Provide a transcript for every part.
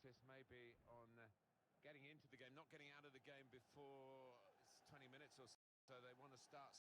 focus maybe on getting into the game, not getting out of the game before 20 minutes or so. They want to start.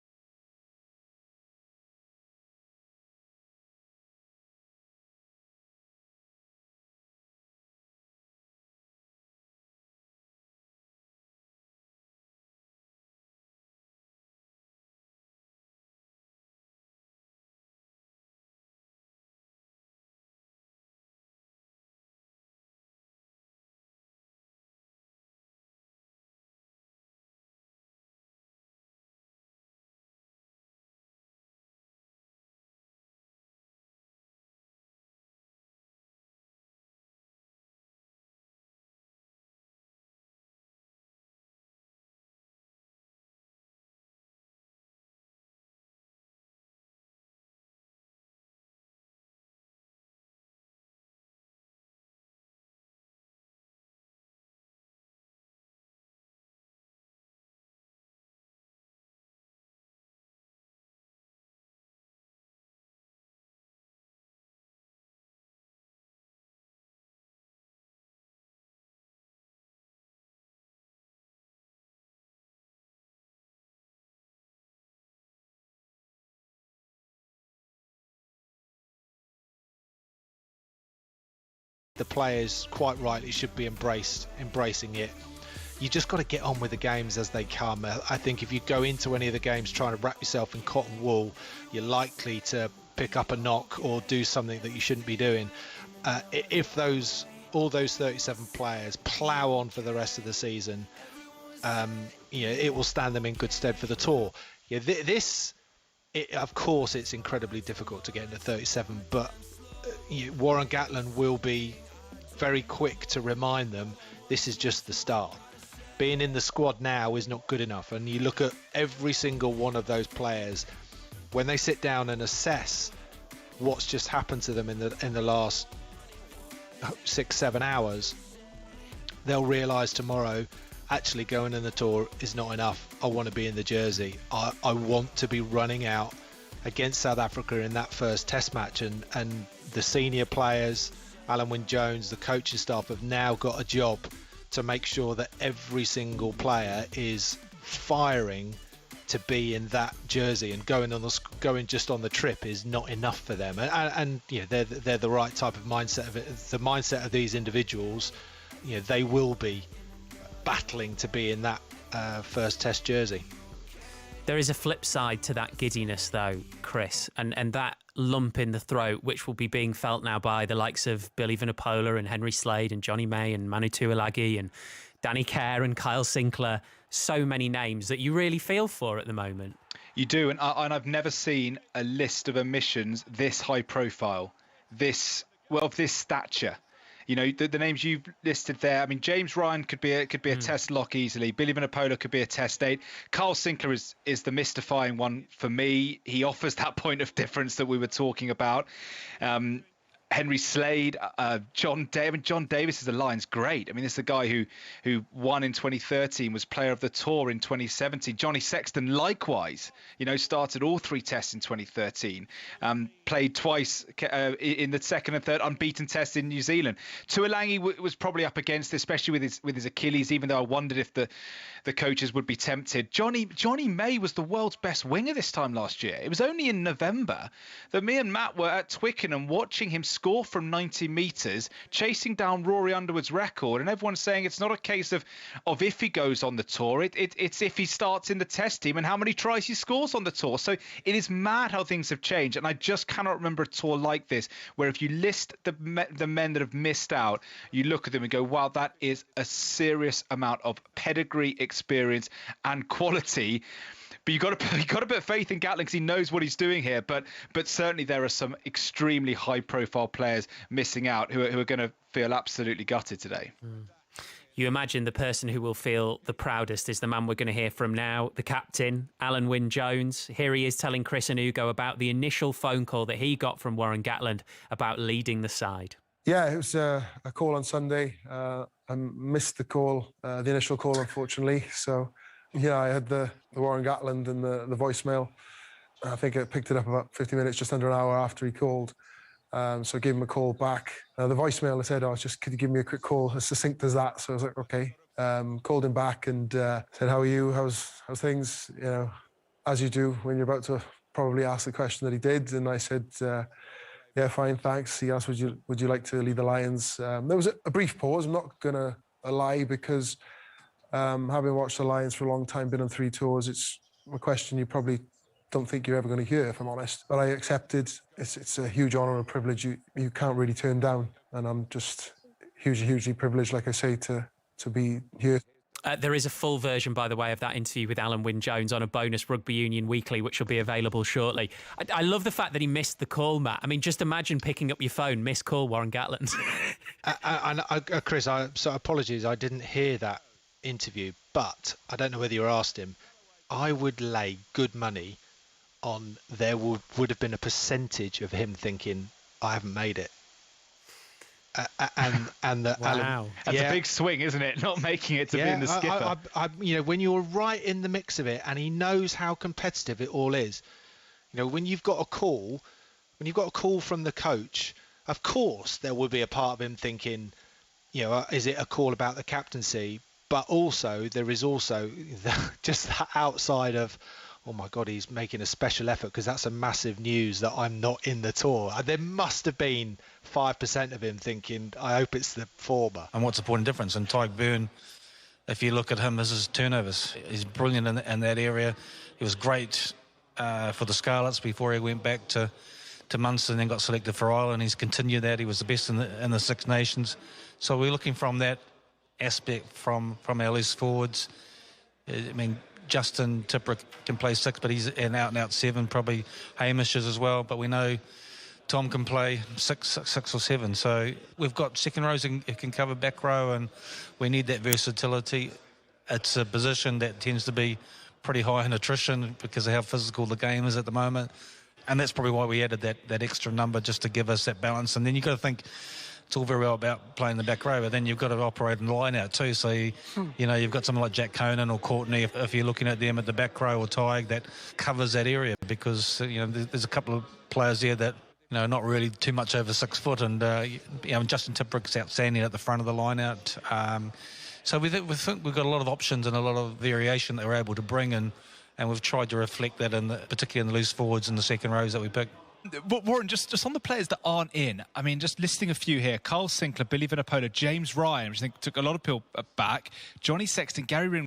The players quite rightly should be embracing it. You just got to get on with the games as they come. I think if you go into any of the games trying to wrap yourself in cotton wool, you're likely to pick up a knock or do something that you shouldn't be doing. If all those 37 players plough on for the rest of the season, it will stand them in good stead for the tour. Of course, it's incredibly difficult to get into 37, but Warren Gatland will be very quick to remind them this is just the start. Being in the squad now is not good enough, and you look at every single one of those players when they sit down and assess what's just happened to them in the last 6-7 hours, they'll realise tomorrow actually going in the tour is not enough. I want to be in the jersey. I want to be running out against South Africa in that first test match, and the senior players, Alan Wynne-Jones, the coaching staff have now got a job to make sure that every single player is firing to be in that jersey, and going just on the trip is not enough for them. And they're the right type of mindset of it. The mindset of these individuals, they will be battling to be in that first test jersey. There is a flip side to that giddiness, though, Chris, and that lump in the throat, which will be being felt now by the likes of Billy Vunipola and Henry Slade and Johnny May and Manu Tuilagi and Danny Kerr and Kyle Sinclair. So many names that you really feel for at the moment. You do, and I've never seen a list of omissions this high profile, of this stature. The names you've listed there. I mean, James Ryan could be a test lock easily. Billy Vunipola could be a test 8. Kyle Sinclair is the mystifying one for me. He offers that point of difference that we were talking about. Henry Slade, John Davis is a Lions great. I mean, this is a guy who won in 2013, was player of the tour in 2017. Johnny Sexton, likewise, started all 3 tests in 2013. Played twice in the second and third unbeaten tests in New Zealand. Tuilagi was probably up against it, especially with his Achilles, even though I wondered if the coaches would be tempted. Johnny May was the world's best winger this time last year. It was only in November that me and Matt were at Twickenham watching him score from 90 metres, chasing down Rory Underwood's record, and everyone's saying it's not a case of if he goes on the tour, it's if he starts in the test team and how many tries he scores on the tour. So it is mad how things have changed, and I just cannot remember a tour like this where if you list the men that have missed out, you look at them and go, wow, that is a serious amount of pedigree, experience and quality. But you got to put faith in Gatland because he knows what he's doing here. But certainly there are some extremely high-profile players missing out who are going to feel absolutely gutted today. You imagine the person who will feel the proudest is the man we're going to hear from now, the captain, Alan Wynne-Jones. Here he is telling Chris and Hugo about the initial phone call that he got from Warren Gatland about leading the side. Yeah, it was a call on Sunday. I missed the initial call, unfortunately. So, I had the Warren Gatland and the voicemail. I think I picked it up about 50 minutes, just under an hour after he called. So I gave him a call back. The voicemail, I said, could you give me a quick call, as succinct as that? So I was like, okay. Called him back and said, how are you? How's things? You know, as you do when you're about to probably ask the question that he did. And I said, yeah, fine, thanks. He asked, would you like to lead the Lions? There was a brief pause. I'm not going to lie, because having watched the Lions for a long time, been on 3 tours, it's a question you probably don't think you're ever going to hear, if I'm honest. But I accepted. It's a huge honour and privilege you can't really turn down. And I'm just hugely privileged, like I say, to be here. There is a full version, by the way, of that interview with Alan Wynne-Jones on a bonus Rugby Union Weekly, which will be available shortly. I love the fact that he missed the call, Matt. I mean, just imagine picking up your phone, missed call, Warren Gatland. Chris, so apologies, I didn't hear that interview, but I don't know whether you asked him. I would lay good money on there would have been a percentage of him thinking, I haven't made it. And that wow. Alan, that's a big swing, isn't it? Not making it to being the skipper. When you're right in the mix of it, and he knows how competitive it all is. You know, when you've got a call from the coach, of course there will be a part of him thinking, you know, is it a call about the captaincy? But also there is also just that outside of, oh my God, he's making a special effort, because that's a massive news that I'm not in the tour. There must have been 5% of him thinking, I hope it's the former. And what's the point of difference? And Tyke Byrne, if you look at him as his turnovers, he's brilliant in that area. He was great for the Scarlets before he went back to Munster and then got selected for Ireland. He's continued that. He was the best in the Six Nations. So we're looking from that aspect from our loose forwards. I mean, Justin Tipperick can play 6, but he's an out-and-out 7. Probably Hamish is as well, but we know Tom can play 6 or 7. So we've got second rows who can cover back row, and we need that versatility. It's a position that tends to be pretty high in attrition because of how physical the game is at the moment. And that's probably why we added that extra number, just to give us that balance. And then you've got to think, it's all very well about playing the back row, but then you've got to operate in the line out too. So, you've got someone like Jack Conan or Courtney, if you're looking at them at the back row, or Tig, that covers that area, because, there's a couple of players there that, not really too much over 6 foot. And, Justin Tipperick's outstanding at the front of the line out. So we think we've got a lot of options and a lot of variation that we're able to bring in, and we've tried to reflect that, particularly in the loose forwards and the second rows that we pick. Warren, just on the players that aren't in, I mean, just listing a few here: Carl Sinclair, Billy Vunipola, James Ryan, which I think took a lot of people back, Johnny Sexton, Gary Ring.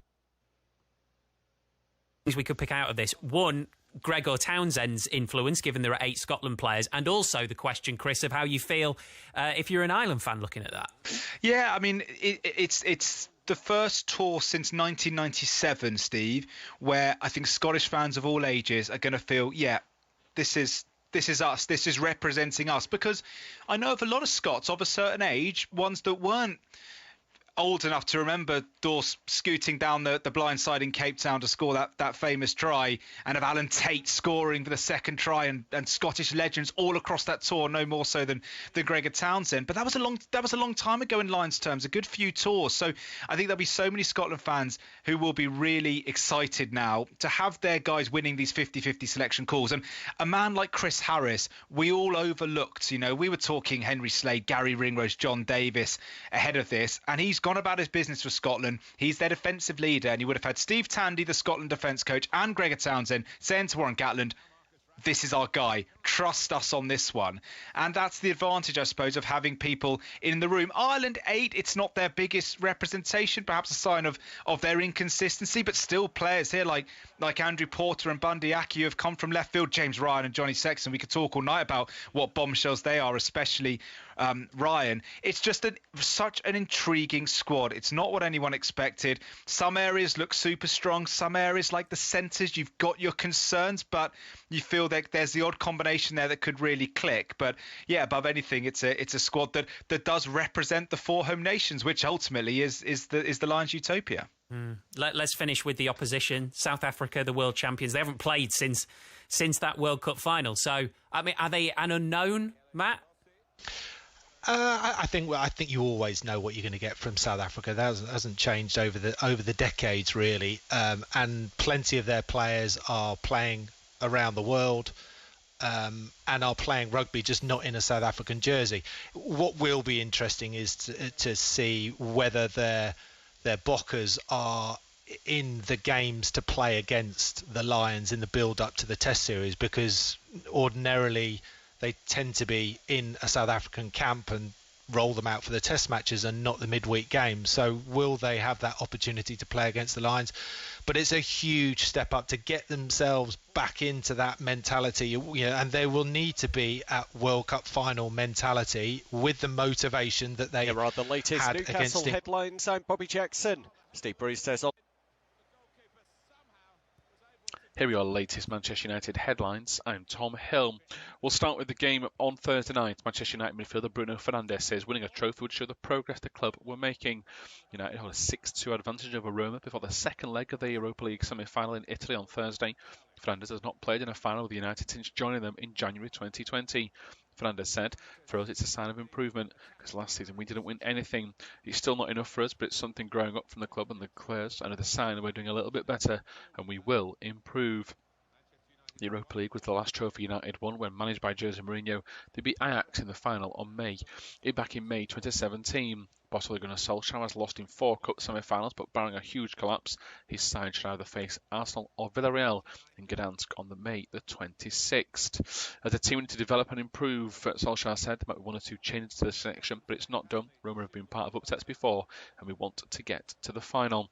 We could pick out of this. One, Gregor Townsend's influence, given there are 8 Scotland players, and also the question, Chris, of how you feel if you're an Ireland fan looking at that. Yeah, I mean, it's the first tour since 1997, Steve, where I think Scottish fans of all ages are going to feel, this is us, this is representing us. Because I know of a lot of Scots of a certain age, ones that weren't old enough to remember Dorse scooting down the blind side in Cape Town to score that famous try, and of Alan Tate scoring for the second try, and Scottish legends all across that tour, no more so than Gregor Townsend. But that was a long time ago in Lions terms, a good few tours. So I think there'll be so many Scotland fans who will be really excited now to have their guys winning these 50-50 selection calls. And a man like Chris Harris, we all overlooked. We were talking Henry Slade, Gary Ringrose, John Davis ahead of this, and he's gone about his business for Scotland. He's their defensive leader, and you would have had Steve Tandy, the Scotland defence coach, and Gregor Townsend saying to Warren Gatland, this is our guy, trust us on this one. And that's the advantage, I suppose, of having people in the room. Ireland 8, it's not their biggest representation, perhaps a sign of their inconsistency, but still players here like Andrew Porter and Bundy Aki, who have come from left field, James Ryan and Johnny Sexton. We could talk all night about what bombshells they are, especially Ryan. It's just such an intriguing squad. It's not what anyone expected. Some areas look super strong. Some areas, like the centres, you've got your concerns, but you feel that there's the odd combination there that could really click. But yeah, above anything, it's a squad that does represent the 4 home nations, which ultimately is the Lions' utopia. Let's finish with the opposition. South Africa, the world champions. They haven't played since that World Cup final. So, I mean, are they an unknown, Matt? I think you always know what you're going to get from South Africa. That hasn't changed over the decades, really. And plenty of their players are playing around the world. and are playing rugby, just not in a South African jersey. What will be interesting is to see whether their Bokkers are in the games to play against the Lions in the build-up to the Test series, because ordinarily they tend to be in a South African camp and roll them out for the Test matches and not the midweek games. So will they have that opportunity to play against the Lions? But it's a huge step up to get themselves back into that mentality, and they will need to be at World Cup final mentality with the motivation that they Here are the latest had Newcastle headlines. I'm Bobby Jackson. Steve Bruce says on. Here are your latest Manchester United headlines. I'm Tom Hill. We'll start with the game on Thursday night. Manchester United midfielder Bruno Fernandes says winning a trophy would show the progress the club were making. United hold a 6-2 advantage over Roma before the second leg of the Europa League semi-final in Italy on Thursday. Fernandes has not played in a final with United since joining them in January 2020. Fernandes said, "For us it's a sign of improvement, because last season we didn't win anything. It's still not enough for us, but it's something growing up from the club and the players, and it's a sign that we're doing a little bit better, and we will improve." The Europa League was the last trophy United won when managed by Jose Mourinho. They beat Ajax in the final back in May 2017. Boss Ole Gunnar Solskjaer has lost in 4 cup semi-finals, but barring a huge collapse, his side should either face Arsenal or Villarreal in Gdansk on May the 26th. As a team need to develop and improve, Solskjaer said there might be 1 or 2 changes to the selection, but it's not done. Roma have been part of upsets before, and we want to get to the final.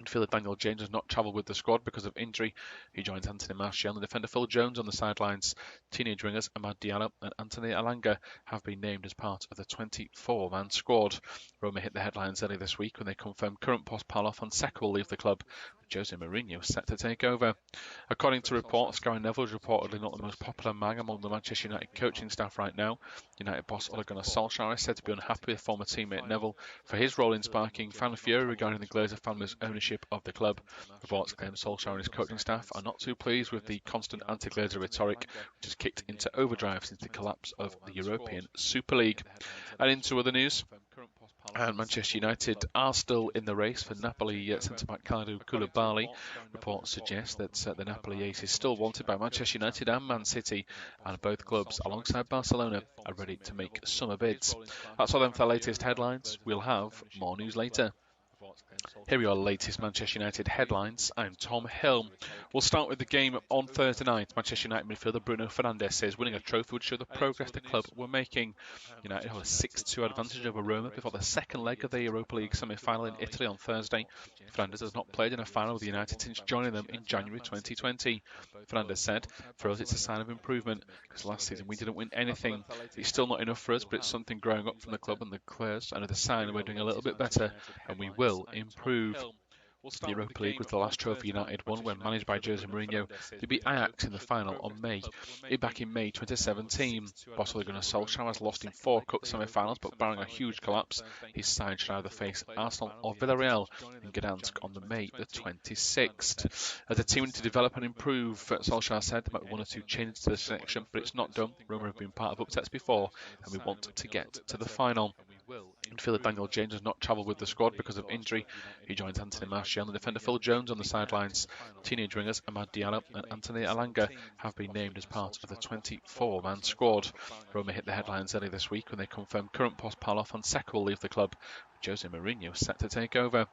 Midfielder Daniel James has not travelled with the squad because of injury. He joins Anthony Martial and the defender Phil Jones on the sidelines. Teenage wingers Amad Diallo and Anthony Alanga have been named as part of the 24-man squad. Roma hit the headlines early this week when they confirmed current boss Paulo Fonseca will leave the club, with Jose Mourinho set to take over. According to reports, Gary Neville is reportedly not the most popular man among the Manchester United coaching staff right now. United boss Ole Gunnar Solskjaer is said to be unhappy with former teammate Neville for his role in sparking fan fury regarding the Glazer family's ownership of the club. Reports claim Solskjaer and his coaching staff are not too pleased with the constant anti-Glazer rhetoric, which has kicked into overdrive since the collapse of the European Super League. And into other news, and Manchester United are still in the race for Napoli centre-back Kalidou Koulibaly. Reports suggest that the Napoli ace is still wanted by Manchester United and Man City, and both clubs, alongside Barcelona, are ready to make summer bids. That's all then for the latest headlines. We'll have more news later. Here are your latest Manchester United headlines. I'm Tom Hill. We'll start with the game on Thursday night. Manchester United midfielder Bruno Fernandes says winning a trophy would show the progress the club were making. United hold a 6-2 advantage over Roma before the second leg of the Europa League semi-final in Italy on Thursday. Fernandes has not played in a final with United since joining them in January 2020. Fernandes said, "For us it's a sign of improvement, because last season we didn't win anything. It's still not enough for us, but it's something growing up from the club and the players, and it's a sign that we're doing a little bit better, and we will improve." The Europa League was the last trophy United won when managed by Jose Mourinho. They beat Ajax in the final back in May 2017. Boss Ole Gunnar Solskjaer has lost in 4 cup semi-finals, but barring a huge collapse, his side should either face Arsenal or Villarreal in Gdansk on May the 26th. As a team need to develop and improve, Solskjaer said there might be 1 or 2 changes to the selection, but it's not done. Roma have been part of upsets before, and we want to get to the final. Midfielder Daniel James has not travelled with the squad because of injury. He joins Anthony Martial and the defender Phil Jones on the sidelines. Teenage wingers Amad Diallo and Anthony Alanga have been named as part of the 24-man squad. Roma hit the headlines early this week when they confirmed current boss Paulo Fonseca will leave the club, with Jose Mourinho set to take over.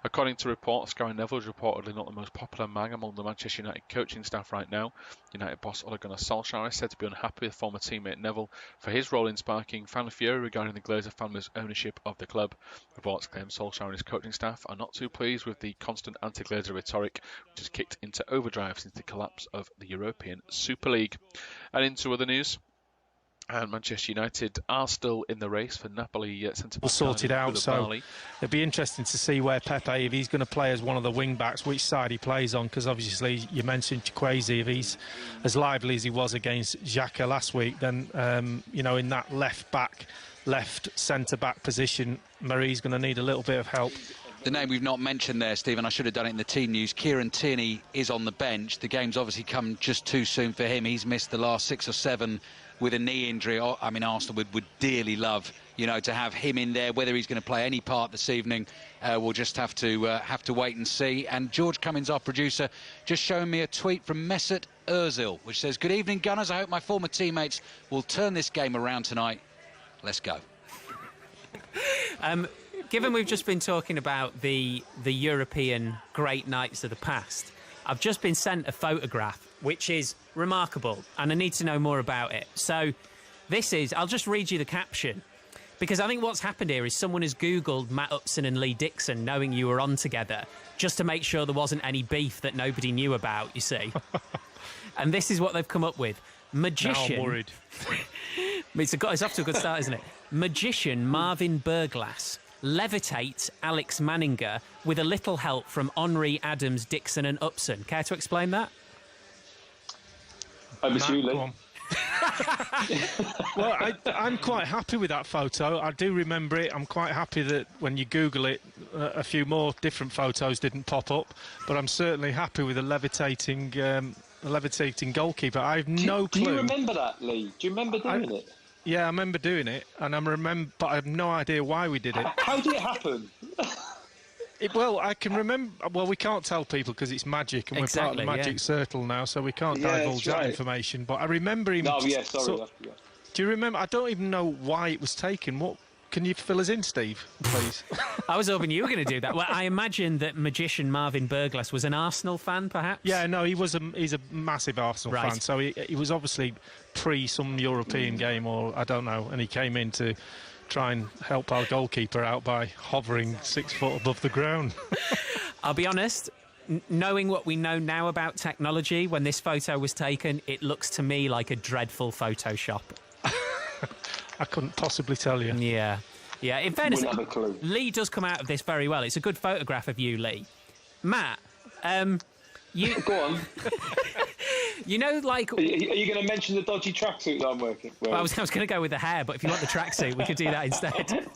According to reports, Gary Neville is reportedly not the most popular man among the Manchester United coaching staff right now. United boss Ole Gunnar Solskjaer is said to be unhappy with former teammate Neville for his role in sparking fan fury regarding the Glazer family's ownership of the club. Reports claim Solskjaer and his coaching staff are not too pleased with the constant anti-Glazer rhetoric, which has kicked into overdrive since the collapse of the European Super League. And into other news, and Manchester United are still in the race for Napoli centre-back sorted out, so it'd be interesting to see where Pepe, if he's going to play as one of the wing-backs, which side he plays on, because obviously you mentioned Chukwueze, if he's as lively as he was against Xhaka last week, then, in that left centre-back position, Marie's going to need a little bit of help. The name we've not mentioned there, Stephen, I should have done it in the team news. Kieran Tierney is on the bench. The game's obviously come just too soon for him. He's missed the last 6 or 7 with a knee injury. I mean, Arsenal would dearly love you know, to have him in there. Whether he's going to play any part this evening, we'll just have to wait and see. And George Cummins, our producer, just showing me a tweet from Mesut Ozil, which says, "Good evening, Gunners. I hope my former teammates will turn this game around tonight. Let's go." Given we've just been talking about the European great nights of the past, I've just been sent a photograph which is remarkable, and I need to know more about it. So this is, I'll just read you the caption, because I think what's happened here is someone has Googled Matt Upson and Lee Dixon knowing you were on together, just to make sure there wasn't any beef that nobody knew about, you see. And this is what they've come up with. Magician... Now I'm worried. It's off to a good start, isn't it? Magician Marvin Burglass levitates Alex Manninger with a little help from Henry, Adams, Dixon and Upson. Care to explain that? Over to you, Lee. Well, I'm quite happy with that photo. I do remember it. I'm quite happy that when you Google it, a few more different photos didn't pop up. But I'm certainly happy with the levitating goalkeeper. I have no clue. Do you remember that, Lee? Do you remember doing it? Yeah, I remember doing it, and but I have no idea why we did it. How did it happen? Well, I can remember. Well, we can't tell people because it's magic, and we're part of the magic circle now, so we can't divulge that information. But I remember him. Oh, yeah, sorry. Do you remember? I don't even know why it was taken. What? Can you fill us in, Steve, please? I was hoping you were going to do that. Well, I imagine that magician Marvin Burglass was an Arsenal fan, perhaps? Yeah, no, he's a massive Arsenal fan, so he was obviously pre some European game, or I don't know, and he came in to try and help our goalkeeper out by hovering 6 foot above the ground. I'll be honest, knowing what we know now about technology, when this photo was taken, it looks to me like a dreadful Photoshop. I couldn't possibly tell you. Yeah. In fairness, Lee does come out of this very well. It's a good photograph of you, Lee. Matt, you... Go on. You know, like... Are you going to mention the dodgy tracksuit that I'm wearing? Well, I was going to go with the hair, but if you want the tracksuit, we could do that instead.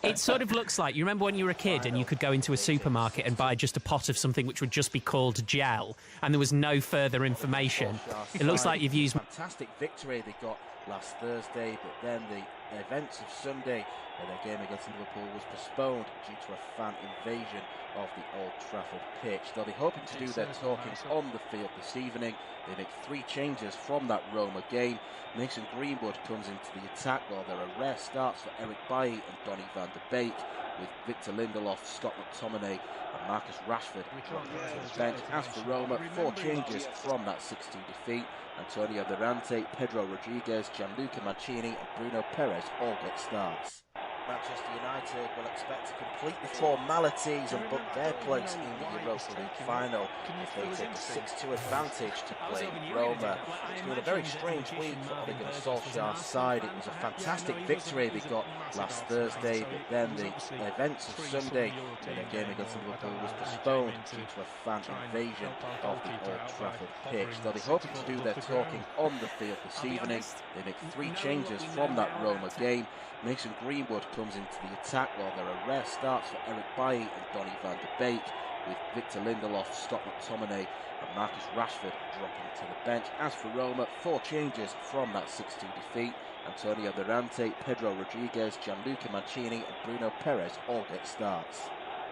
It sort of looks like... You remember when you were a kid and you could go into a supermarket and buy just a pot of something which would just be called gel, and there was no further information? It looks like you've used... Fantastic victory they got last Thursday, but then the events of Sunday, where their game against Liverpool was postponed due to a fan invasion of the Old Trafford pitch. They'll be hoping to do their talking on the field this evening. They make 3 changes from that Roma game. Mason Greenwood comes into the attack while there are rare starts for Eric Bailly and Donny van de Beek, with Victor Lindelof, Scott McTominay and Marcus Rashford dropping to the bench. As for Roma, 4 changes from that 6-2 defeat. Antonio Durante, Pedro Rodriguez, Gianluca Mancini and Bruno Perez all get starts. Manchester United will expect to complete the formalities and book their place in the Europa League final if they take a 6-2 advantage to play Roma. It's been a very strange week for Ole Gunnar Solskjaer's side. It was a fantastic victory they got last Thursday, but then the events of Sunday, when their game against Liverpool was postponed due to a fan invasion of the Old Trafford pitch. They'll be hoping to do their talking on the field this evening. They make 3 changes from that Roma game. Mason Greenwood comes into the attack while there are rare starts for Eric Bailly and Donny van de Beek, with Victor Lindelof, Scott McTominay and Marcus Rashford dropping to the bench. As for Roma, 4 changes from that 6-2 defeat. Antonio Durante, Pedro Rodriguez, Gianluca Mancini and Bruno Perez all get starts.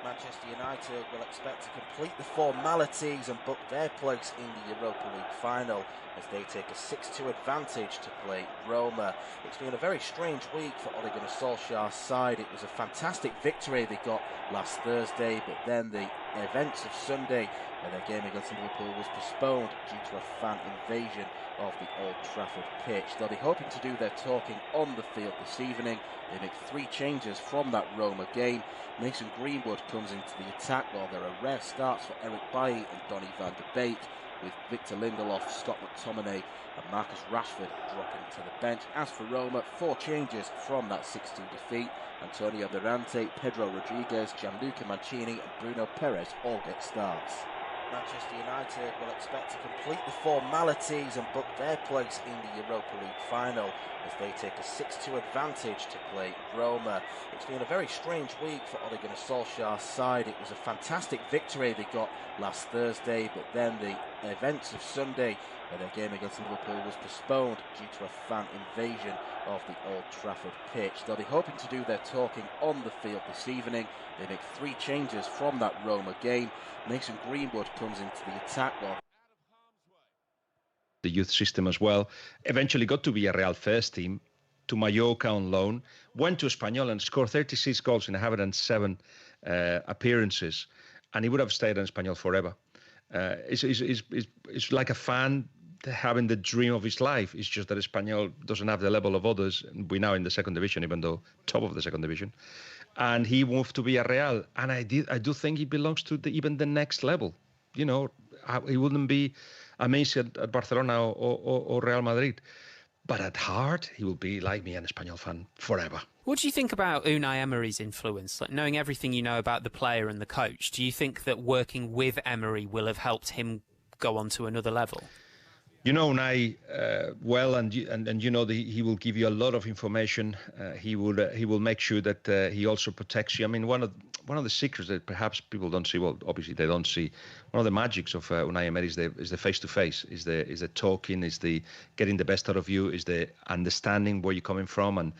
Manchester United will expect to complete the formalities and book their place in the Europa League final as they take a 6-2 advantage to play Roma. It's been a very strange week for Ole Gunnar Solskjaer's side. It was a fantastic victory they got last Thursday, but then the events of Sunday, where their game against Liverpool was postponed due to a fan invasion of the Old Trafford pitch. They'll be hoping to do their talking on the field this evening. They make 3 changes from that Roma game. Mason Greenwood comes into the attack while there are rare starts for Eric Bailly and Donny van de Beek, with Victor Lindelof, Scott McTominay and Marcus Rashford dropping to the bench. As for Roma, 4 changes from that 6-2 defeat. Antonio Durante, Pedro Rodriguez, Gianluca Mancini and Bruno Perez all get starts. Manchester United will expect to complete the formalities and book their place in the Europa League final as they take a 6-2 advantage to play Roma. It's been a very strange week for Ole Gunnar Solskjaer's side. It was a fantastic victory they got last Thursday, but then the events of Sunday, where their game against Liverpool was postponed due to a fan invasion of the Old Trafford pitch. They'll be hoping to do their talking on the field this evening. They make 3 changes from that Roma game. Mason Greenwood comes into the attack while the youth system as well. Eventually got to Villarreal first team, to Mallorca on loan, went to Espanyol and scored 36 goals in 107 appearances, and he would have stayed in Espanyol forever. It's like a fan having the dream of his life. It's just that Espanyol doesn't have the level of others. We're now in the second division, even though top of the second division. And he moved to Villarreal, and I do think he belongs to even the next level. You know, he wouldn't be amazing at Barcelona or Real Madrid, but at heart, he will be like me, an Espanyol fan forever. What do you think about Unai Emery's influence? Like, knowing everything you know about the player and the coach, do you think that working with Emery will have helped him go on to another level? You know Unai well, and you know that he will give you a lot of information. He will make sure that he also protects you. I mean, one of the secrets that perhaps people don't see, well, obviously they don't see, one of the magics of Unai Emery is the face-to-face, is the talking, is the getting the best out of you, is the understanding where you're coming from, and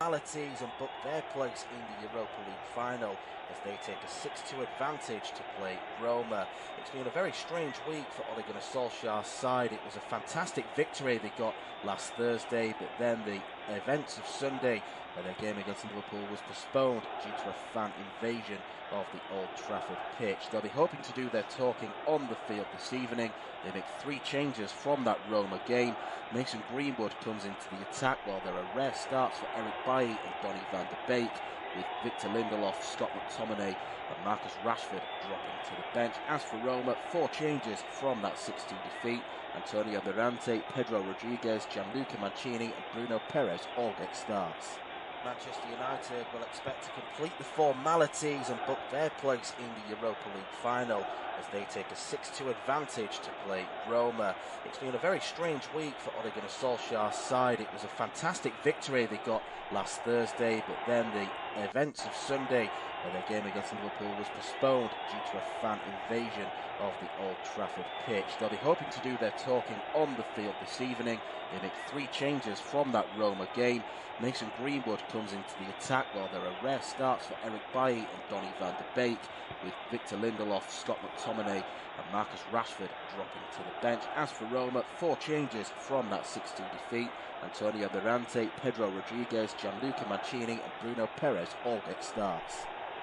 and book their place in the Europa League final as they take a 6-2 advantage to play Roma. It's been a very strange week for Ole Gunnar Solskjaer's side. It was a fantastic victory they got last Thursday, but then the events of Sunday, where their game against Liverpool was postponed due to a fan invasion of the Old Trafford pitch. They'll be hoping to do their talking on the field this evening. They make 3 changes from that Roma game. Mason Greenwood comes into the attack while there are rare starts for Eric Bailly and Donny van de Beek, with Victor Lindelof, Scott McTominay and Marcus Rashford dropping to the bench. As for Roma, 4 changes from that 6-2 defeat. Antonio Mirante, Pedro Rodriguez, Gianluca Mancini and Bruno Perez all get starts. Manchester United will expect to complete the formalities and book their place in the Europa League final as they take a 6-2 advantage to play Roma. It's been a very strange week for Ole Gunnar Solskjaer's side. It was a fantastic victory they got last Thursday, but then the events of Sunday, where their game against Liverpool was postponed due to a fan invasion of the Old Trafford pitch. They'll be hoping to do their talking on the field this evening. They make 3 changes from that Roma game. Mason Greenwood comes into the attack while there are rare starts for Eric Bailly and Donny van de Beek, with Victor Lindelof, Scott McTominay and Marcus Rashford dropping to the bench. As for Roma, 4 changes from that 6-2 defeat. Antonio Mirante, Pedro Rodriguez, Gianluca Mancini and Bruno Perez all get starts.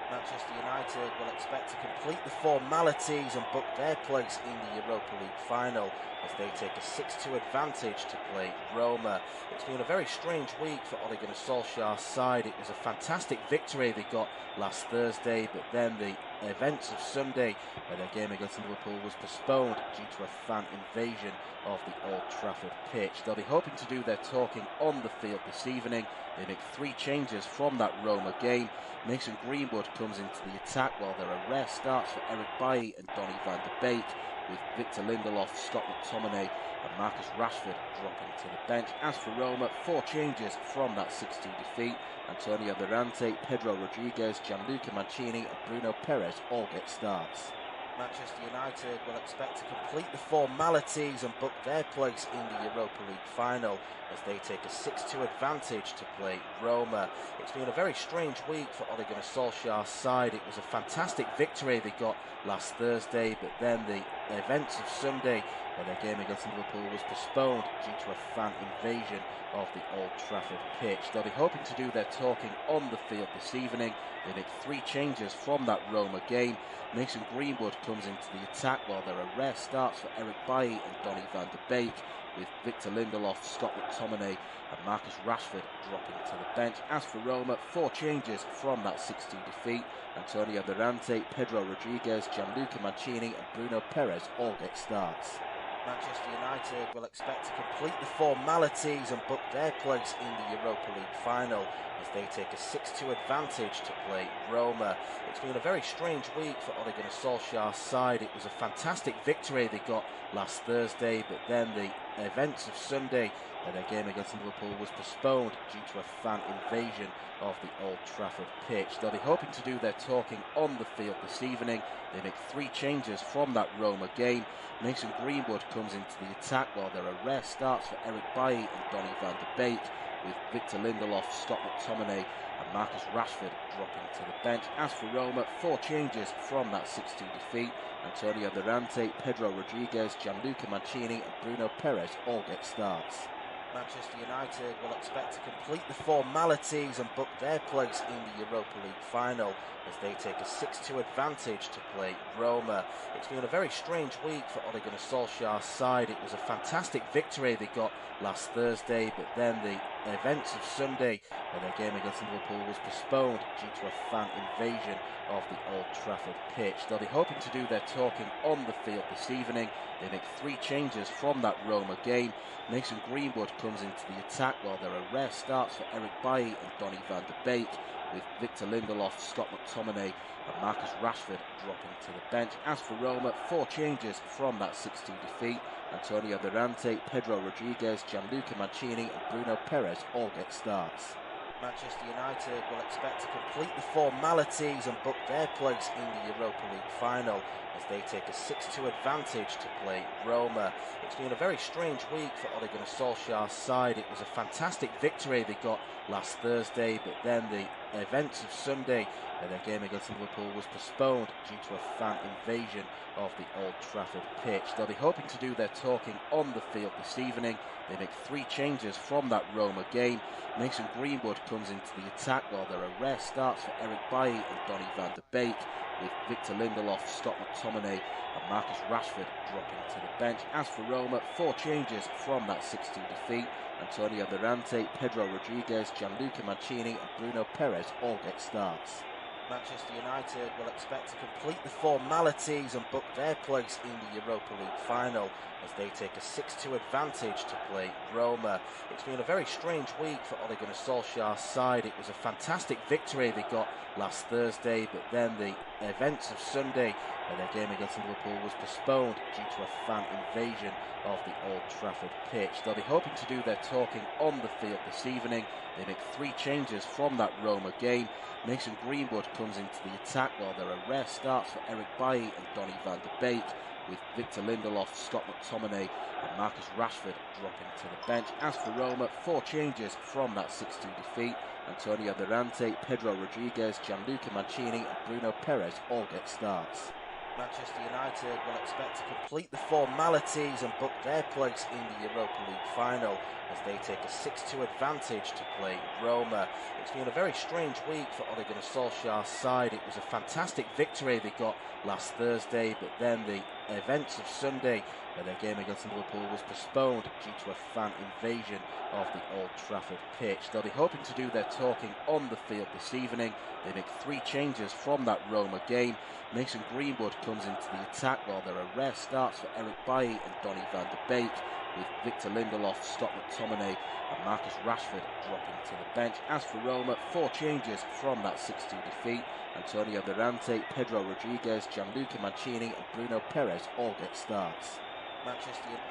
Manchester United will expect to complete the formalities and book their place in the Europa League final as they take a 6-2 advantage to play Roma. It's been a very strange week for Ole Gunnar Solskjaer's side. It was a fantastic victory they got last Thursday, but then the events of Sunday, where their game against Liverpool was postponed due to a fan invasion of the Old Trafford pitch. They'll be hoping to do their talking on the field this evening. They make 3 changes from that Roma game. Mason Greenwood comes into the attack while there are rare starts for Eric Bailly and Donny van de Beek, with Victor Lindelof, Scott McTominay and Marcus Rashford dropping to the bench. As for Roma, 4 changes from that 6-2 defeat. Antonio Mirante, Pedro Rodriguez, Gianluca Mancini and Bruno Perez all get starts. Manchester United will expect to complete the formalities and book their place in the Europa League final as they take a 6-2 advantage to play Roma. It's been a very strange week for Ole Gunnar Solskjaer's side. It was a fantastic victory they got last Thursday, but then the events of Sunday, where their game against Liverpool was postponed due to a fan invasion of the Old Trafford pitch. They'll be hoping to do their talking on the field this evening. They make 3 changes from that Roma game. Mason Greenwood comes into the attack while there are rare starts for Eric Bailly and Donny van de Beek, with Victor Lindelof, Scott McTominay and Marcus Rashford dropping to the bench. As for Roma, 4 changes from that 6-2 defeat. Antonio Mirante, Pedro Rodriguez, Gianluca Mancini and Bruno Perez all get starts. Manchester United will expect to complete the formalities and book their place in the Europa League final as they take a 6-2 advantage to play Roma. It's been a very strange week for Ole Gunnar Solskjaer's side. It was a fantastic victory they got last Thursday, but then the events of Sunday, their game against Liverpool was postponed due to a fan invasion of the Old Trafford pitch. They'll be hoping to do their talking on the field this evening. They make 3 changes from that Roma game. Mason Greenwood comes into the attack while there are rare starts for Eric Bailly and Donny van de Beek, with Victor Lindelof, Scott McTominay and Marcus Rashford dropping to the bench. As for Roma, 4 changes from that 6-2 defeat. Antonio Durante, Pedro Rodriguez, Gianluca Mancini and Bruno Perez all get starts. Manchester United will expect to complete the formalities and book their place in the Europa League final as they take a 6-2 advantage to play Roma. It's been a very strange week for Ole Gunnar Solskjaer's side. It was a fantastic victory they got last Thursday, but then the events of Sunday, where their game against Liverpool was postponed due to a fan invasion of the Old Trafford pitch. They'll be hoping to do their talking on the field this evening. They make 3 changes from that Roma game. Mason Greenwood comes into the attack while there are rare starts for Eric Bailly and Donny van de Beek, with Victor Lindelof, Scott McTominay and Marcus Rashford dropping to the bench. As for Roma, 4 changes from that 6-2 defeat. Antonio Durante, Pedro Rodriguez, Gianluca Mancini and Bruno Perez all get starts. Manchester United will expect to complete the formalities and book their place in the Europa League final as they take a 6-2 advantage to play Roma. It's been a very strange week for Ole Gunnar Solskjaer's side. It was a fantastic victory they got last Thursday, but then the events of Sunday, where their game against Liverpool was postponed due to a fan invasion of the Old Trafford pitch. They'll be hoping to do their talking on the field this evening. They make 3 changes from that Roma game. Mason Greenwood comes into the attack while there are rare starts for Eric Bailly and Donny van de Beek, with Victor Lindelof, Scott McTominay and Marcus Rashford dropping to the bench. As for Roma, 4 changes from that 6-2 defeat. Antonio Durante, Pedro Rodriguez, Gianluca Mancini and Bruno Perez all get starts. Manchester United will expect to complete the formalities and book their place in the Europa League final as they take a 6-2 advantage to play Roma. It's been a very strange week for Ole Gunnar Solskjaer's side. It was a fantastic victory they got last Thursday, but then the events of Sunday, where their game against Liverpool was postponed due to a fan invasion of the Old Trafford pitch. They'll be hoping to do their talking on the field this evening. They make 3 changes from that Roma game. Mason Greenwood comes into the attack while there are rare starts for Eric Bailly and Donny van de Beek, with Victor Lindelof, Scott McTominay and Marcus Rashford dropping to the bench. As for Roma, 4 changes from that 6-2 defeat. Antonio Durante, Pedro Rodriguez, Gianluca Mancini and Bruno Perez all get starts. Manchester United will expect to complete the formalities and book their place in the Europa League final as they take a 6-2 advantage to play Roma. It's been a very strange week for Ole Gunnar Solskjaer's side. It was a fantastic victory they got last Thursday, but then the events of Sunday, where their game against Liverpool was postponed due to a fan invasion of the Old Trafford pitch. They'll be hoping to do their talking on the field this evening. They make 3 changes from that Roma game. Mason Greenwood comes into the attack while there are rare starts for Eric Bailly and Donny van de Beek, with Victor Lindelof, Scott McTominay and Marcus Rashford dropping to the bench. As for Roma, 4 changes from that 6-2 defeat. Antonio Durante, Pedro Rodriguez, Gianluca Mancini and Bruno Perez all get starts. Manchester United.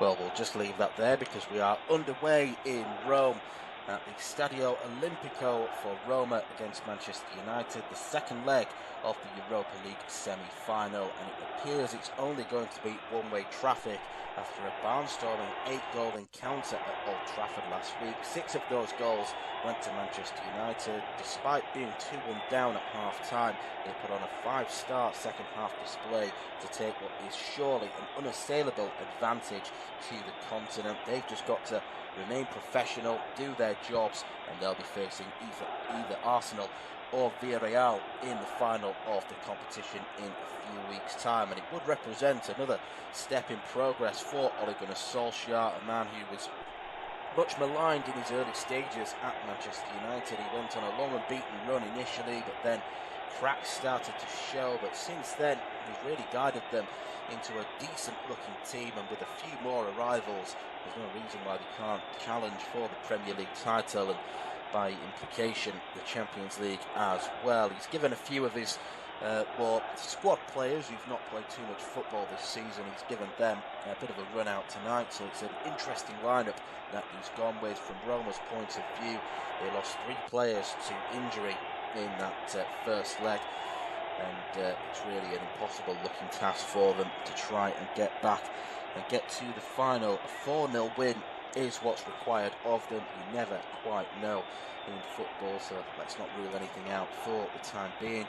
Well, we'll just leave that there because we are underway in Rome at the Stadio Olimpico for Roma against Manchester United, the second leg of the Europa League semi-final, and it appears it's only going to be one-way traffic after a barnstorming 8-goal encounter at Old Trafford last week. 6 of those goals went to Manchester United. Despite being 2-1 down at half-time, they put on a 5-star second-half display to take what is surely an unassailable advantage to the continent. They've just got to remain professional, do their jobs, and they'll be facing either Arsenal or Villarreal in the final of the competition in a few weeks' time. And it would represent another step in progress for Ole Gunnar Solskjaer, a man who was much maligned in his early stages at Manchester United. He went on a long unbeaten run initially, but then cracks started to show. But since then, he's really guided them into a decent-looking team, and with a few more arrivals, there's no reason why they can't challenge for the Premier League title and, by implication, the Champions League as well. He's given a few of his Well, squad players who've not played too much football this season, he's given them a bit of a run out tonight, so it's an interesting lineup that he's gone with. From Roma's point of view, they lost 3 players to injury in that first leg, and it's really an impossible looking task for them to try and get back and get to the final. A 4-0 win is what's required of them. You never quite know in football, so let's not rule anything out for the time being.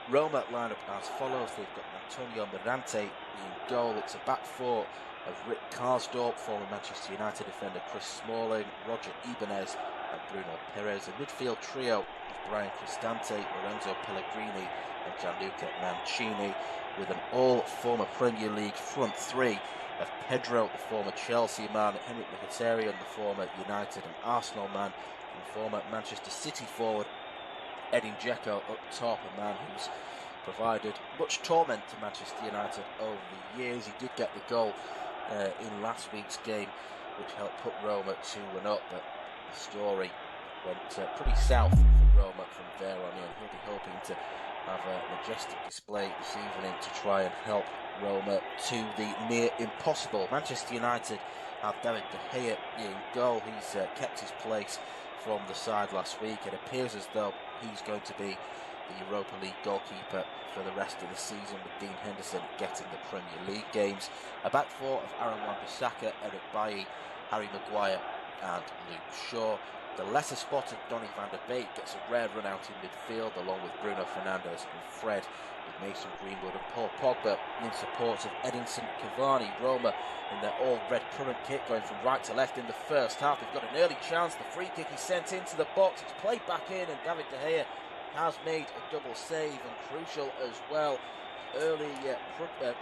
Roma lineup as follows. They've got Antonio Mirante in goal. It's a back four of Rick Karsdorp, former Manchester United defender Chris Smalling, Roger Ibanez and Bruno Perez. A midfield trio of Brian Cristante, Lorenzo Pellegrini and Gianluca Mancini, with an all-former Premier League front three of Pedro, the former Chelsea man, Henrik Mkhitaryan, the former United and Arsenal man, and former Manchester City forward Edin Dzeko up top, a man who's provided much torment to Manchester United over the years. He did get the goal in last week's game, which helped put Roma 2-1 up, but the story went pretty south for Roma from there on in. He'll be hoping to have a majestic display this evening to try and help Roma to the near impossible. Manchester United have David De Gea in goal. He's kept his place from the side last week. It appears as though he's going to be the Europa League goalkeeper for the rest of the season, with Dean Henderson getting the Premier League games. A back four of Aaron Wan-Bissaka, Eric Bailly, Harry Maguire and Luke Shaw. The lesser spotted Donny van der Beek gets a rare run out in midfield, along with Bruno Fernandes and Fred, with Mason Greenwood and Paul Pogba in support of Edinson Cavani. Roma in their all-red current kit, going from right to left in the first half. They've got an early chance. The free kick is sent into the box. It's played back in, and David De Gea has made a double save, and crucial as well. Early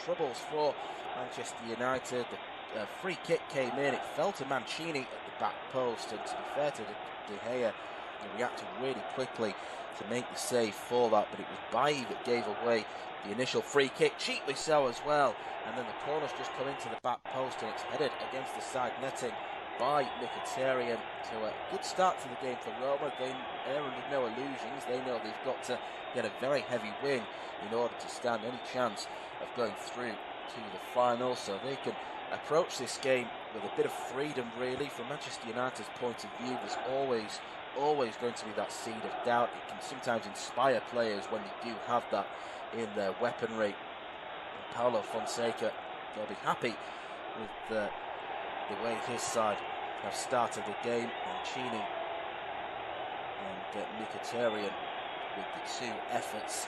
troubles for Manchester United. The free kick came in. It fell to Mancini at the back post, and to be fair to De Gea, he reacted really quickly to make the save for that, but it was Bailly that gave away the initial free kick, cheaply so as well, and then the corner's just come into the back post and it's headed against the side netting by Mkhitaryan. So a good start to the game for Roma. They're under no illusions. They know they've got to get a very heavy win in order to stand any chance of going through to the final, so they can approach this game with a bit of freedom, really. From Manchester United's point of view, there's always going to be that seed of doubt. It can sometimes inspire players when they do have that in their weaponry. And Paulo Fonseca, they'll be happy with the way his side have started the game. Mancini and Mkhitaryan with the two efforts,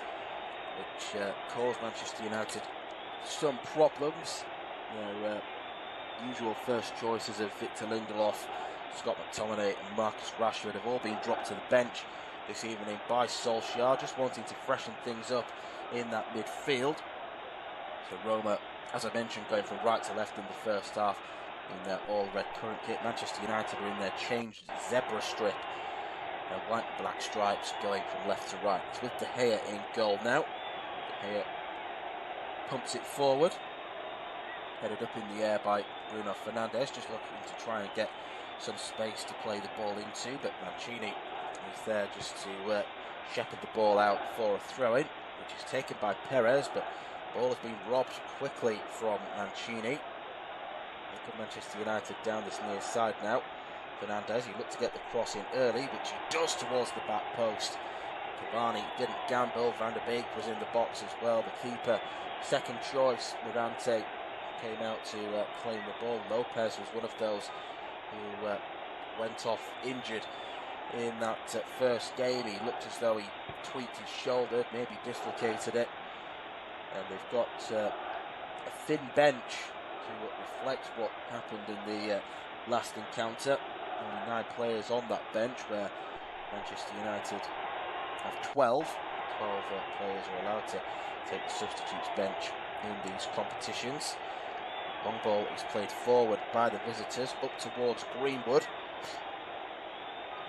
which caused Manchester United some problems. Their usual first choices of Victor Lindelof, Scott McTominay and Marcus Rashford have all been dropped to the bench this evening by Solskjaer, just wanting to freshen things up in that midfield. So Roma, as I mentioned, going from right to left in the first half in their all-red current kit. Manchester United are in their changed zebra strip, their white and black stripes going from left to right. It's with De Gea in goal now. De Gea pumps it forward, headed up in the air by Bruno Fernandes, just looking to try and get some space to play the ball into, but Mancini is there just to shepherd the ball out for a throw-in, which is taken by Perez, but the ball has been robbed quickly from Mancini. Look at Manchester United down this near side now. Fernandes, he looked to get the cross in early, which he does towards the back post. Cavani didn't gamble. Van der Beek was in the box as well. The keeper, second choice, Mirante, came out to claim the ball. Lopez was one of those who went off injured in that first game. He looked as though he tweaked his shoulder, maybe dislocated it. And they've got a thin bench to reflect what happened in the last encounter. Only 9 players on that bench, where Manchester United have 12. 12 players are allowed to take the substitutes bench in these competitions. Long ball is played forward by the visitors up towards Greenwood.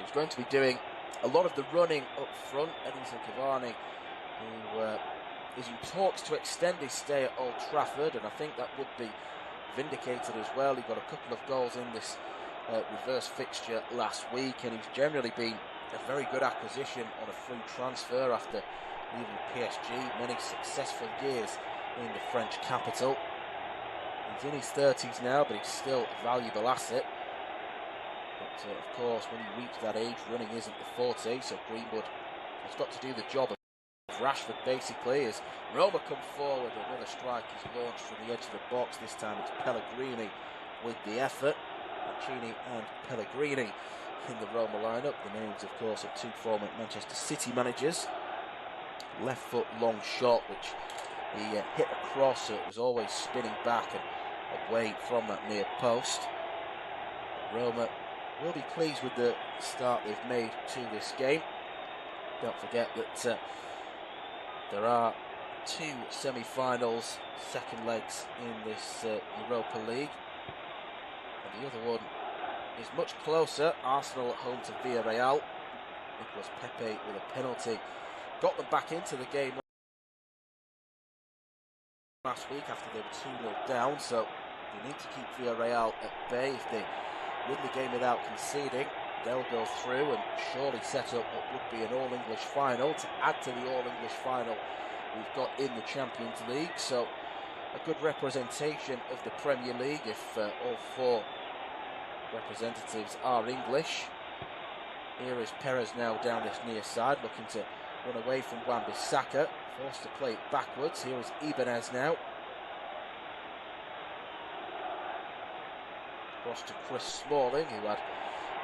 He's going to be doing a lot of the running up front. Edinson Cavani, who is in talks to extend his stay at Old Trafford, and I think that would be vindicated as well. He got a couple of goals in this reverse fixture last week, and he's generally been a very good acquisition on a free transfer after leaving PSG, many successful years in the French capital. He's in his 30s now, but he's still a valuable asset. But of course, when you reach that age, running isn't the forte, so Greenwood has got to do the job of Rashford, basically, as Roma come forward. Another strike is launched from the edge of the box. This time it's Pellegrini with the effort. Mancini and Pellegrini in the Roma lineup. The names, of course, of two former Manchester City managers. Left foot long shot, which he hit across, so it was always spinning back and away from that near post. But Roma will be pleased with the start they've made to this game. Don't forget that there are two semi-finals, second legs in this Europa League. And the other one is much closer. Arsenal at home to Villarreal. Nicolas Pepe with a penalty got them back into the game last week after they were 2-0 down, so they need to keep Villarreal at bay. If they win the game without conceding, they'll go through and surely set up what would be an all-English final to add to the all-English final we've got in the Champions League. So a good representation of the Premier League if all four representatives are English. Here is Perez now down this near side, looking to run away from Wan-Bissaka, forced to play it backwards. Here is Ibanez now. Across to Chris Smalling, who had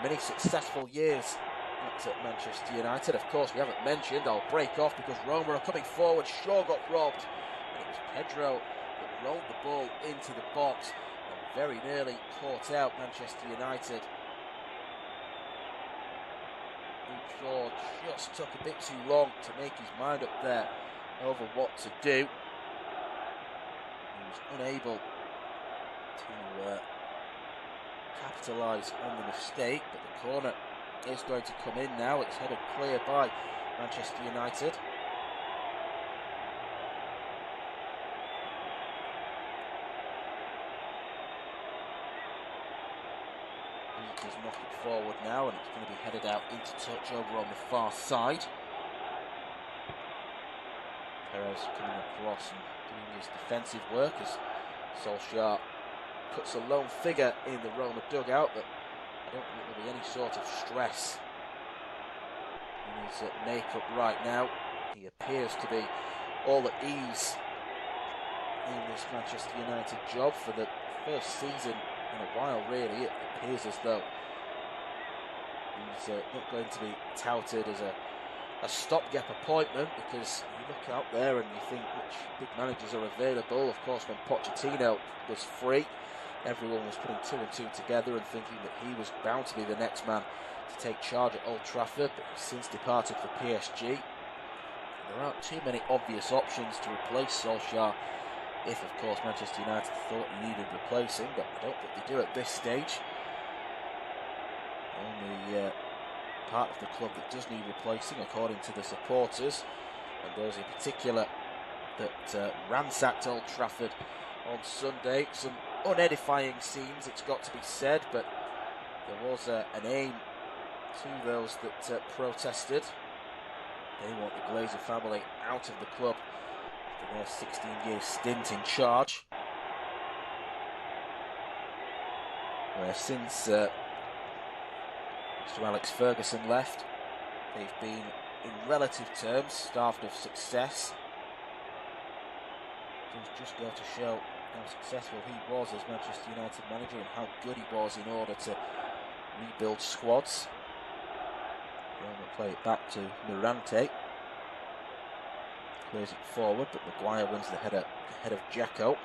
many successful years at Manchester United. Of course, we haven't mentioned, I'll break off because Roma are coming forward. Shaw got robbed, and it was Pedro that rolled the ball into the box and very nearly caught out Manchester United. Shaw just took a bit too long to make his mind up there over what to do. He was unable to capitalise on the mistake, but the corner is going to come in now. It's headed clear by Manchester United. He does knock it forward now, and it's going to be headed out into touch over on the far side. Perez coming across and doing his defensive work as Solskjaer puts a lone figure in the Roma dugout, but I don't think there'll be any sort of stress in his makeup right now. He appears to be all at ease in this Manchester United job for the first season in a while, really. It appears as though he's not going to be touted as a stopgap appointment, because you look out there and you think which big managers are available. Of course, when Pochettino was free, everyone was putting two and two together and thinking that he was bound to be the next man to take charge at Old Trafford, but he's since departed for PSG. There aren't too many obvious options to replace Solskjaer, if of course Manchester United thought he needed replacing, but I don't think they do at this stage. Only part of the club that does need replacing, according to the supporters, and those in particular that ransacked Old Trafford on Sunday. Some unedifying scenes, it's got to be said, but there was an aim to those that protested. They want the Glazer family out of the club after their 16-year stint in charge. Where since Mr. Alex Ferguson left, they've been, in relative terms, starved of success. Things just go to show how successful he was as Manchester United manager and how good he was in order to rebuild squads. Roma play it back to Mirante. Clears it forward, but Maguire wins the header ahead of Dzeko.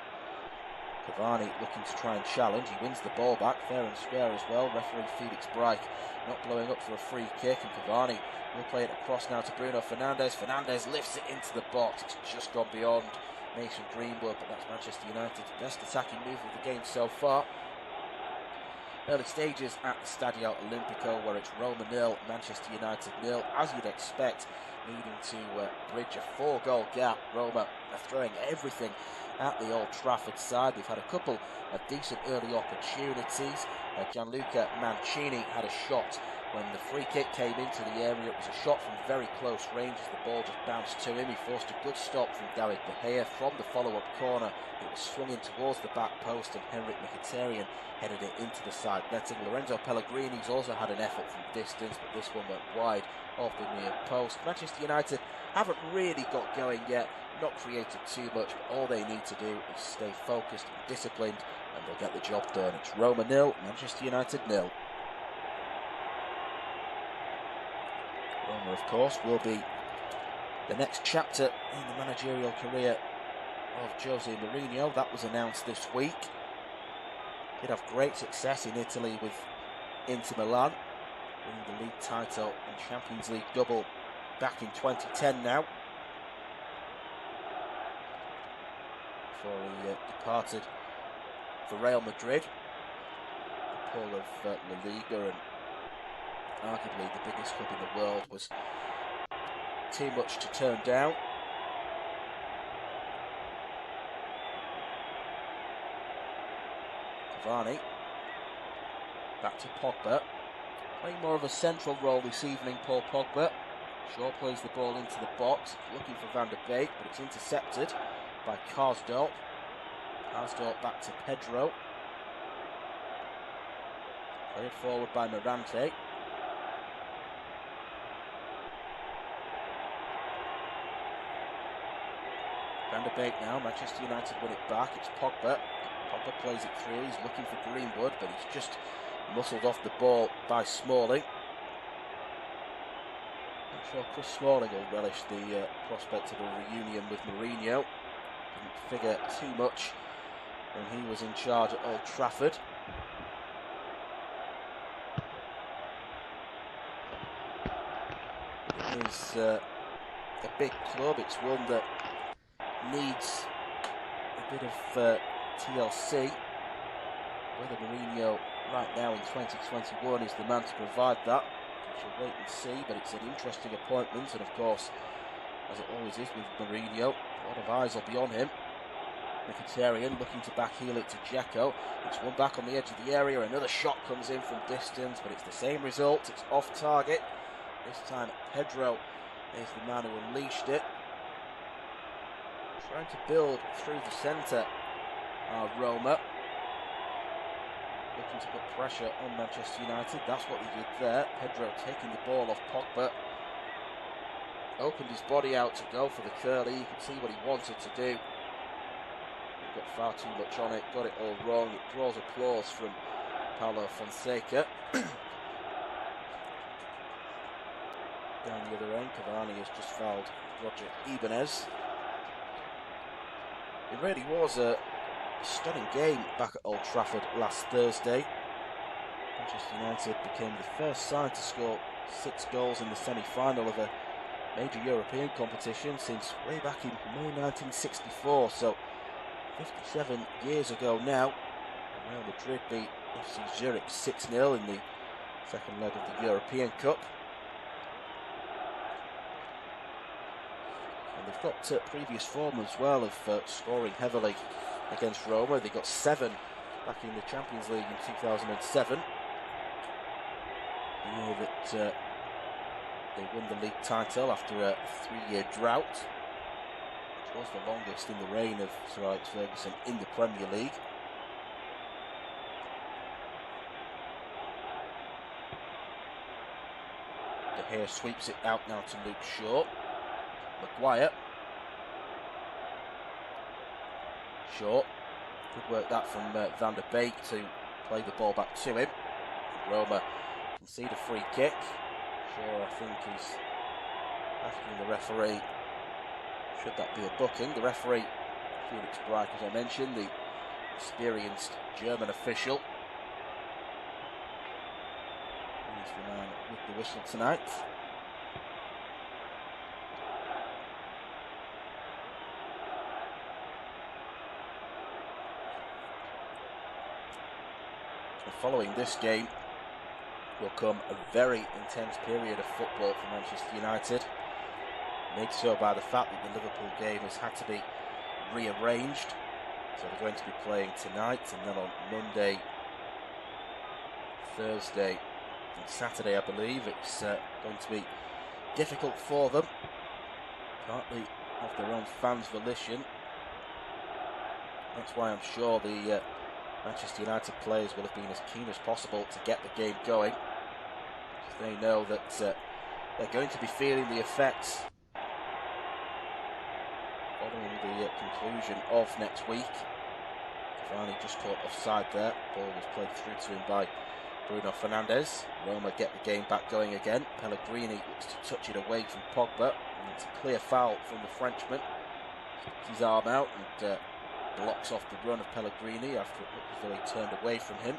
Cavani looking to try and challenge. He wins the ball back, fair and square as well. Referee Felix Breich not blowing up for a free kick, and Cavani will play it across now to Bruno Fernandes. Fernandes lifts it into the box. It's just gone beyond Mason Greenwood, but that's Manchester United's best attacking move of the game so far. Early stages at the Stadio Olimpico, where it's Roma 0, Manchester United 0, as you'd expect, needing to bridge a 4-goal gap. Roma are throwing everything at the Old Trafford side. They've had a couple of decent early opportunities. Gianluca Mancini had a shot when the free kick came into the area. It was a shot from very close range as the ball just bounced to him. He forced a good stop from David De Gea from the follow-up corner. It was swung in towards the back post and Henrik Mkhitaryan headed it into the side netting. Lorenzo Pellegrini's also had an effort from distance, but this one went wide of the near post. Manchester United haven't really got going yet, not created too much, but all they need to do is stay focused and disciplined and they'll get the job done. It's Roma 0, Manchester United 0. Roma, of course, will be the next chapter in the managerial career of Jose Mourinho. That was announced this week. Did have great success in Italy with Inter Milan, winning the league title and Champions League double back in 2010 now. Before he departed for Real Madrid, the pull of La Liga and arguably the biggest club in the world was too much to turn down. Cavani back to Pogba, playing more of a central role this evening. Paul Pogba. Shaw plays the ball into the box, looking for Van der Beek, but it's intercepted by Karsdorp. Karsdorp back to Pedro. Played forward by Morante. Van der Beek now, Manchester United win it back, it's Pogba. Pogba plays it through, he's looking for Greenwood, but he's just muscled off the ball by Smalling. I'm sure Chris Smalling will relish the prospect of a reunion with Mourinho. Didn't figure too much when he was in charge at Old Trafford. It is a big club, it's one that needs a bit of TLC. Whether Mourinho right now in 2021 is the man to provide that, we shall wait and see, but it's an interesting appointment, and of course, as it always is with Mourinho, a lot of eyes will be on him. Mkhitaryan looking to backheel it to Dzeko. It's one back on the edge of the area, another shot comes in from distance, but it's the same result, it's off target. This time Pedro is the man who unleashed it. Trying to build through the centre are Roma. Looking to put pressure on Manchester United. That's what they did there. Pedro taking the ball off Pogba. Opened his body out to go for the curly. You could see what he wanted to do. He got far too much on it. Got it all wrong. It draws applause from Paulo Fonseca. Down the other end, Cavani has just fouled Roger Ibanez. It really was a stunning game back at Old Trafford last Thursday. Manchester United became the first side to score 6 goals in the semi-final of a major European competition since way back in May 1964, so 57 years ago now. Real Madrid beat FC Zurich 6-0 in the second leg of the European Cup. And they've got previous form as well of scoring heavily against Roma. They got 7 back in the Champions League in 2007. The year that they won the league title after a 3-year drought, which was the longest in the reign of Sir Alex Ferguson in the Premier League. De Gea sweeps it out now to Luke Shaw. Maguire. Shaw. Good work that from Van der Beek to play the ball back to him. Roma concede a free kick. Shaw, I think, is asking the referee, should that be a booking? The referee, Felix Breich, as I mentioned, the experienced German official. He's the man with the whistle tonight. Following this game will come a very intense period of football for Manchester United, made so by the fact that the Liverpool game has had to be rearranged. So they're going to be playing tonight and then on Monday, Thursday on Saturday, I believe. It's going to be difficult for them, partly of their own fans' volition. That's why I'm sure the Manchester United players will have been as keen as possible to get the game going, because they know that they're going to be feeling the effects following the conclusion of next week. Cavani just caught offside there. Ball was played through to him by Bruno Fernandes. Roma get the game back going again. Pellegrini looks to touch it away from Pogba. And it's a clear foul from the Frenchman. Sticks his arm out and blocks off the run of Pellegrini after it looked as though he turned away from him.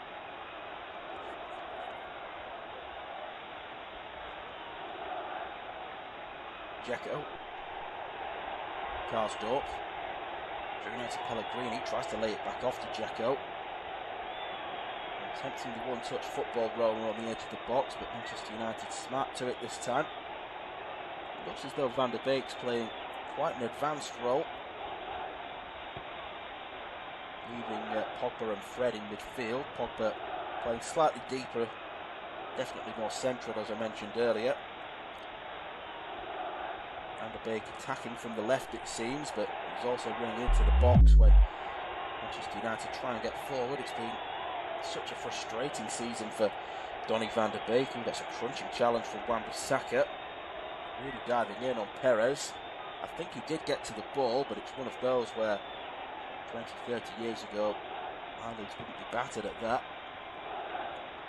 Dzeko. Karsdorp. Drew now to Pellegrini, tries to lay it back off to Dzeko. Attempting the one-touch football roller on the edge of the box, but Manchester United smart to it this time. It looks as though Van der Beek's playing quite an advanced role, leaving Pogba and Fred in midfield. Pogba playing slightly deeper, definitely more central, as I mentioned earlier. Van der Beek attacking from the left, it seems, but he's also running into the box when Manchester United try and get forward. It's been such a frustrating season for Donny van der Beek, who gets a crunching challenge from Wan-Bissaka, really diving in on Perez. I think he did get to the ball, but it's one of those where 20-30 years ago eyelids wouldn't be battered at that.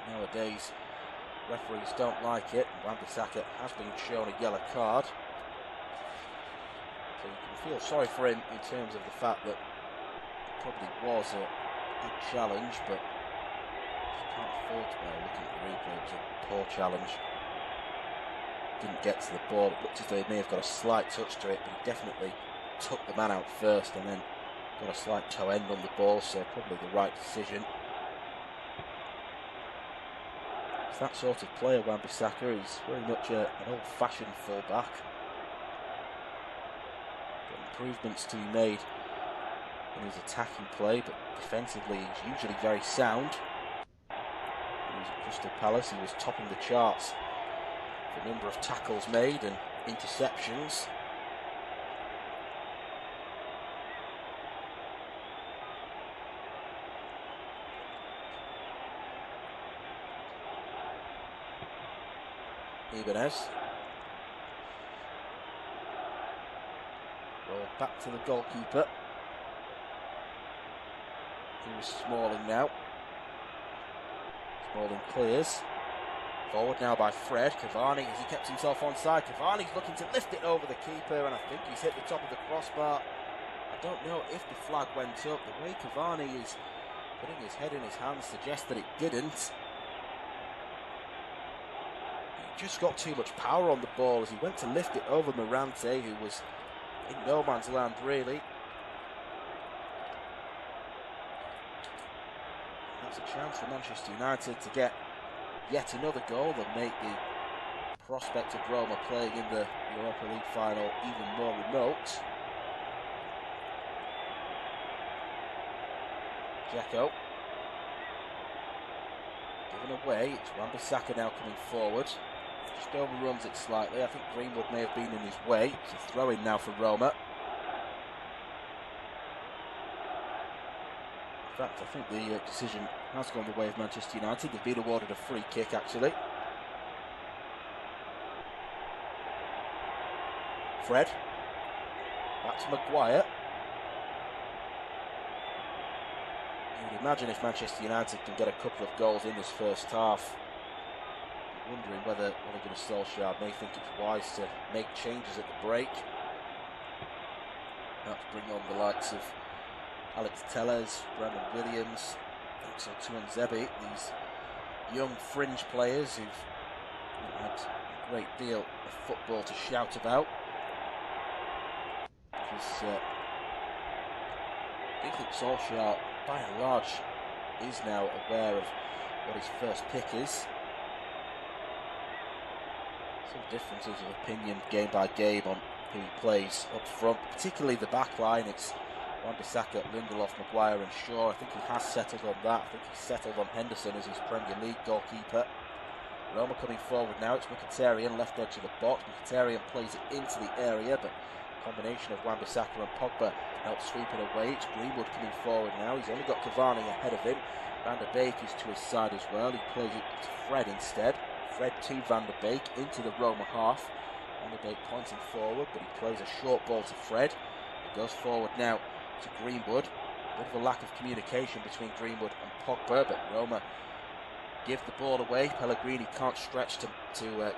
Nowadays referees don't like it, and Wan-Bissaka has been shown a yellow card. So you can feel sorry for him in terms of the fact that it probably was a good challenge, but you can't afford to. Well, looking at the replay, it was a poor challenge. Didn't get to the ball. It looked as though he may have got a slight touch to it, but he definitely took the man out first and then got a slight toe end on the ball, so probably the right decision. It's that sort of player, Wan-Bissaka. He's very much an old-fashioned full-back. Improvements to be made in his attacking play, but defensively he's usually very sound. He was at Crystal Palace, he was topping the charts for the number of tackles made and interceptions. Ibanez. Roll back to the goalkeeper. Here is Smalling now. Smalling clears. Forward now by Fred. Cavani, as he kept himself onside. Cavani's looking to lift it over the keeper, and I think he's hit the top of the crossbar. I don't know if the flag went up. The way Cavani is putting his head in his hands suggests that it didn't. He just got too much power on the ball as he went to lift it over Morante, who was in no man's land, really. That's a chance for Manchester United to get yet another goal that make the prospect of Roma playing in the Europa League final even more remote. Dzeko. Given away, it's Wan-Bissaka now coming forward. Just overruns it slightly. I think Greenwood may have been in his way. It's a throw-in now for Roma. In fact, I think the decision has gone the way of Manchester United. They've been awarded a free kick, actually. Fred. Back to Maguire. You would imagine if Manchester United can get a couple of goals in this first half, wondering whether Ole Gunnar Solskjaer may think it's wise to make changes at the break. Perhaps bring on the likes of Alex Telles, Brandon Williams, Axel Tuanzebe, these young fringe players who've had a great deal of football to shout about. Because I think Solskjaer, by and large, is now aware of what his first pick is. Some differences of opinion game by game on who he plays up front, particularly the back line. It's Wan-Bissaka, Lindelof, Maguire and Shaw. I think he has settled on that. I think he's settled on Henderson as his Premier League goalkeeper. Roma coming forward now. It's Mkhitaryan, left edge of the box. Mkhitaryan plays it into the area, but combination of Wan-Bissaka and Pogba helps sweep it away. It's Greenwood coming forward now. He's only got Cavani ahead of him. Van der Beek is to his side as well. He plays it to Fred instead. Fred to Van der Beek into the Roma half. Van der Beek pointing forward, but he plays a short ball to Fred. It goes forward now to Greenwood. Bit of a lack of communication between Greenwood and Pogba, but Roma give the ball away. Pellegrini can't stretch to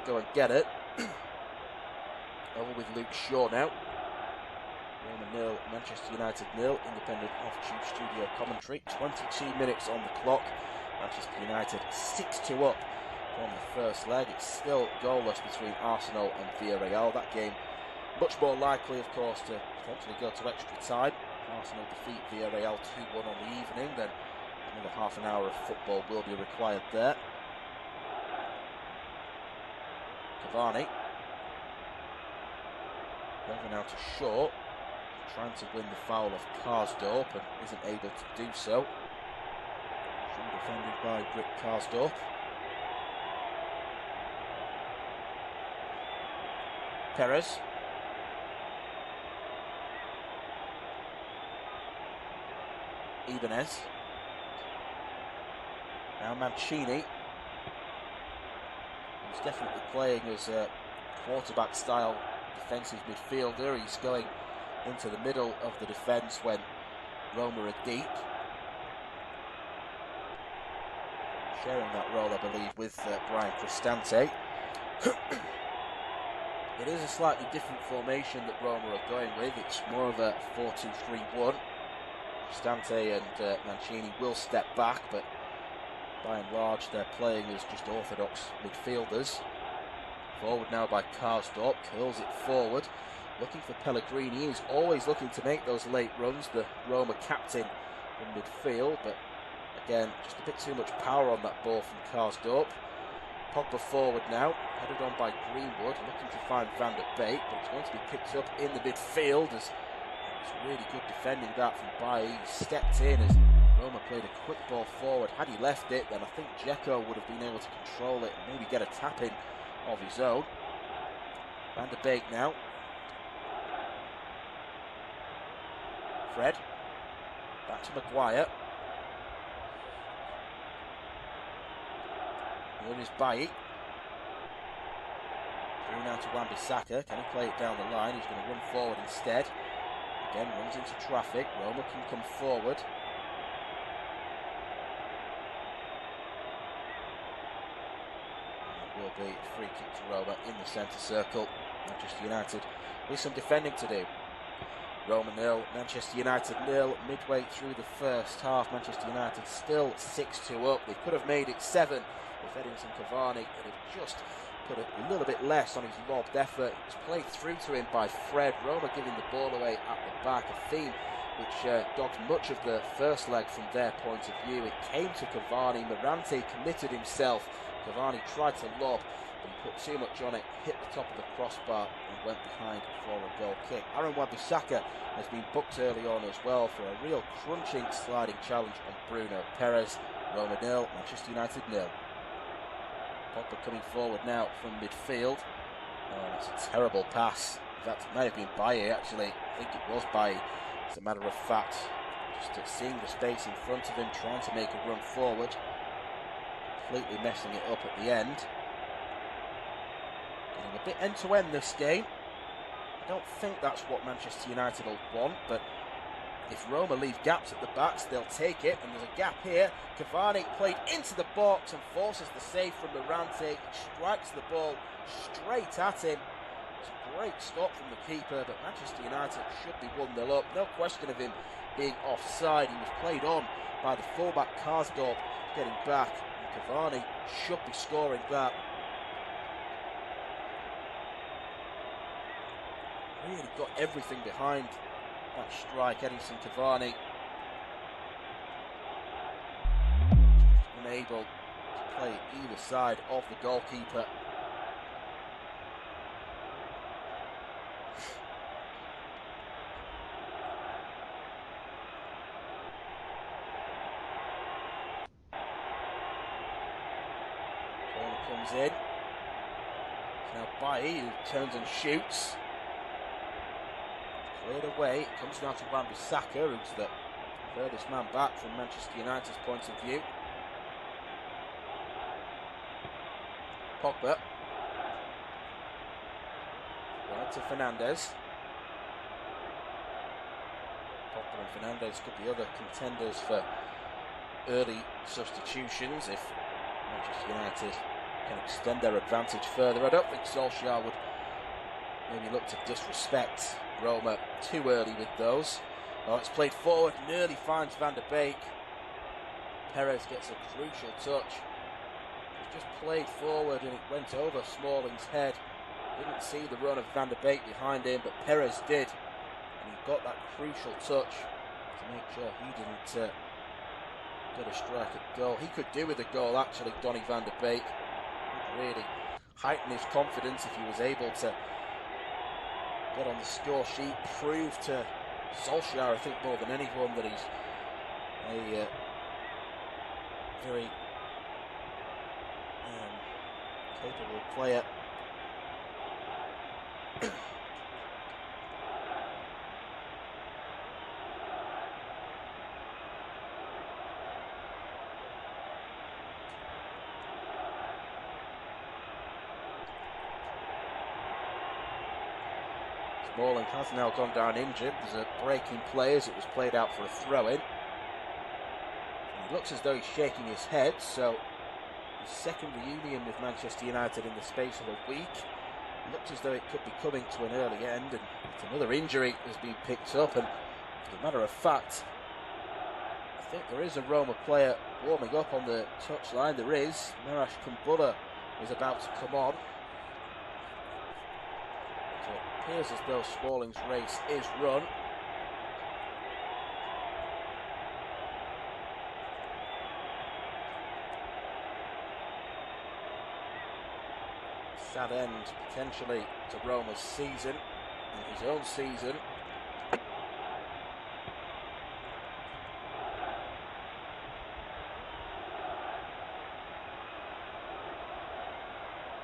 go and get it. Over with Luke Shaw now. Roma 0, Manchester United 0. Independent off-tube studio commentary. 22 minutes on the clock. Manchester United 6-2 up from the first leg. It's still goalless between Arsenal and Villarreal. That game much more likely, of course, to potentially go to extra time. Arsenal defeat Villarreal 2-1 on the evening, then another half an hour of football will be required there. Cavani. Over now to Shaw. Trying to win the foul off Karsdorp and isn't able to do so. Defended by Britt Karsdorp. Perez. Ibanez. Now Mancini, who's definitely playing as a quarterback style defensive midfielder. He's going into the middle of the defence when Roma are deep. Sharing that role, I believe, with Brian Cristante. It is a slightly different formation that Roma are going with. It's more of a 4-2-3-1. Cristante and Mancini will step back, but by and large they're playing as just orthodox midfielders. Forward now by Karsdorp, curls it forward, looking for Pellegrini. He's always looking to make those late runs, the Roma captain from midfield, but again, just a bit too much power on that ball from Karsdorp. Pogba forward now, headed on by Greenwood, looking to find Van der Beek, but it's going to be picked up in the midfield as it's really good defending that from Bailly. He stepped in as Roma played a quick ball forward. Had he left it, then I think Dzeko would have been able to control it and maybe get a tap in of his own. Van der Beek now. Fred. Back to Maguire. Here is Bailly. Through now to Wan-Bissaka. Can he play it down the line? He's going to run forward instead. Again, runs into traffic. Roma can come forward. It will be a free kick to Roma in the centre circle. Manchester United with some defending to do. Roma 0, Manchester United 0. Midway through the first half, Manchester United still 6-2 up. They could have made it 7 if Edinson Cavani had just put a little bit less on his lobbed effort. It was played through to him by Fred. Roma giving the ball away at the back, a theme which dogged much of the first leg from their point of view. It came to Cavani. Morante committed himself. Cavani tried to lob, but he put too much on it, hit the top of the crossbar and went behind for a goal kick. Aaron Wan-Bissaka has been booked early on as well for a real crunching sliding challenge on Bruno Perez. Roma 0, Manchester United 0. Pogba coming forward now from midfield. Oh, that's a terrible pass. In fact, it may have been Bailly actually. I think it was Bailly, as a matter of fact. Just seeing the space in front of him, trying to make a run forward. Completely messing it up at the end. Getting a bit end-to-end this game. I don't think that's what Manchester United will want, but if Roma leave gaps at the backs, they'll take it, and there's a gap here. Cavani played into the box and forces the save from Morante. Strikes the ball straight at him. It's a great stop from the keeper, but Manchester United should be 1-0 up. No question of him being offside. He was played on by the fullback Karsdorp getting back, and Cavani should be scoring that. Really got everything behind that strike. Edinson Cavani unable to play either side of the goalkeeper. Corner comes in. It's now Bailly who turns and shoots. Cleared away. It comes now to Wan-Bissaka, who's the furthest man back from Manchester United's point of view. Pogba. Right to Fernandes. Pogba and Fernandes could be other contenders for early substitutions if Manchester United can extend their advantage further. I don't think Solskjaer would maybe look to disrespect Roma too early with those. Oh, it's played forward, nearly finds Van der Beek. Perez gets a crucial touch. It's just played forward and it went over Smalling's head. Didn't see the run of Van der Beek behind him, but Perez did. And he got that crucial touch to make sure he didn't get a strike at goal. He could do with a goal, actually, Donny van der Beek. Would really heighten his confidence if he was able to get on the score sheet, prove to Solskjaer, I think, more than anyone, that he's a very capable player. Smalling has now gone down injured. There's a break in play as it was played out for a throw-in. It looks as though he's shaking his head, so his second reunion with Manchester United in the space of a week. It looks as though it could be coming to an early end, and it's another injury has been picked up. And as a matter of fact, I think there is a Roma player warming up on the touchline. There is. Marash Kumbula is about to come on. So it appears as though Smalling's race is run. Sad end potentially to Roma's season and his own season.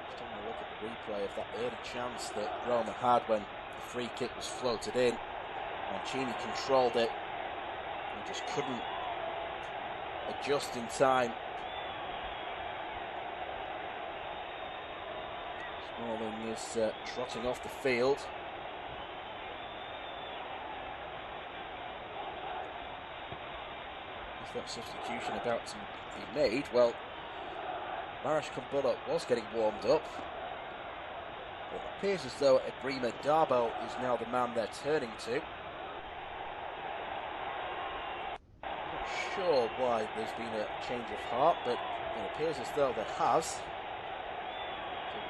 Just having a look at the replay of that early chance that Roma had when the free kick was floated in. Mancini controlled it and just couldn't adjust in time. Smalling is trotting off the field. Is that substitution about to be made? Well, Marash Kumbula was getting warmed up. It appears as though Ibrahima Darboe is now the man they're turning to. Not sure why there's been a change of heart, but it appears as though there has.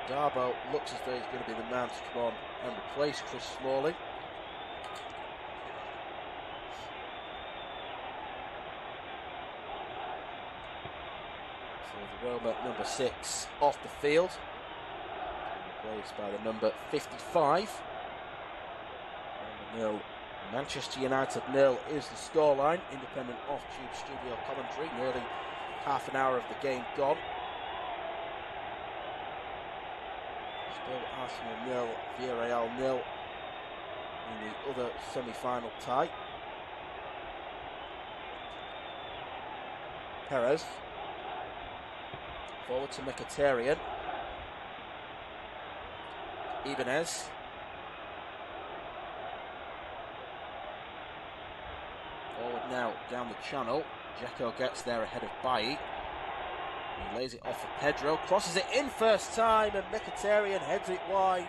Darboe looks as though he's going to be the man to come on and replace Chris Smalling. So the Roma number 6 off the field, replaced by the number 55. Roma 0, Manchester United 0 is the scoreline. Independent off-tube studio commentary. Nearly half an hour of the game gone. Still Arsenal 0, Villarreal 0 in the other semi-final tie. Perez forward to Mkhitaryan. Ibanez. Forward now down the channel. Dzeko gets there ahead of Bailly. He lays it off for Pedro, crosses it in first time, and Mkhitaryan heads it wide.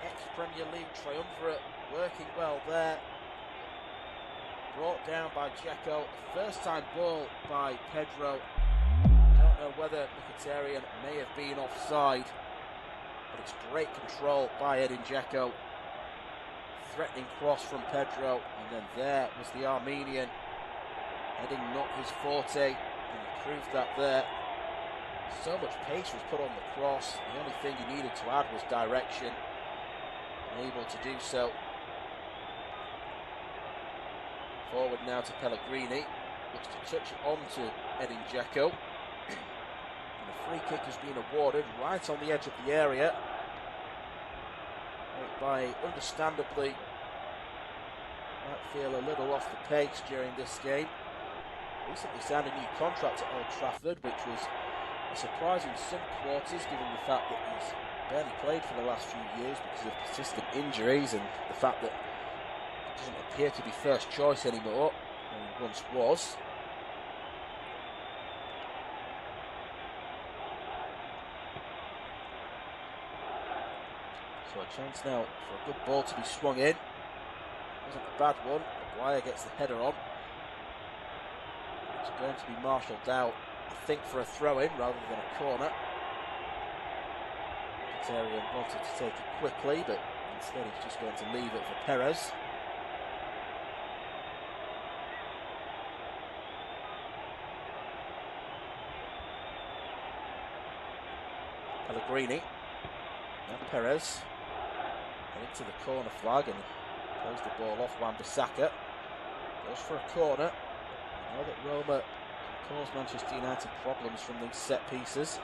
The ex-Premier League triumvirate working well there. Brought down by Dzeko. First time ball by Pedro. Don't know whether Mkhitaryan may have been offside, but it's great control by Edin Dzeko. Threatening cross from Pedro, and then there was the Armenian. Heading not his forte, and he proved that there. So much pace was put on the cross. The only thing he needed to add was direction, and able to do so. Forward now to Pellegrini, looks to touch it on to Edin Dzeko. And a free kick has been awarded right on the edge of the area. By understandably might feel a little off the pace during this game. Recently signed a new contract at Old Trafford, which was a surprise in some quarters given the fact that he's barely played for the last few years because of persistent injuries and the fact that he doesn't appear to be first choice anymore, and he once was. So a chance now for a good ball to be swung in. Wasn't a bad one. Maguire gets the header on. It's going to be marshalled out, I think, for a throw-in rather than a corner. Mkhitaryan wanted to take it quickly, but instead he's just going to leave it for Perez. Pellegrini. Now Perez. Into the corner flag and plays the ball off Wan-Bissaka. Goes for a corner. We know that Roma can cause Manchester United problems from these set pieces.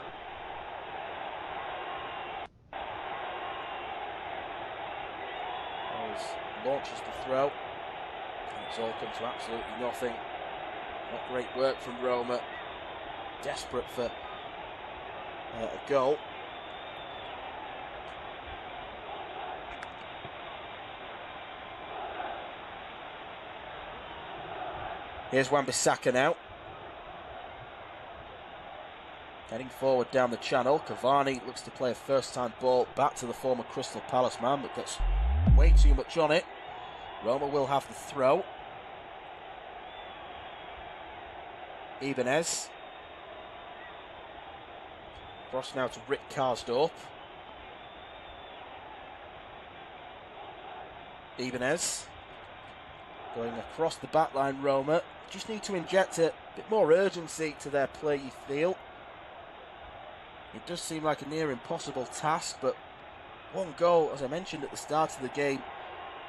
Perez launches the throw. And it's all come to absolutely nothing. Not great work from Roma. Desperate for a goal. Here's Wan-Bissaka now. Heading forward down the channel. Cavani looks to play a first-time ball back to the former Crystal Palace man, but gets way too much on it. Roma will have the throw. Ibanez. Cross now to Rick Karsdorp. Ibanez. Going across the back line, Roma. Just need to inject a bit more urgency to their play, you feel. It does seem like a near impossible task, but one goal, as I mentioned at the start of the game,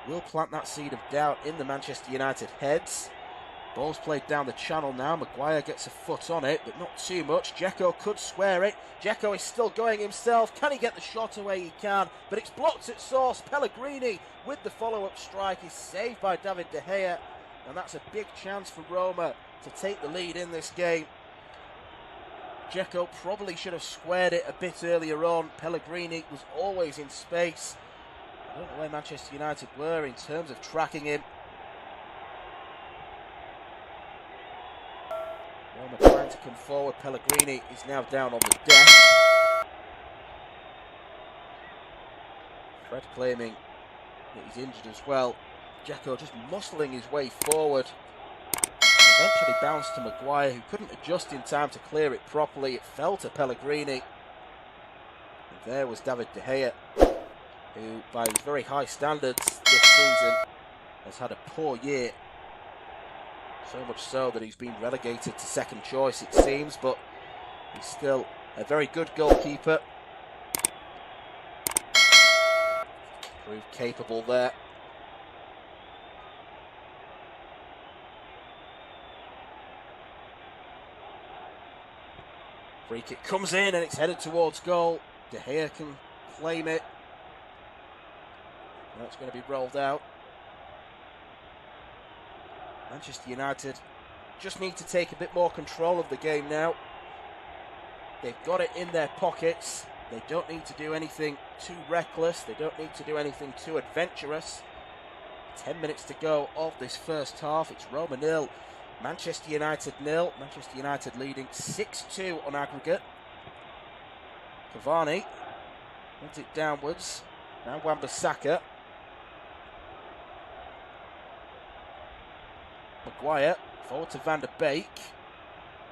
will plant that seed of doubt in the Manchester United heads. Ball's played down the channel now. Maguire gets a foot on it, but not too much. Dzeko could square it. Dzeko is still going himself. Can he get the shot away? He can, but it's blocked at source. Pellegrini with the follow-up strike is saved by David De Gea, and that's a big chance for Roma to take the lead in this game. Dzeko probably should have squared it a bit earlier on. Pellegrini was always in space. I don't know where Manchester United were in terms of tracking him. Roma trying to come forward. Pellegrini is now down on the deck. Fred claiming that he's injured as well. Dzeko just muscling his way forward. Eventually bounced to Maguire, who couldn't adjust in time to clear it properly. It fell to Pellegrini. And there was David De Gea, who, by his very high standards this season, has had a poor year. So much so that he's been relegated to second choice, it seems, but he's still a very good goalkeeper. Proved capable there. Free kick comes in and it's headed towards goal. De Gea can claim it. And that's going to be rolled out. Manchester United just need to take a bit more control of the game now. They've got it in their pockets. They don't need to do anything too reckless. They don't need to do anything too adventurous. 10 minutes to go of this first half. It's Roma 0, Manchester United 0. Manchester United leading 6-2 on aggregate. Cavani wants it downwards. Now Wan-Bissaka. Maguire forward to Van der Beek.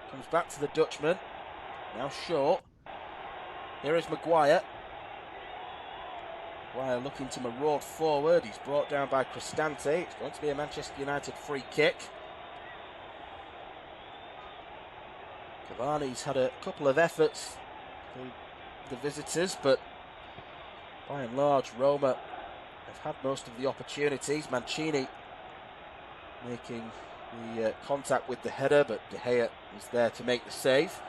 Comes back to the Dutchman. Now short. Here is Maguire. Maguire looking to maraud forward. He's brought down by Cristante. It's going to be a Manchester United free kick. Cavani's had a couple of efforts for the visitors, but by and large Roma have had most of the opportunities. Mancini making the contact with the header, but De Gea was there to make the save.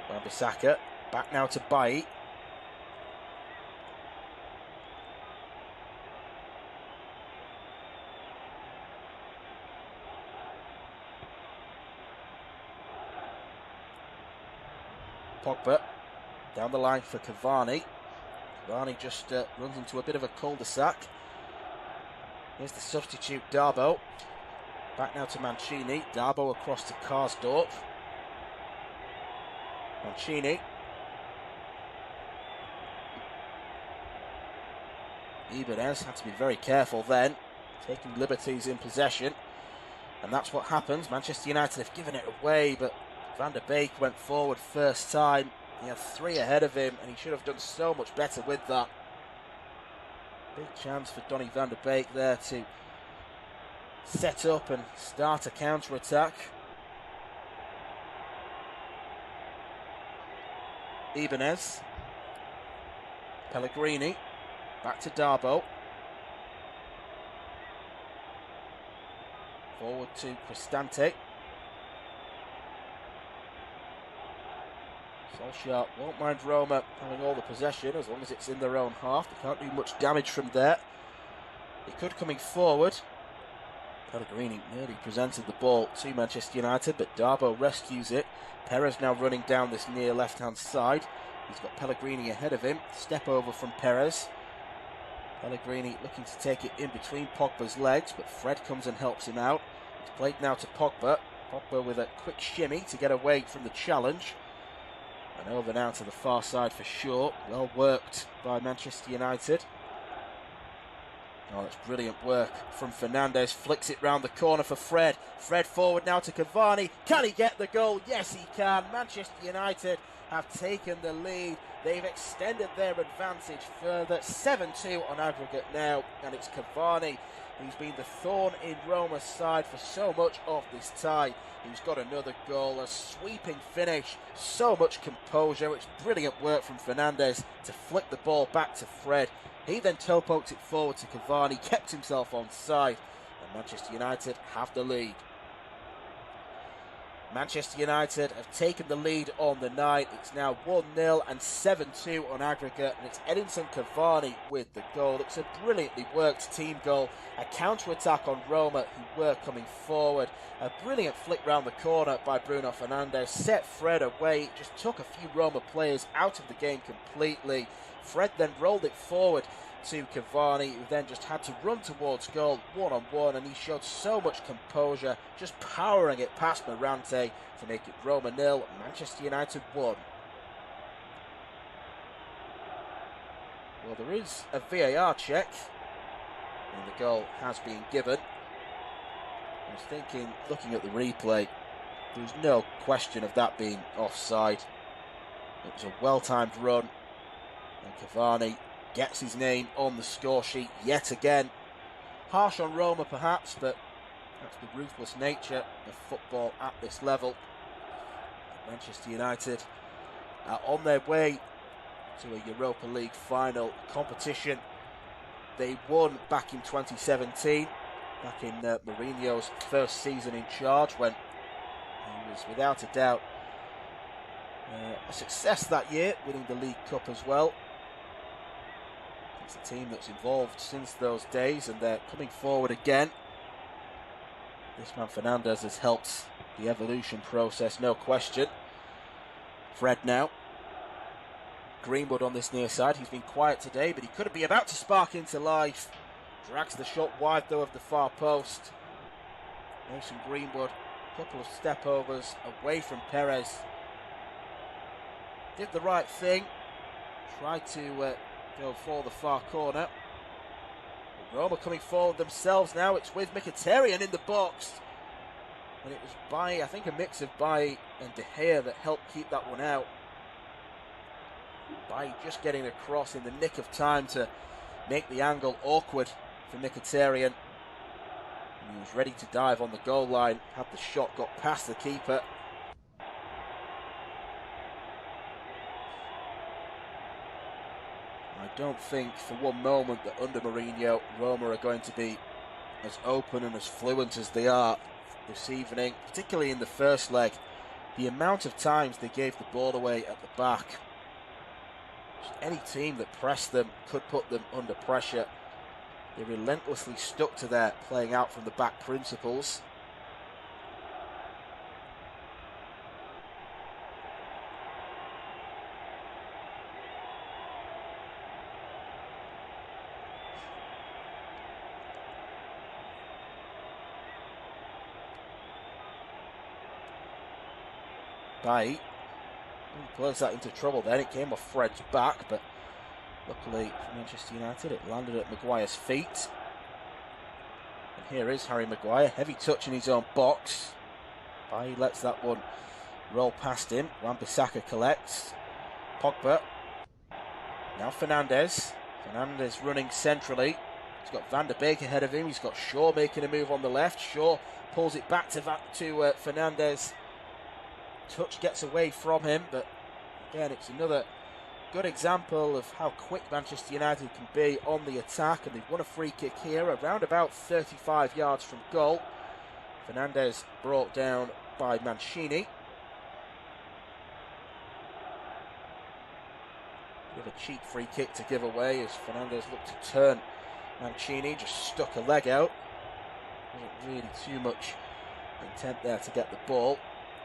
Wan-Bissaka, back now to Bailly. Pogba down the line for Cavani. Cavani just runs into a bit of a cul-de-sac. Here's the substitute, Darboe. Back now to Mancini. Darboe across to Karsdorp. Mancini. Ibanez had to be very careful then, taking liberties in possession. And that's what happens. Manchester United have given it away, but Van der Beek went forward first time. He had 3 ahead of him, and he should have done so much better with that. Big chance for Donny van der Beek there to set up and start a counter-attack. Ibanez. Pellegrini. Back to Darboe. Forward to Cristante. Solskjaer won't mind Roma having all the possession as long as it's in their own half. They can't do much damage from there. It could coming forward. Pellegrini nearly presented the ball to Manchester United, but Darboe rescues it. Perez now running down this near left-hand side. He's got Pellegrini ahead of him. Step over from Perez. Pellegrini looking to take it in between Pogba's legs, but Fred comes and helps him out. It's played now to Pogba. Pogba with a quick shimmy to get away from the challenge. And over now to the far side for sure. Well worked by Manchester United. Oh, that's brilliant work from Fernandes. Flicks it round the corner for Fred. Fred forward now to Cavani. Can he get the goal? Yes, he can. Manchester United have taken the lead. They've extended their advantage further. 7-2 on aggregate now. And it's Cavani who's been the thorn in Roma's side for so much of this tie. He's got another goal, a sweeping finish, so much composure. It's brilliant work from Fernandes to flick the ball back to Fred. He then toe poked it forward to Cavani, kept himself on side, and Manchester United have the lead. Manchester United have taken the lead on the night. It's now 1-0 and 7-2 on aggregate, and it's Edinson Cavani with the goal. It's a brilliantly worked team goal, a counter-attack on Roma who were coming forward. A brilliant flick round the corner by Bruno Fernandes, set Fred away. It just took a few Roma players out of the game completely. Fred then rolled it forward to Cavani, who then just had to run towards goal one-on-one, and he showed so much composure, just powering it past Morante to make it Roma 0, Manchester United 1. Well, there is a VAR check, and the goal has been given. I was thinking, looking at the replay, there's no question of that being offside. It was a well-timed run, and Cavani gets his name on the score sheet yet again. Harsh on Roma perhaps, but that's the ruthless nature of football at this level. Manchester United are on their way to a Europa League final competition. They won back in 2017, back in Mourinho's first season in charge, when he was without a doubt a success that year, winning the League Cup as well. It's a team that's evolved since those days, and they're coming forward again. This man Fernandes has helped the evolution process, no question. Fred now. Greenwood on this near side. He's been quiet today, but he could be about to spark into life. Drags the shot wide though of the far post. Mason Greenwood, a couple of step overs away from Perez. Did the right thing. Tried to go for the far corner. But Roma coming forward themselves now. It's with Mkhitaryan in the box. And it was Bailly, I think a mix of Bailly and De Gea that helped keep that one out. Bailly just getting across in the nick of time to make the angle awkward for Mkhitaryan. And he was ready to dive on the goal line, had the shot got past the keeper. don't think for one moment that under Mourinho, Roma are going to be as open and as fluent as they are this evening, particularly in the first leg. The amount of times they gave the ball away at the back. Any team that pressed them could put them under pressure. They relentlessly stuck to their playing out from the back principles. Bite plays that into trouble then. It came off Fred's back, but luckily for Manchester United it landed at Maguire's feet. And here is Harry Maguire, heavy touch in his own box. Bite lets that one roll past him. Wan-Bissaka collects. Pogba. Now Fernandes. Fernandes running centrally. He's got Van der Beek ahead of him. He's got Shaw making a move on the left. Shaw pulls it back to Fernandes. Touch gets away from him, but again, it's another good example of how quick Manchester United can be on the attack, and they've won a free kick here around about 35 yards from goal. Fernandes brought down by Mancini. Bit of a cheap free kick to give away as Fernandes looked to turn Mancini, just stuck a leg out. Wasn't really too much intent there to get the ball.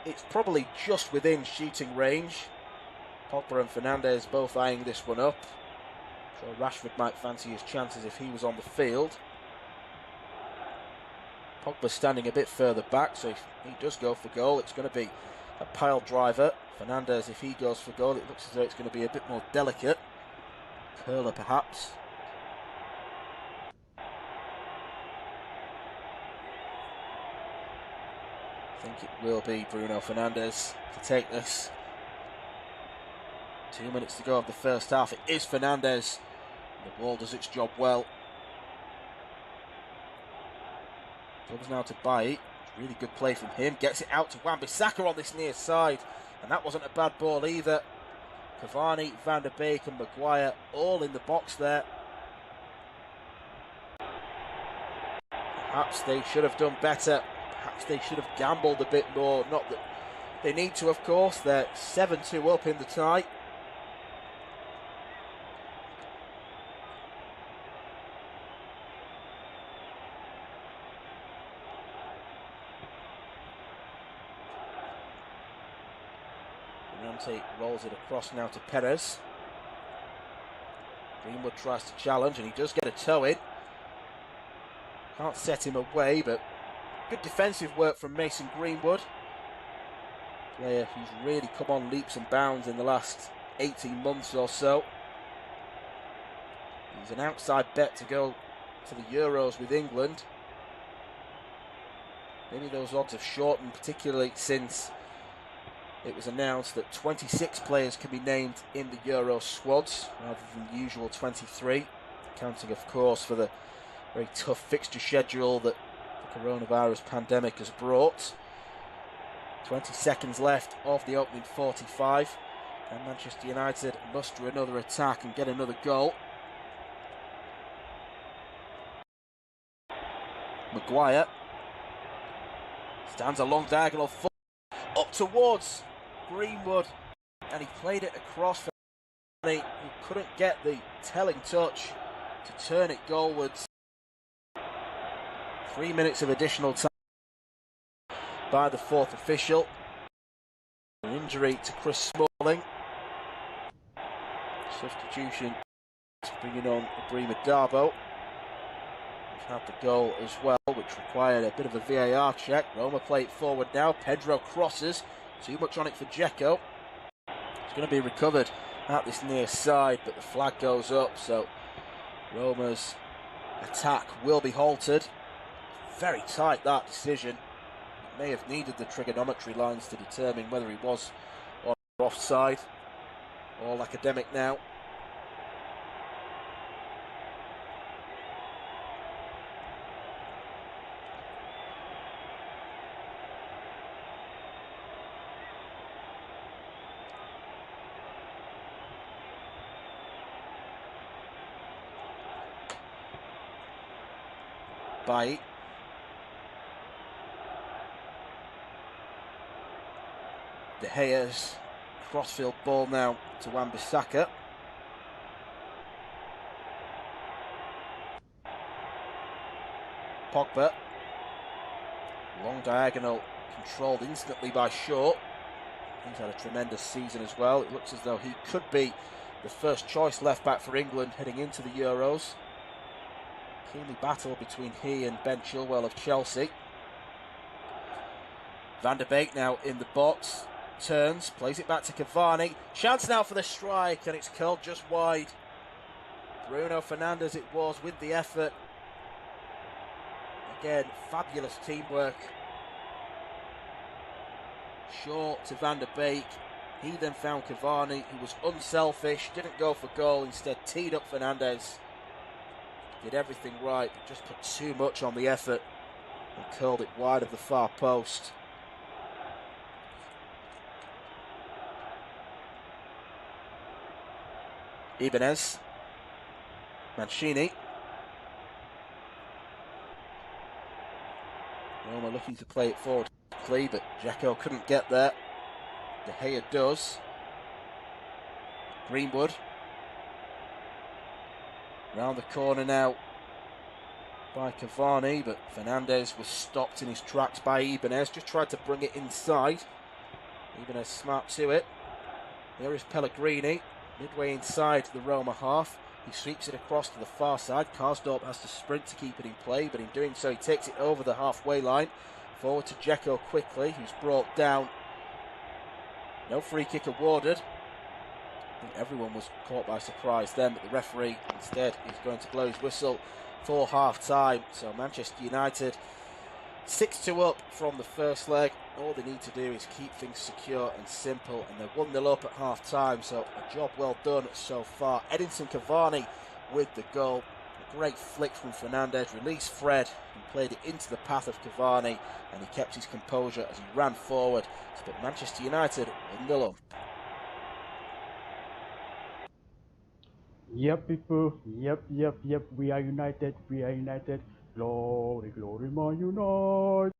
It's probably just within shooting range. Pogba and Fernandes both eyeing this one up. So Rashford might fancy his chances if he was on the field. Pogba standing a bit further back, so if he does go for goal, it's going to be a pile driver. Fernandes, if he goes for goal, it looks as though it's going to be a bit more delicate. Curler perhaps. I think it will be Bruno Fernandes to take this. 2 minutes to go of the first half. It is Fernandes. The ball does its job well. Comes now to Bailly. Really good play from him. Gets it out to Wan-Bissaka on this near side. And that wasn't a bad ball either. Cavani, Van der Beek and Maguire all in the box there. Perhaps they should have done better. Perhaps they should have gambled a bit more. Not that they need to, of course. They're 7-2 up in the tie. Ramsey rolls it across now to Perez. Greenwood tries to challenge and he does get a toe in. Can't set him away, but good defensive work from Mason Greenwood. Player who's really come on leaps and bounds in the last 18 months or so. He's an outside bet to go to the Euros with England. Maybe those odds have shortened, particularly since it was announced that 26 players can be named in the Euro squads rather than the usual 23, accounting of course for the very tough fixture schedule that the coronavirus pandemic has brought. 20 seconds left of the opening 45, and Manchester United muster another attack and get another goal. Maguire stands a long diagonal foot up towards Greenwood, and he played it across for Cavani, who couldn't get the telling touch to turn it goalwards. 3 minutes of additional time by the fourth official. An injury to Chris Smalling. Substitution to bringing on Ibrahima Darboe. We've had the goal as well, which required a bit of a VAR check. Roma play it forward now. Pedro crosses. Too much on it for Dzeko. It's going to be recovered at this near side, but the flag goes up, so Roma's attack will be halted. Very tight, that decision. It may have needed the trigonometry lines to determine whether he was on or offside. All academic now. Bailly. De Gea's crossfield ball now to Wan-Bissaka. Pogba. Long diagonal, controlled instantly by Shaw. He's had a tremendous season as well. It looks as though he could be the first choice left back for England heading into the Euros. Keenly battle between he and Ben Chilwell of Chelsea. Van der Beek now in the box. Turns, plays it back to Cavani. Chance now for the strike, and it's curled just wide. Bruno Fernandes it was with the effort. Again, fabulous teamwork. Shaw to Van der Beek. He then found Cavani, who was unselfish, didn't go for goal, instead teed up Fernandes. Did everything right, but just put too much on the effort and curled it wide of the far post. Ibanez. Mancini. Roma looking to play it forward quickly, but Dzeko couldn't get there. De Gea does. Greenwood. Round the corner now by Cavani, but Fernandes was stopped in his tracks by Ibanez. Just tried to bring it inside. Ibanez smart to it. There is Pellegrini, midway inside the Roma half. He sweeps it across to the far side. Karsdorp has to sprint to keep it in play, but in doing so he takes it over the halfway line. Forward to Dzeko quickly, who's brought down. No free kick awarded. I think everyone was caught by surprise then, but the referee instead is going to blow his whistle for half-time. So Manchester United 6-2 up from the first leg. All they need to do is keep things secure and simple, and they're 1-0 up at half-time, so a job well done so far. Edinson Cavani with the goal. A great flick from Fernandes, released Fred and played it into the path of Cavani, and he kept his composure as he ran forward to put Manchester United 1-0 up. Yep, people. Yep. We are united. Glory, glory, Man United.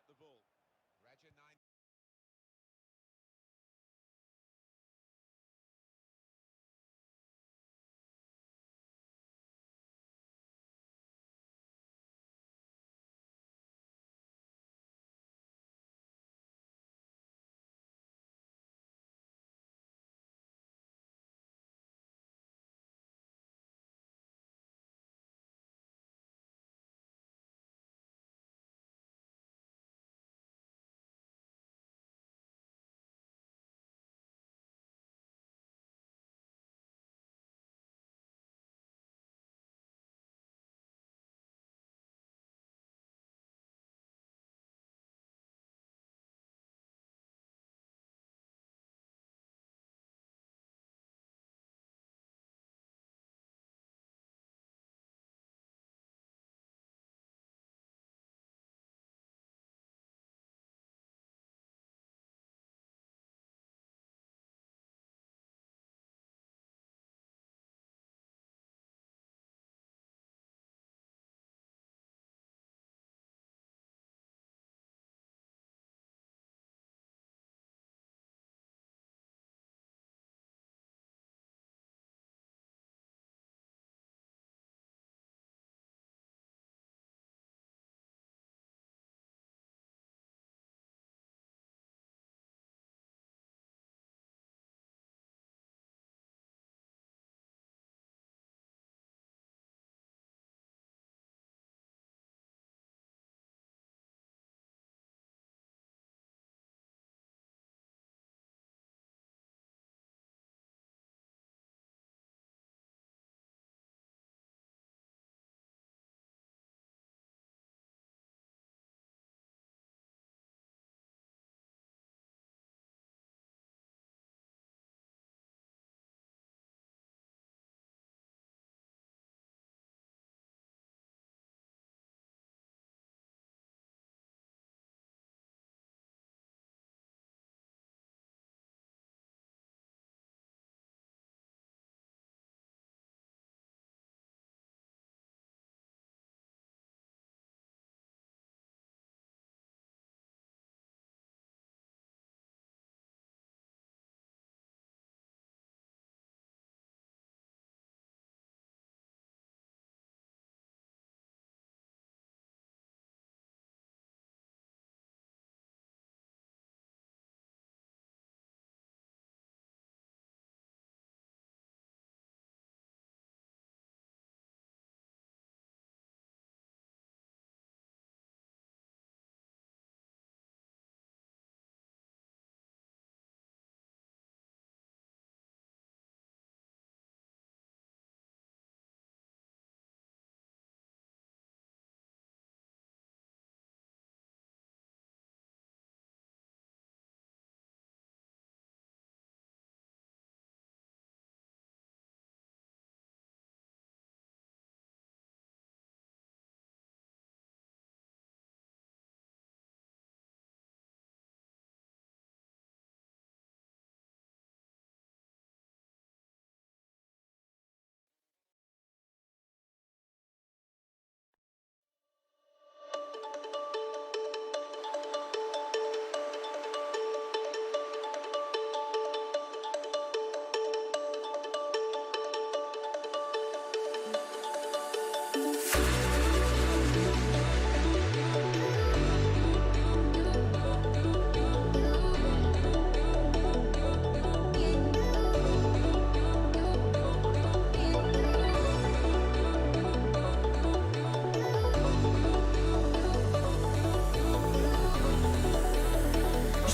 the ball. Raja 9.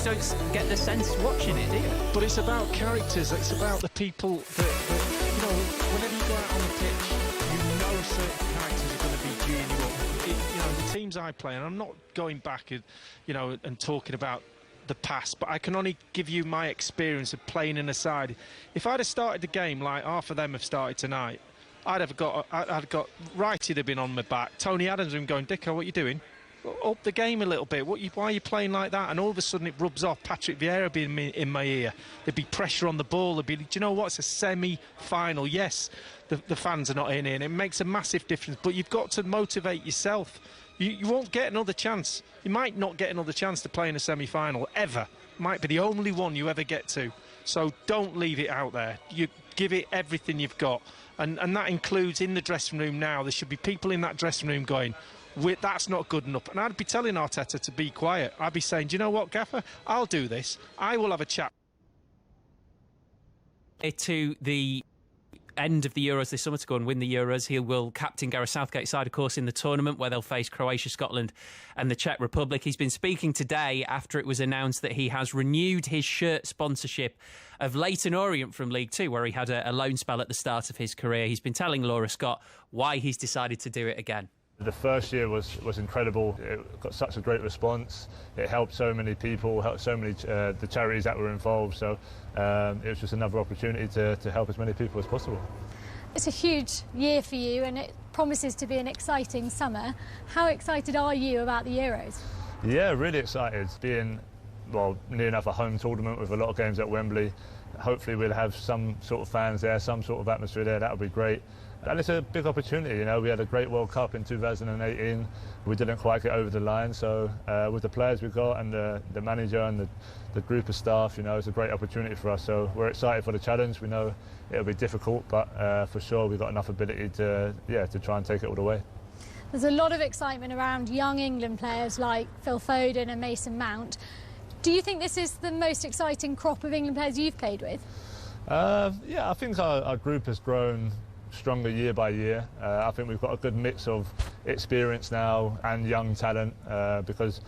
Don't get the sense watching it, do you? But it's about characters. It's about the people that you know. Whenever you go out on the pitch, you know certain characters are going to be gearing you up. You know, the teams I play, and I'm not going back, and talking about the past, but I can only give you my experience of playing in a side. If I'd have started the game like half of them have started tonight, I'd have got Wrighty'd have been on my back. Tony Adams would have been going, Dicko, what are you doing? up the game a little bit. Why are you playing like that? And all of a sudden it rubs off. Patrick Vieira being in my ear. There'd be pressure on the ball. There'd be, do you know what? It's a semi-final. Yes, the fans are not in it, and it makes a massive difference. But you've got to motivate yourself. You won't get another chance. You might not get another chance to play in a semi-final ever. Might be the only one you ever get to. So don't leave it out there. You give it everything you've got. And that includes in the dressing room now. There should be people in that dressing room going, that's not good enough. And I'd be telling Arteta to be quiet. I'd be saying, do you know what, Gaffer? I'll do this. I will have a chat. To the end of the Euros this summer to go and win the Euros. He will captain Gareth Southgate's side, of course, in the tournament where they'll face Croatia, Scotland and the Czech Republic. He's been speaking today after it was announced that he has renewed his shirt sponsorship of Leyton Orient from League Two, where he had a loan spell at the start of his career. He's been telling Laura Scott why he's decided to do it again. The first year was incredible. It got such a great response. It helped so many people, helped so many the charities that were involved. So it was just another opportunity to help as many people as possible. It's a huge year for you, and it promises to be an exciting summer. How excited are you about the Euros? Yeah, really excited. Being, well, near enough a home tournament with a lot of games at Wembley. Hopefully we'll have some sort of fans there, some sort of atmosphere there. That would be great. And it's a big opportunity, you know. We had a great World Cup in 2018. We didn't quite get over the line, so with the players we got and the manager and the group of staff, you know, it's a great opportunity for us. So we're excited for the challenge. We know it'll be difficult, but for sure we've got enough ability to try and take it all the way. There's a lot of excitement around young England players like Phil Foden and Mason Mount. Do you think this is the most exciting crop of England players you've played with? Yeah, I think our group has grown stronger year by year. I think we've got a good mix of experience now and young talent because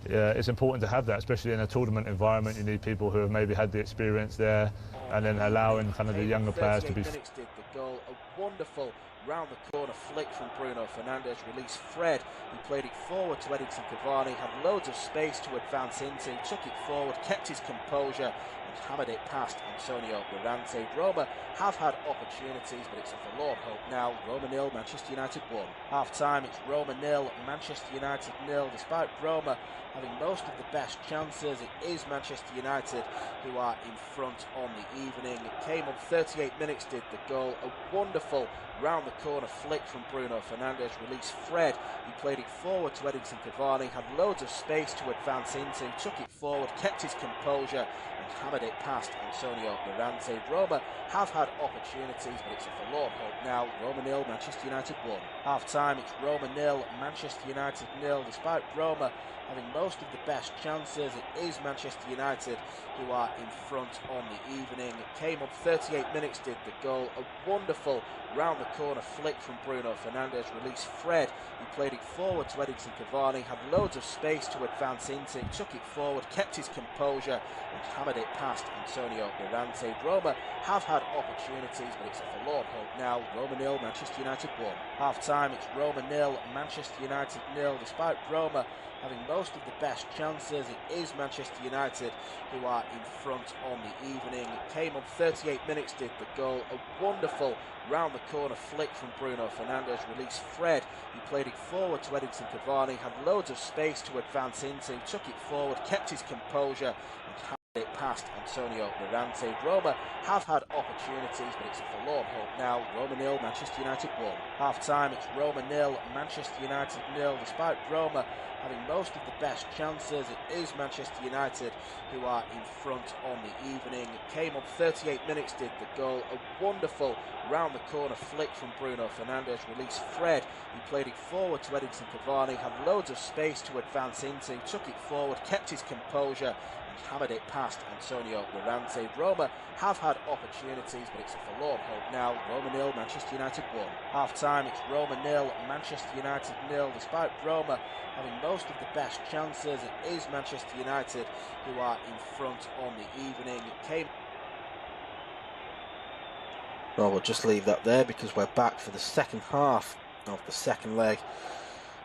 it's important to have that, especially in a tournament environment. You need people who have maybe had the experience there and then allowing kind of the younger players to be... Minutes did the goal, a wonderful round the corner flick from Bruno Fernandes, released Fred, he played it forward to Edinson Cavani, had loads of space to advance into, took it forward, kept his composure and hammered it past Antonio Mirante. Roma have had opportunities, but it's a forlorn hope now. Roma 0, Manchester United 1. Half time, it's Roma 0, Manchester United 0. Despite Roma having most of the best chances, it is Manchester United who are in front on the evening. It came on 38 minutes, did the goal, a wonderful round the corner flick from Bruno Fernandes, released Fred, he played it forward to Edinson Cavani, had loads of space to advance into, took it forward, kept his composure and hammered it past Antonio Mirante. Roma have had opportunities, but it's a forlorn hope now. Roma 0, Manchester United 1. Half time, it's Roma 0, Manchester United 0. Despite Roma having most of the best chances, it is Manchester United who are in front on the evening. It came on 38 minutes, did the goal, a wonderful round the corner flick from Bruno Fernandes, released Fred, he played it forward to Edinson Cavani, had loads of space to advance into, took it forward, kept his composure and hammered it past Antonio Mirante. Roma have had opportunities, but it's a forlorn hope now. Roma 0, Manchester United 1. Half time, it's Roma 0, Manchester United 0. Despite Roma having most of the best chances, it is Manchester United who are in front on the evening. It came on 38 minutes, did the goal, a wonderful round the corner flick from Bruno Fernandes, released Fred, he played it forward to Edinson Cavani, had loads of space to advance into, took it forward, kept his composure and hammered it past Antonio Mirante. Roma have had opportunities, but it's a forlorn hope now. Roma 0, Manchester United 1. Half time, it's Roma 0, Manchester United 0. Despite Roma having most of the best chances, it is Manchester United who are in front on the evening. It came on 38 minutes, did the goal, a wonderful round the corner flick from Bruno Fernandes, released Fred, he played it forward to Edinson Cavani, had loads of space to advance into, took it forward, kept his composure and hammered it past Antonio Mirante. Roma have had opportunities, but it's a forlorn hope now. Roma 0, Manchester United 1. Half time, it's Roma 0, Manchester United 0. Despite Roma having most of the best chances, it is Manchester United who are in front on the evening. It came... Well, we'll just leave that there because we're back for the second half of the second leg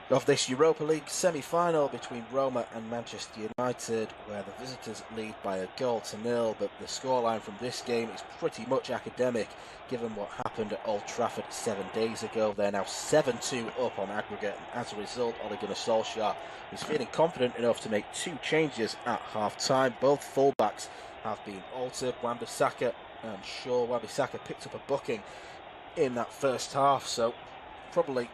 of this Europa League semi-final between Roma and Manchester United, where the visitors lead by a 0-0, but the scoreline from this game is pretty much academic given what happened at Old Trafford 7 days ago. They're now 7-2 up on aggregate, and as a result, Ole Gunnar Solskjaer is feeling confident enough to make 2 changes at half-time. Both fullbacks have been altered. Wan-Bissaka and Shaw. Wan-Bissaka picked up a booking in that first half, so probably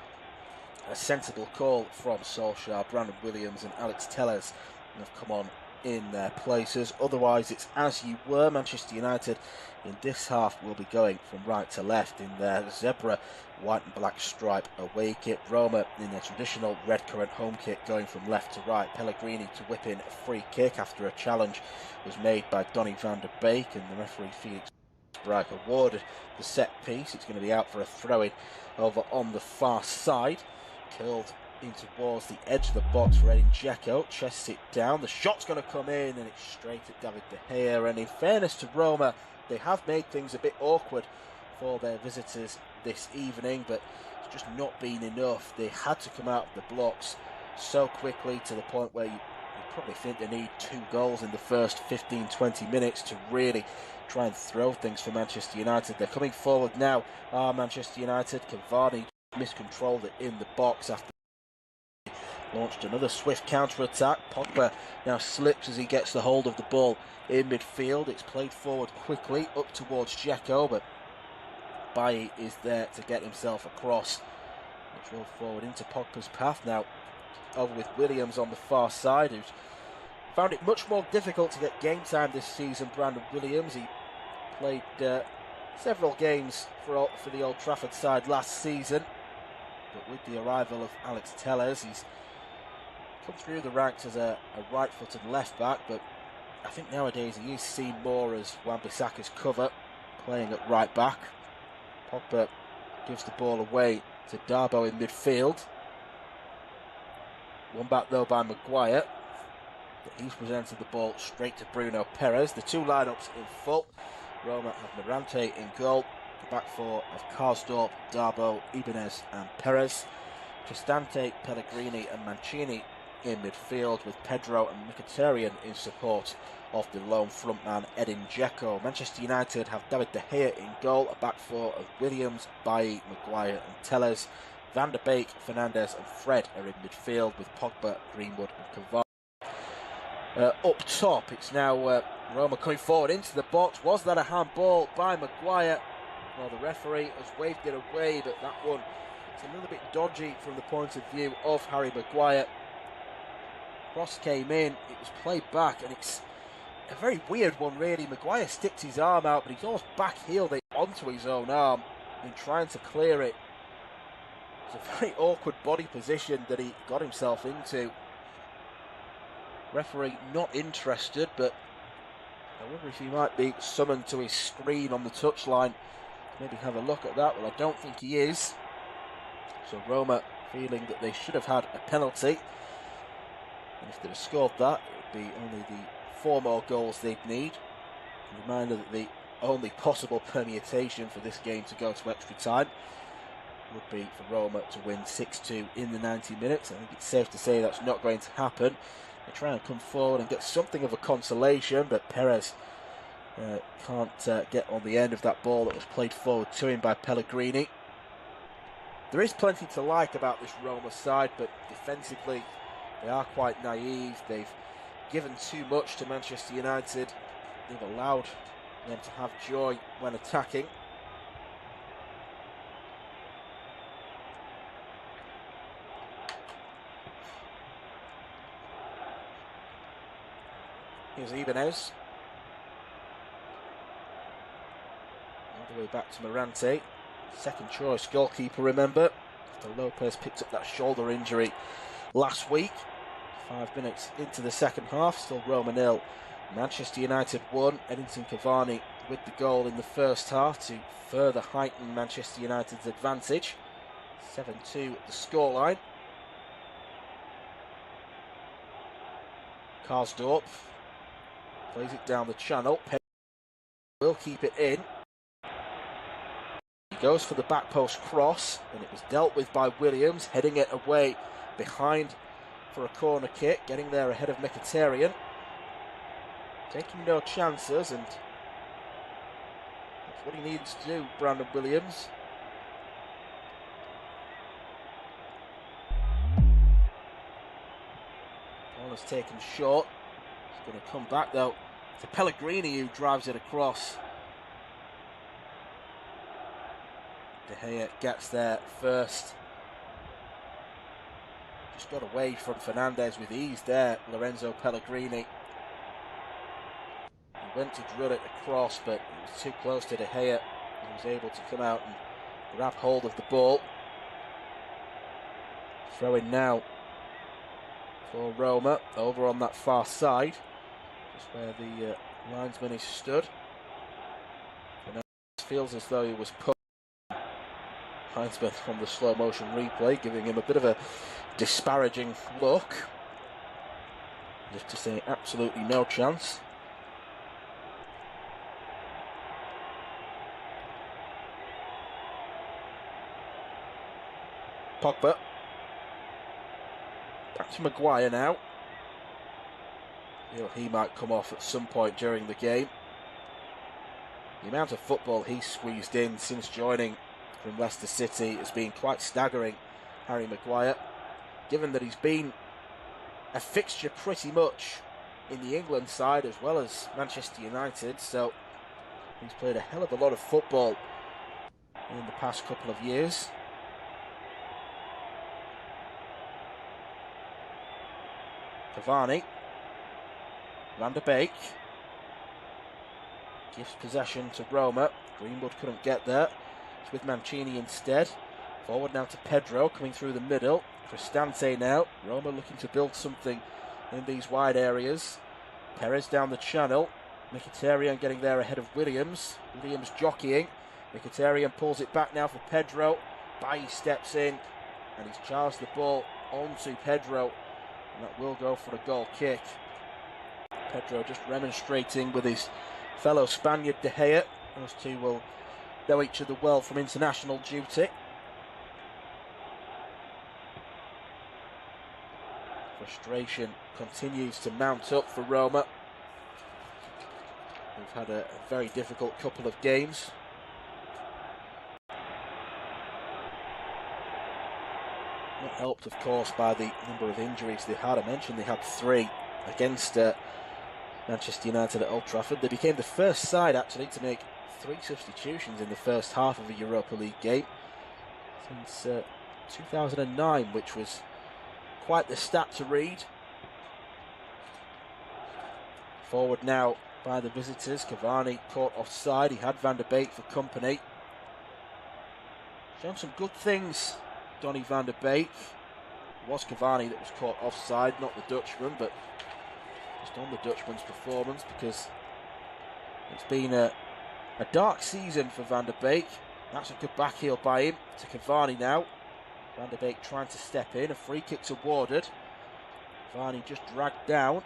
a sensible call from Solskjaer. Brandon Williams and Alex Telles have come on in their places. Otherwise, it's as you were. Manchester United in this half will be going from right to left in their zebra white and black stripe away kit. Roma in their traditional red currant home kit going from left to right. Pellegrini to whip in a free kick after a challenge was made by Donny van der Beek, and the referee Felix Bragg awarded the set piece. It's going to be out for a throw-in over on the far side. Curled in towards the edge of the box for Edin Dzeko, chests it down, the shot's going to come in and it's straight at David De Gea, and in fairness to Roma, they have made things a bit awkward for their visitors this evening, but it's just not been enough. They had to come out of the blocks so quickly to the point where you probably think they need 2 goals in the first 15-20 minutes to really try and throw things for Manchester United. They're coming forward now, Manchester United. Cavani miscontrolled it in the box after launched another swift counter-attack. Pogba now slips as he gets the hold of the ball in midfield. It's played forward quickly up towards Dzeko, but Bailly is there to get himself across. Which will forward into Pogba's path now. Over with Williams on the far side, who's found it much more difficult to get game time this season. Brandon Williams, he played several games for the Old Trafford side last season, but with the arrival of Alex Telles, he's come through the ranks as a right-footed left-back, but I think nowadays he is seen more as Wan-Bissaka's cover, playing at right-back. Pogba gives the ball away to Darboe in midfield. One back though by Maguire. But he's presented the ball straight to Bruno Perez. The 2 lineups in full. Roma have Morante in goal. The back 4 of Karsdorp, Darboe, Ibanez and Perez. Cristante, Pellegrini and Mancini in midfield, with Pedro and Mkhitaryan in support of the lone frontman Edin Dzeko. Manchester United have David De Gea in goal. A back 4 of Williams, Bailly, Maguire and Telles. Van der Beek, Fernandes and Fred are in midfield, with Pogba, Greenwood and Cavani. Up top, it's now Roma coming forward into the box. Was that a handball by Maguire? Well, the referee has waved it away, but that one is a little bit dodgy from the point of view of Harry Maguire. Cross came in, it was played back, and it's a very weird one really. Maguire sticks his arm out, but he's almost back-heeled it onto his own arm in trying to clear it. It's a very awkward body position that he got himself into. Referee not interested, but I wonder if he might be summoned to his screen on the touchline. Maybe have a look at that. Well, I don't think he is. So Roma feeling that they should have had a penalty. And if they'd have scored that, it would be only the 4 more goals they'd need. A reminder that the only possible permutation for this game to go to extra time would be for Roma to win 6-2 in the 90 minutes. I think it's safe to say that's not going to happen. They try and come forward and get something of a consolation, but Perez can't get on the end of that ball that was played forward to him by Pellegrini. There is plenty to like about this Roma side, but defensively they are quite naive. They've given too much to Manchester United. They've allowed them to have joy when attacking. Here's Ibanez. All the way back to Morante. Second choice goalkeeper, remember. After Lopez picked up that shoulder injury last week. 5 minutes into the second half, still Roma 0. Manchester United 1. Edinson Cavani with the goal in the first half to further heighten Manchester United's advantage. 7-2 the scoreline. Karsdorp plays it down the channel. Will keep it in. He goes for the back post cross, and it was dealt with by Williams, heading it away behind for a corner kick, getting there ahead of Mkhitaryan. Taking no chances, and that's what he needs to do, Brandon Williams. Ball is taken short. He's going to come back though to Pellegrini, who drives it across. De Gea gets there first. Just got away from Fernandes with ease there, Lorenzo Pellegrini. He went to drill it across, but it was too close to De Gea. He was able to come out and grab hold of the ball. Throw in now for Roma, over on that far side, just where the linesman is stood. Fernandes feels as though he was put. Linesman from the slow motion replay, giving him a bit of a disparaging look, just to say absolutely no chance. Pogba. Back to Maguire now. He might come off at some point during the game. The amount of football he's squeezed in since joining from Leicester City has been quite staggering, Harry Maguire, given that he's been a fixture pretty much in the England side as well as Manchester United, so he's played a hell of a lot of football in the past couple of years. Cavani, Van der Beek gives possession to Roma. Greenwood couldn't get there. It's with Mancini instead. Forward now to Pedro, coming through the middle. Cristante now. Roma looking to build something in these wide areas. Perez down the channel. Mkhitaryan getting there ahead of Williams. Williams jockeying. Mkhitaryan pulls it back now for Pedro. Bailly steps in and he's charged the ball onto Pedro. And that will go for a goal kick. Pedro just remonstrating with his fellow Spaniard De Gea. Those two will know each other well from international duty. Frustration continues to mount up for Roma. We've had a very difficult couple of games. Not helped, of course, by the number of injuries they had. I mentioned they had 3 against Manchester United at Old Trafford. They became the first side, actually, to make 3 substitutions in the first half of a Europa League game since 2009, which was quite the stat to read. Forward now by the visitors. Cavani caught offside. He had Van der Beek for company. Shown some good things, Donny Van der Beek. It was Cavani that was caught offside, not the Dutchman, but just on the Dutchman's performance, because it's been a dark season for Van der Beek. That's a good back heel by him to Cavani now. Van der Beek trying to step in. A free kick's awarded. Cavani just dragged down.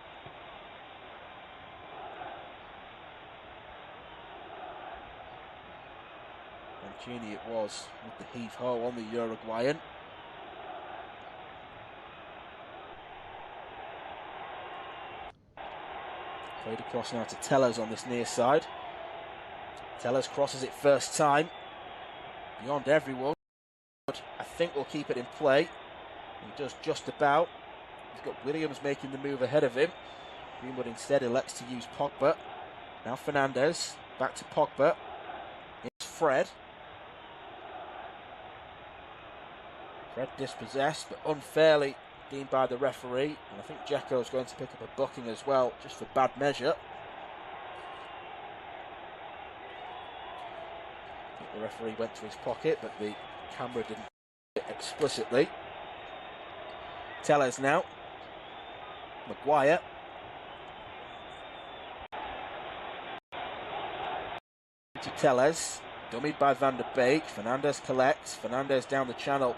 Mancini it was with the heave-ho on the Uruguayan. Played across now to Tellez on this near side. Tellez crosses it first time. Beyond everyone. But I think we'll keep it in play. He does just about. He's got Williams making the move ahead of him. Greenwood instead elects to use Pogba. Now Fernandes. Back to Pogba. It's Fred. Fred dispossessed, but unfairly deemed by the referee. And I think Dzeko's going to pick up a booking as well, just for bad measure. I think the referee went to his pocket, but the camera didn't it explicitly. Tellez now. Maguire. To Tellez. Dummied by Van der Beek. Fernandes collects. Fernandes down the channel.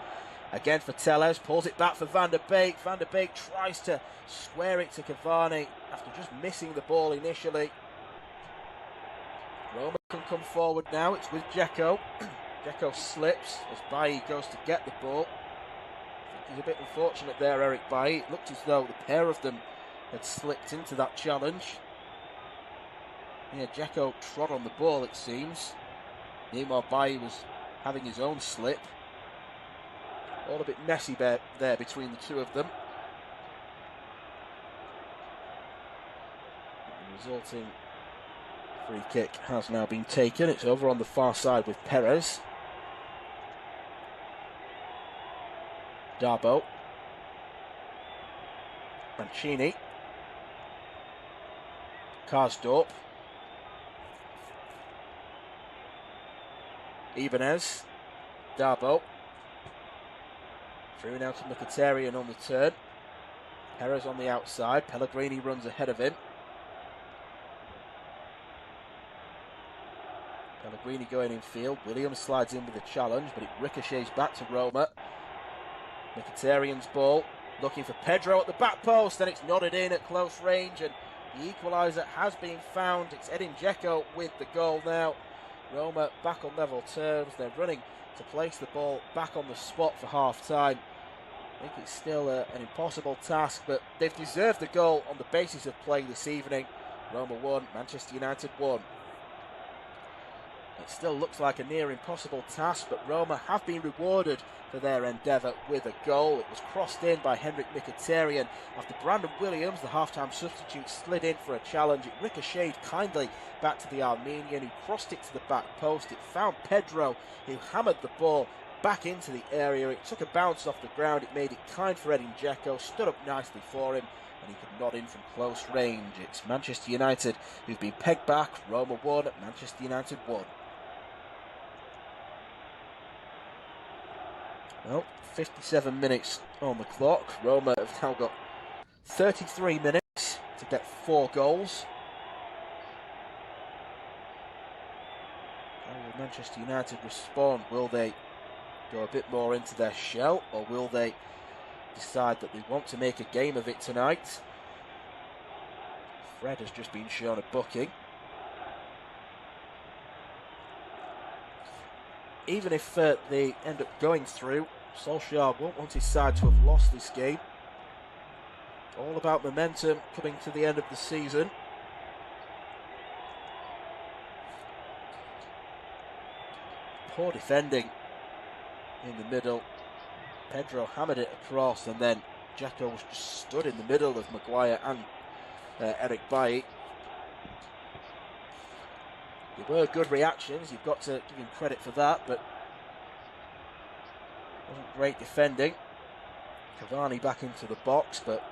Again for Tellez. Pulls it back for Van der Beek. Van der Beek tries to square it to Cavani after just missing the ball initially. Roma can come forward now. It's with Dzeko. Dzeko slips as Bailly goes to get the ball. He's a bit unfortunate there, Eric Bailly. It looked as though the pair of them had slipped into that challenge. Yeah, Dzeko trod on the ball, it seems. Neymar Bailly was having his own slip. All a bit messy there between the two of them. The resulting free kick has now been taken. It's over on the far side with Perez. Darboe. Mancini. Karsdorp. Ibanez. Darboe. Through now to Mkhitaryan on the turn. Perez on the outside. Pellegrini runs ahead of him. Pellegrini going in field. Williams slides in with a challenge, but it ricochets back to Roma. Mkhitaryan's ball. Looking for Pedro at the back post, and it's nodded in at close range, and the equaliser has been found. It's Edin Dzeko with the goal now. Roma back on level terms. They're running to place the ball back on the spot for half-time. I think it's still an impossible task, but they've deserved the goal on the basis of play this evening. Roma 1, Manchester United 1. It still looks like a near impossible task, but Roma have been rewarded for their endeavour with a goal. It was crossed in by Henrik Mkhitaryan after Brandon Williams, the half-time substitute, slid in for a challenge. It ricocheted kindly back to the Armenian, who crossed it to the back post. It found Pedro, who hammered the ball back into the area. It took a bounce off the ground. It made it kind for Edin Dzeko, stood up nicely for him, and he could nod in from close range. It's Manchester United who've been pegged back. Roma 1, Manchester United 1. Well, 57 minutes on the clock. Roma have now got 33 minutes to get 4 goals. How will Manchester United respond? Will they go a bit more into their shell, or will they decide that they want to make a game of it tonight? Fred has just been shown a booking. Even if they end up going through, Solskjaer won't want his side to have lost this game. All about momentum coming to the end of the season. Poor defending in the middle. Pedro hammered it across, and then Dzeko was just stood in the middle of Maguire and Eric Bailly. There were good reactions, you've got to give him credit for that, but wasn't great defending. Cavani back into the box, but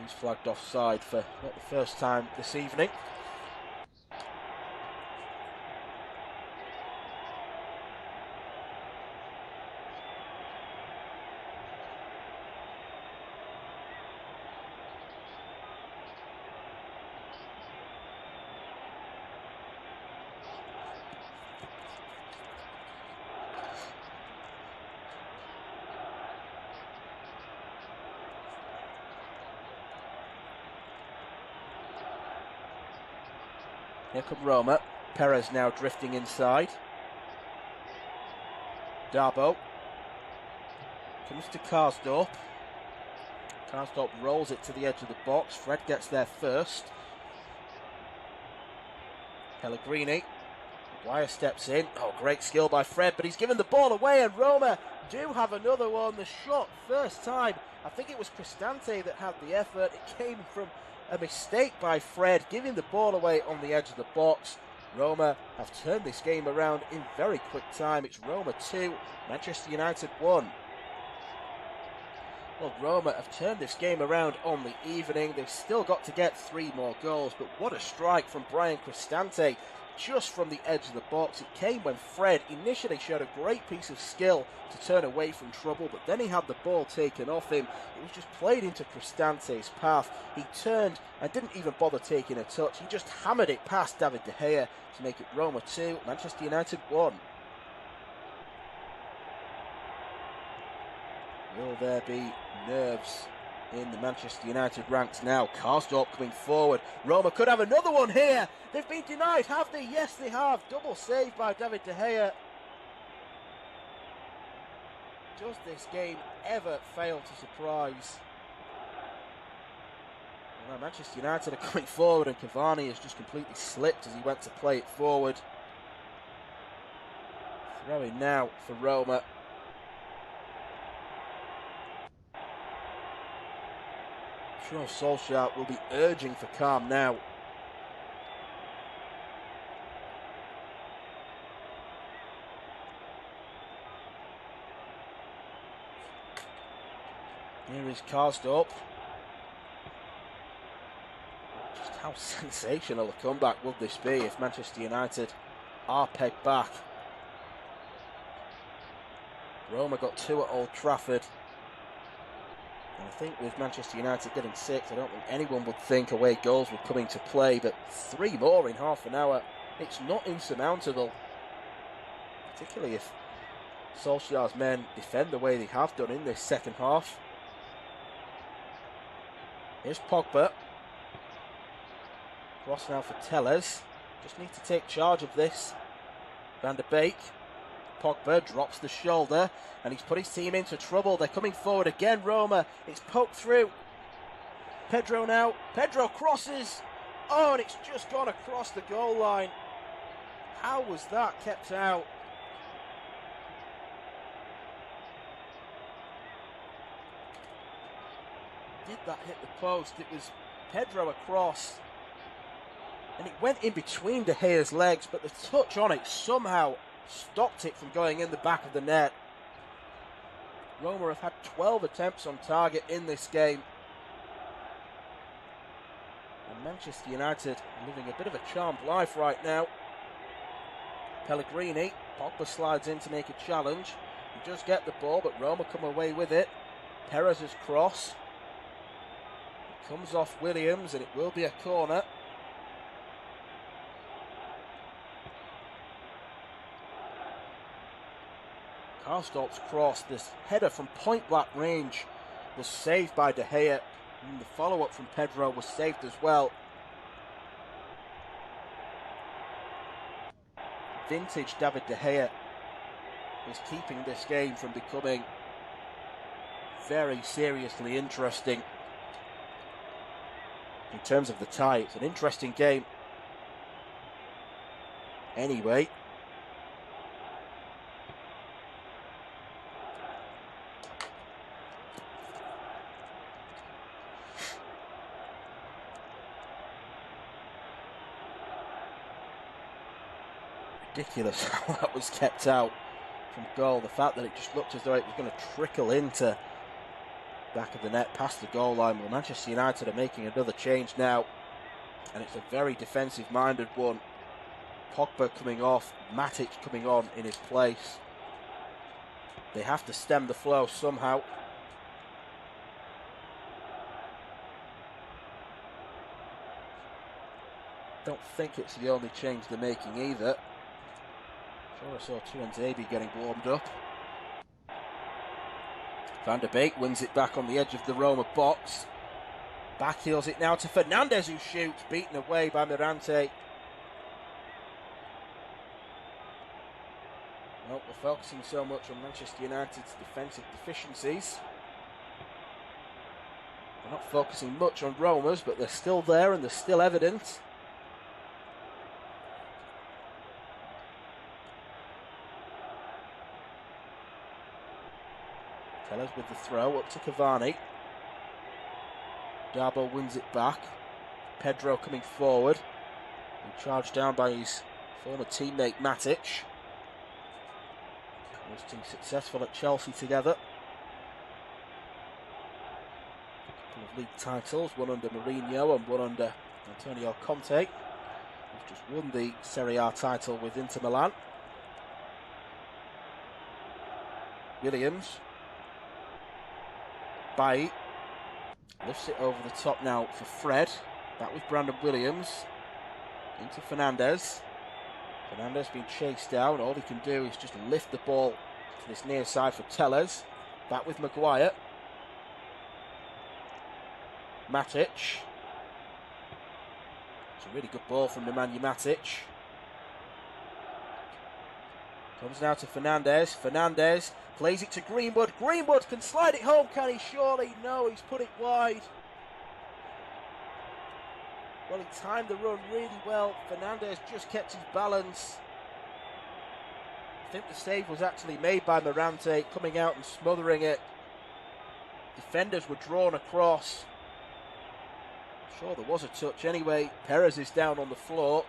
he's flagged offside for not the first time this evening. Here come Roma. Perez now drifting inside. Darboe. Comes to Karsdorp. Karsdorp rolls it to the edge of the box. Fred gets there first. Pellegrini. Maguire steps in. Oh, great skill by Fred, but he's given the ball away, and Roma do have another one. The shot, first time. I think it was Cristante that had the effort. It came from a mistake by Fred, giving the ball away on the edge of the box. Roma have turned this game around in very quick time. It's Roma 2, Manchester United 1. Well, Roma have turned this game around on the evening. They've still got to get 3 more goals, but what a strike from Brian Cristante just from the edge of the box. It came when Fred initially showed a great piece of skill to turn away from trouble, but then he had the ball taken off him. It was just played into Cristante's path. He turned and didn't even bother taking a touch. He just hammered it past David De Gea to make it Roma 2, Manchester United 1. Will there be nerves in the Manchester United ranks now? Karsdorp coming forward. Roma could have another one here. They've been denied, have they? Yes, they have. Double save by David De Gea. Does this game ever fail to surprise? Well, Manchester United are coming forward and Cavani has just completely slipped as he went to play it forward. Throwing now for Roma. I'm sure Solskjaer will be urging for calm now. Here is Karsdorp. Just how sensational a comeback would this be if Manchester United are pegged back? Roma got 2 at Old Trafford. And I think with Manchester United getting 6, I don't think anyone would think away goals would come into play, but 3 more in half an hour, it's not insurmountable. Particularly if Solskjaer's men defend the way they have done in this second half. Here's Pogba. Cross now for Telles. Just need to take charge of this. Van der Beek. Pogba drops the shoulder and he's put his team into trouble. They're coming forward again, Roma. It's poked through. Pedro now. Pedro crosses. Oh, and it's just gone across the goal line. How was that kept out? Did that hit the post? It was Pedro across. And it went in between De Gea's legs, but the touch on it somehow stopped it from going in the back of the net. Roma have had 12 attempts on target in this game. And Manchester United are living a bit of a charmed life right now. Pellegrini, Pogba slides in to make a challenge. He does get the ball, but Roma come away with it. Perez's cross. It comes off Williams, and it will be a corner. Karsdorp's cross, this header from point-blank range, was saved by De Gea, and the follow-up from Pedro was saved as well. Vintage David De Gea is keeping this game from becoming very seriously interesting. In terms of the tie, it's an interesting game. Anyway, ridiculous how that was kept out from goal. The fact that it just looked as though it was going to trickle into back of the net past the goal line. Well, Manchester United are making another change now, and it's a very defensive-minded one. Pogba coming off, Matic coming on in his place. They have to stem the flow somehow. Don't think it's the only change they're making either. Sure, I saw Tuanzebe getting warmed up. Van der Beek wins it back on the edge of the Roma box. Backheels it now to Fernandes, who shoots, beaten away by Mirante. Well, we're focusing so much on Manchester United's defensive deficiencies. We're not focusing much on Roma's, but they're still there and they're still evident. Tellers with the throw up to Cavani. Darboe wins it back. Pedro coming forward. And charged down by his former teammate Matic. Those two successful at Chelsea together. A couple of league titles, one under Mourinho and one under Antonio Conte. Who's just won the Serie A title with Inter Milan. Williams. Bailly lifts it over the top now for Fred. Back with Brandon Williams. Into Fernandes. Fernandes being chased down. All he can do is just lift the ball to this near side for Tellez. Back with Maguire. Matic. It's a really good ball from Nemanja Matic. Comes now to Fernandes. Fernandes Plays it to Greenwood. Greenwood can slide it home, can he? Surely. No, he's put it wide. Well, he timed the run really well. Fernandez just kept his balance. I think the save was actually made by Morante, coming out and smothering it. Defenders were drawn across. Sure, there was a touch anyway. Perez is down on the floor.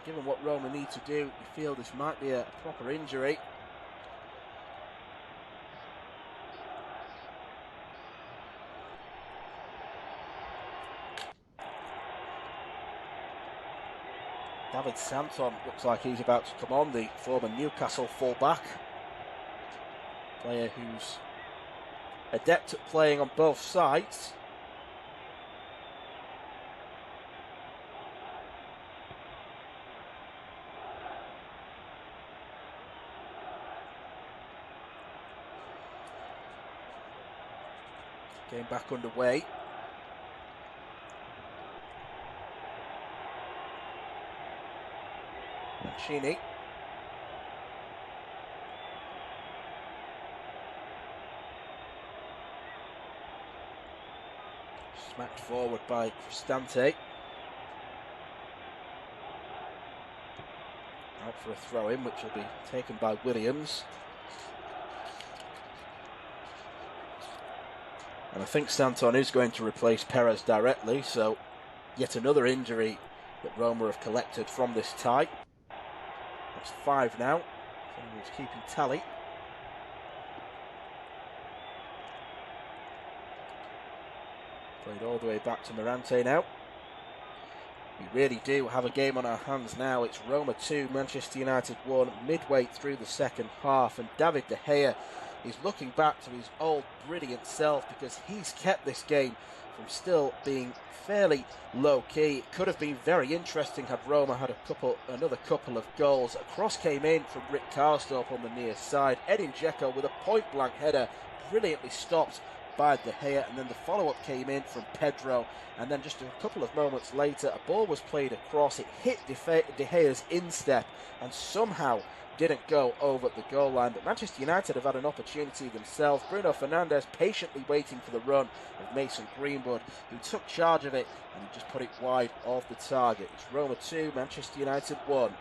Given what Roma need to do, you feel this might be a proper injury. David Santon looks like he's about to come on, the former Newcastle fullback. Player who's adept at playing on both sides. Game back underway. Mancini. Smacked forward by Cristante. Out for a throw-in, which will be taken by Williams. And I think Santon is going to replace Perez directly, so yet another injury that Roma have collected from this tie. That's 5 now. Someone's keeping tally. Played all the way back to Morante now. We really do have a game on our hands now. It's Roma 2, Manchester United 1, midway through the second half, and David De Gea is looking back to his old brilliant self because he's kept this game from still being fairly low-key. It could have been very interesting had Roma had another couple of goals. A cross came in from Rick Karstorp on the near side. Edin Dzeko with a point-blank header, brilliantly stopped by De Gea, and then the follow-up came in from Pedro, and then just a couple of moments later a ball was played across. It hit De Gea's instep and somehow didn't go over the goal line, but Manchester United have had an opportunity themselves. Bruno Fernandes patiently waiting for the run of Mason Greenwood, who took charge of it and he just put it wide off the target. It's Roma 2, Manchester United 1.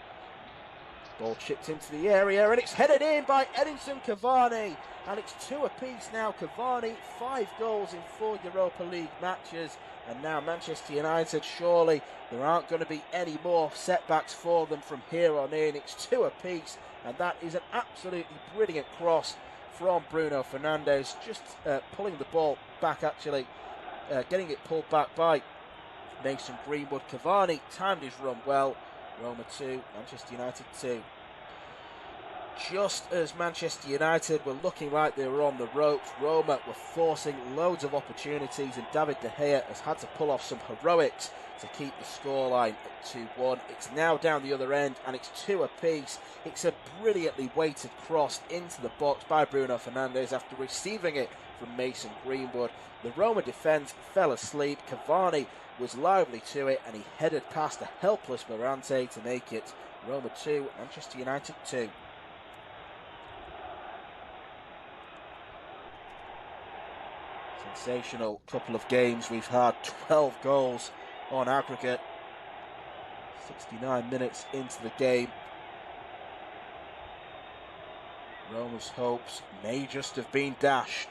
Ball chipped into the area and it's headed in by Edinson Cavani, and it's 2 apiece now. Cavani, 5 goals in 4 Europa League matches, and now Manchester United, surely there aren't going to be any more setbacks for them from here on in. It's 2 apiece, and that is an absolutely brilliant cross from Bruno Fernandes, just pulling the ball back, actually getting it pulled back by Mason Greenwood. Cavani timed his run well. Roma 2, Manchester United 2. Just as Manchester United were looking like they were on the ropes, Roma were forcing loads of opportunities, and David De Gea has had to pull off some heroics to keep the scoreline at 2-1. It's now down the other end and it's 2 apiece. It's a brilliantly weighted cross into the box by Bruno Fernandes after receiving it from Mason Greenwood. The Roma defence fell asleep. Cavani was lively to it and he headed past a helpless Morante to make it Roma 2, Manchester United 2. Sensational couple of games. We've had 12 goals on aggregate. 69 minutes into the game. Roma's hopes may just have been dashed.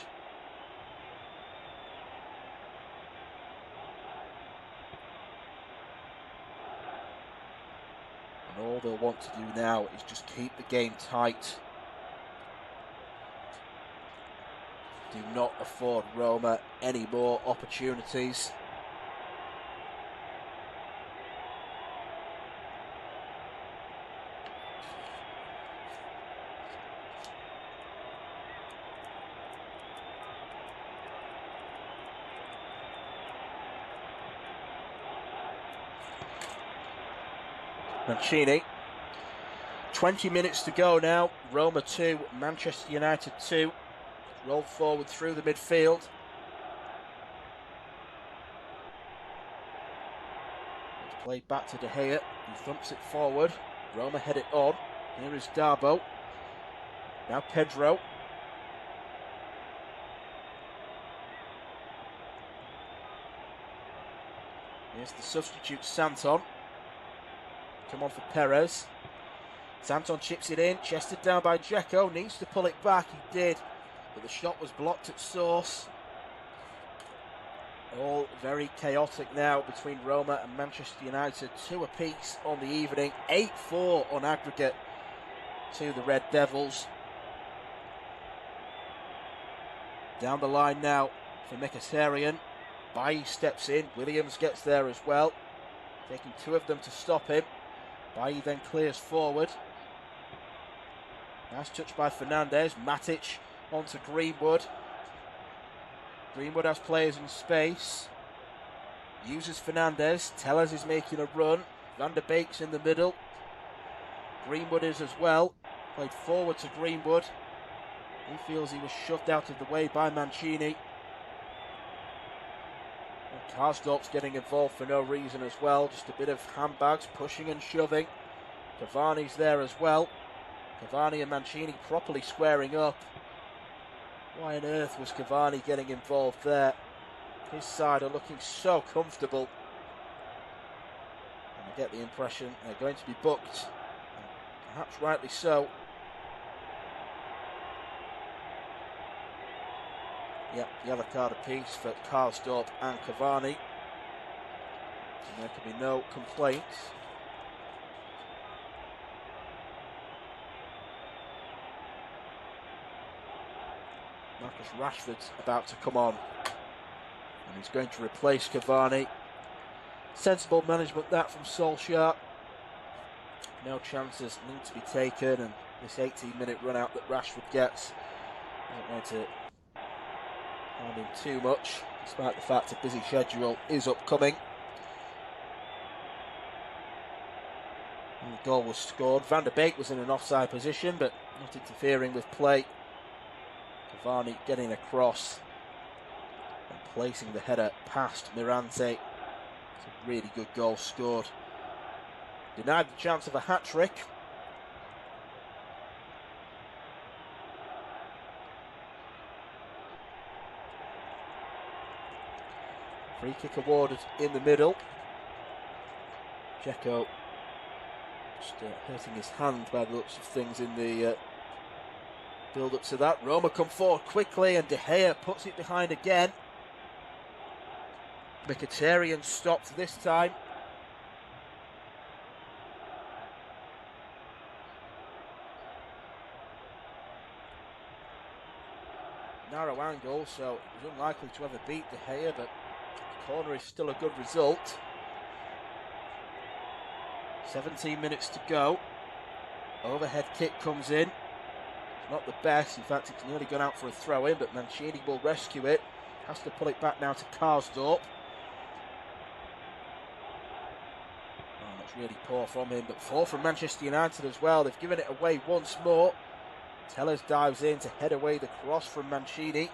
And all they'll want to do now is just keep the game tight. Do not afford Roma any more opportunities. Mancini. 20 minutes to go now. Roma 2, Manchester United 2. Rolled forward through the midfield. It's played back to De Gea. He thumps it forward. Roma head it on. Here is Darbo. Now Pedro. Here's the substitute, Santon. Come on for Perez. Santon chips it in, chested down by Dzeko. Needs to pull it back, he did. But the shot was blocked at source. All very chaotic now between Roma and Manchester United. 2 apiece on the evening. 8-4 on aggregate to the Red Devils. Down the line now for Mkhitaryan. Bailly steps in. Williams gets there as well. Taking 2 of them to stop him. Bailly then clears forward. Nice touch by Fernandes. Matic onto Greenwood. Greenwood has players in space. Uses Fernandes. Tellers is making a run. Van der Beek's in the middle. Greenwood is as well. Played forward to Greenwood. He feels he was shoved out of the way by Mancini. Karsdorp's getting involved for no reason as well. Just a bit of handbags, pushing and shoving. Cavani's there as well. Cavani and Mancini properly squaring up. Why on earth was Cavani getting involved there? His side are looking so comfortable. And I get the impression they're going to be booked. Perhaps rightly so. Yep, yellow card apiece for Karsdorp and Cavani. And there can be no complaints. Marcus Rashford's about to come on. And he's going to replace Cavani. Sensible management that from Solskjaer. No chances need to be taken, and this 18-minute run out that Rashford gets isn't going to harm him too much, despite the fact a busy schedule is upcoming. And the goal was scored. Van der Beek was in an offside position, but not interfering with play. Cavani getting across and placing the header past Mirante. It's a really good goal scored. Denied the chance of a hat-trick. Free kick awarded in the middle. Dzeko just hurting his hand by the looks of things in the build-up to that. Roma come forward quickly and De Gea puts it behind again. Mkhitaryan stopped this time. Narrow angle, so it was unlikely to ever beat De Gea, but the corner is still a good result. 17 minutes to go. Overhead kick comes in. It's not the best, in fact it's nearly gone out for a throw-in, but Mancini will rescue it. Has to pull it back now to Karsdorp. Oh, that's really poor from him, but poor from Manchester United as well. They've given it away once more. Tellers dives in to head away the cross from Mancini.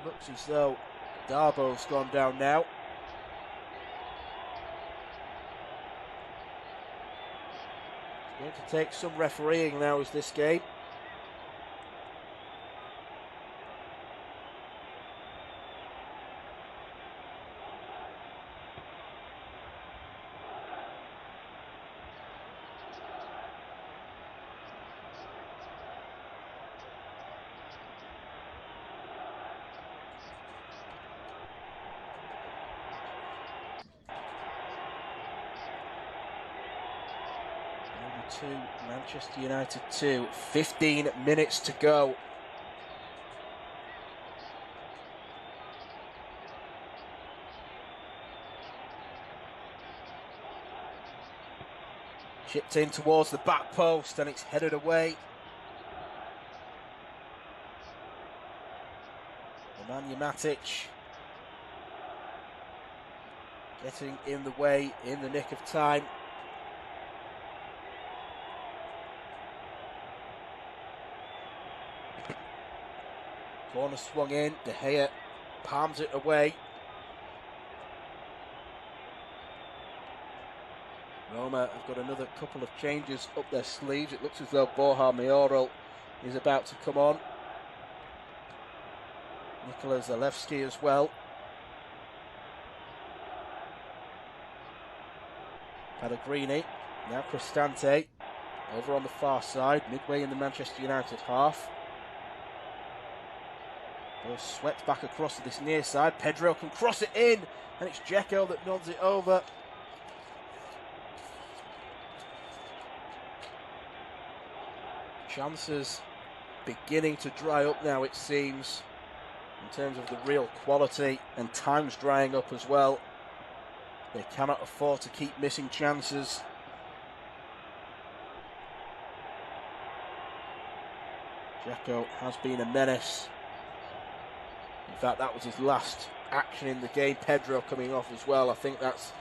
Looks as though Darbo's gone down now. It's going to take some refereeing now as this game. Manchester United 2, 15 minutes to go. Chipped in towards the back post and it's headed away. Nemanja Matic getting in the way in the nick of time. Corner swung in, De Gea palms it away. Roma have got another couple of changes up their sleeves. It looks as though Borja Mayoral is about to come on. Nikola Zalewski as well. Pellegrini, now Cristante, over on the far side, midway in the Manchester United half. Ball swept back across to this near side. Pedro can cross it in, and it's Dzeko that nods it over. Chances beginning to dry up now, it seems, in terms of the real quality, and time's drying up as well. They cannot afford to keep missing chances. Dzeko has been a menace. In fact, that was his last action in the game. Pedro coming off as well. I think that's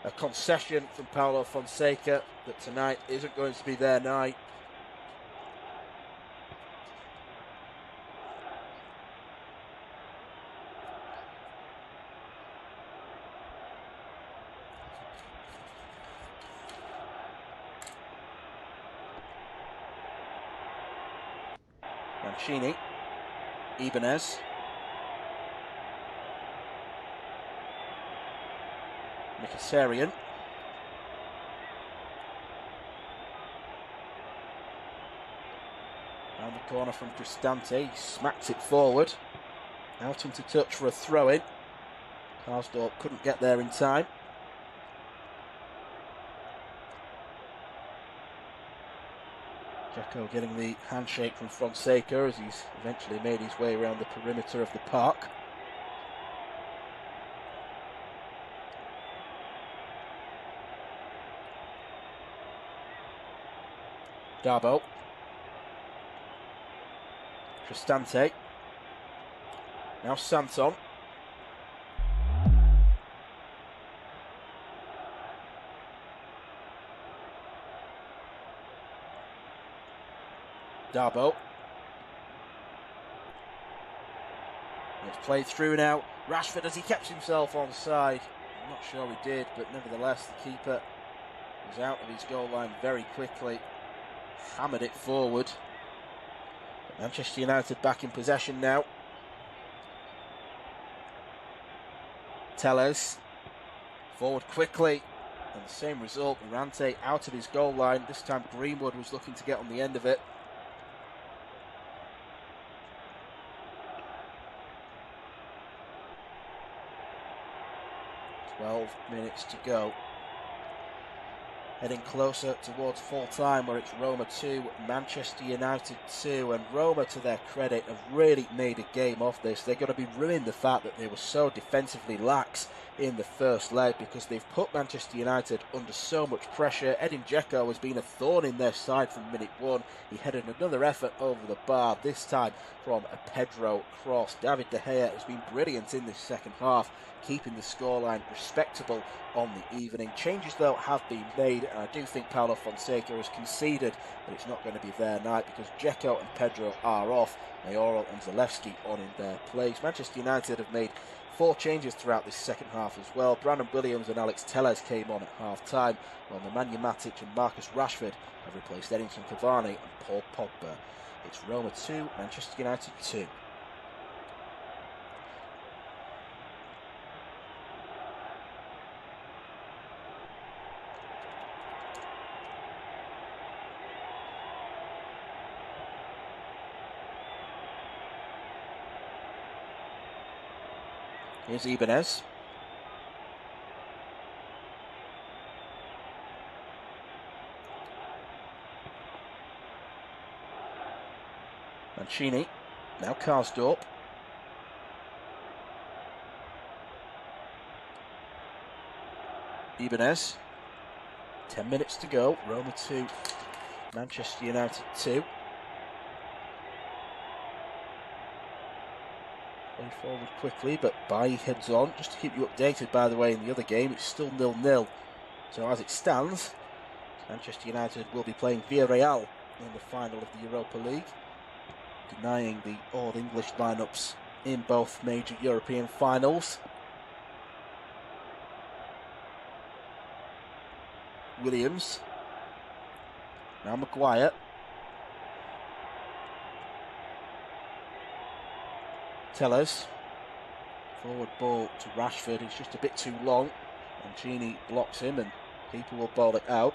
a concession from Paulo Fonseca that tonight isn't going to be their night. Mancini, Ibanez, Mkhitaryan, round the corner from Cristante, he smacks it forward, out into touch for a throw-in. Karsdorp couldn't get there in time. Dzeko getting the handshake from Fonseca as he's eventually made his way around the perimeter of the park. Darboe. Cristante. Now Santon. Darboe. It's played through now. Rashford, as he kept himself on side. I'm not sure he did, but nevertheless the keeper was out of his goal line very quickly. Hammered it forward. But Manchester United back in possession now. Telles. Forward quickly. And the same result. Morante out of his goal line. This time Greenwood was looking to get on the end of it. 12 minutes to go. Heading closer towards full time, where it's Roma 2, Manchester United 2, and Roma, to their credit, have really made a game of this. They're going to be ruining the fact that they were so defensively lax in the first leg, because they've put Manchester United under so much pressure. Edin Dzeko has been a thorn in their side from minute one. He headed another effort over the bar, this time from a Pedro cross. David De Gea has been brilliant in this second half, keeping the scoreline respectable on the evening. Changes, though, have been made, and I do think Paulo Fonseca has conceded that it's not going to be their night, because Dzeko and Pedro are off, Mayoral and Zalewski on in their place. Manchester United have made 4 changes throughout this second half as well. Brandon Williams and Alex Telles came on at half-time, while Nemanja Matic and Marcus Rashford have replaced Edinson Cavani and Paul Pogba. It's Roma 2, Manchester United 2. Here's Ibanez. Mancini. Now Karsdorp. Ibanez. 10 minutes to go. Roma 2, Manchester United 2. Play forward quickly, but Bailly heads on. Just to keep you updated, by the way, in the other game, it's still 0-0. So as it stands, Manchester United will be playing Villarreal in the final of the Europa League, denying the all-English lineups in both major European finals. Williams. Now Maguire. Tellers. Forward ball to Rashford. It's just a bit too long. Mancini blocks him and keeper will ball it out.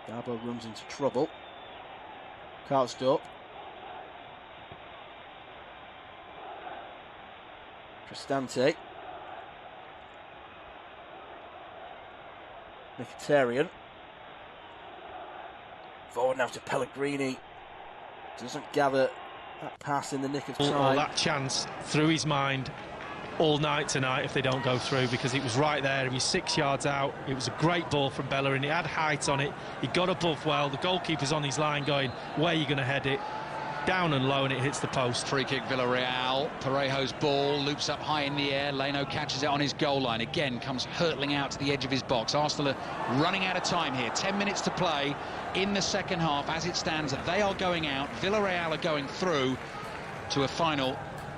Garbo runs into trouble. Karsdorp. Cristante. Mkhitaryan. Forward now to Pellegrini. Doesn't gather that pass in the nick of time. All that chance through his mind all night tonight if they don't go through, because it was right there. He was 6 yards out. It was a great ball from Bellerin. It had height on it. He got above well. The goalkeeper's on his line going, where are you going to head it? Down and low, and it hits the post. Free kick, Villarreal. Parejo's ball loops up high in the air. Leno catches it on his goal line. Again, comes hurtling out to the edge of his box. Arsenal are running out of time here. 10 minutes to play in the second half. As it stands, they are going out. Villarreal are going through to a final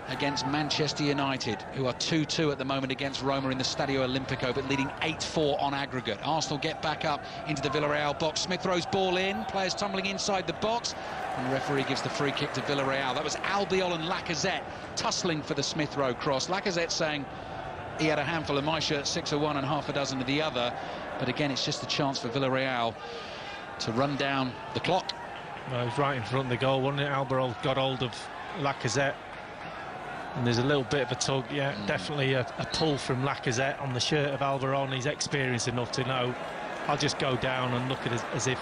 against Manchester United, who are 2-2 at the moment against Roma in the Stadio Olimpico, but leading 8-4 on aggregate. Arsenal get back up into the Villarreal box. Smith throws ball in. Players tumbling inside the box. And the referee gives the free kick to Villarreal. That was Albiol and Lacazette tussling for the Smith Rowe cross. Lacazette saying he had a handful of my shirt, 6 of one and half a dozen of the other. But again, it's just a chance for Villarreal to run down the clock. Well, it was right in front of the goal, wasn't it? Albiol got hold of Lacazette. And there's a little bit of a tug, yeah, definitely a pull from Lacazette on the shirt of Almiron. He's experienced enough to know, I'll just go down and look at it as if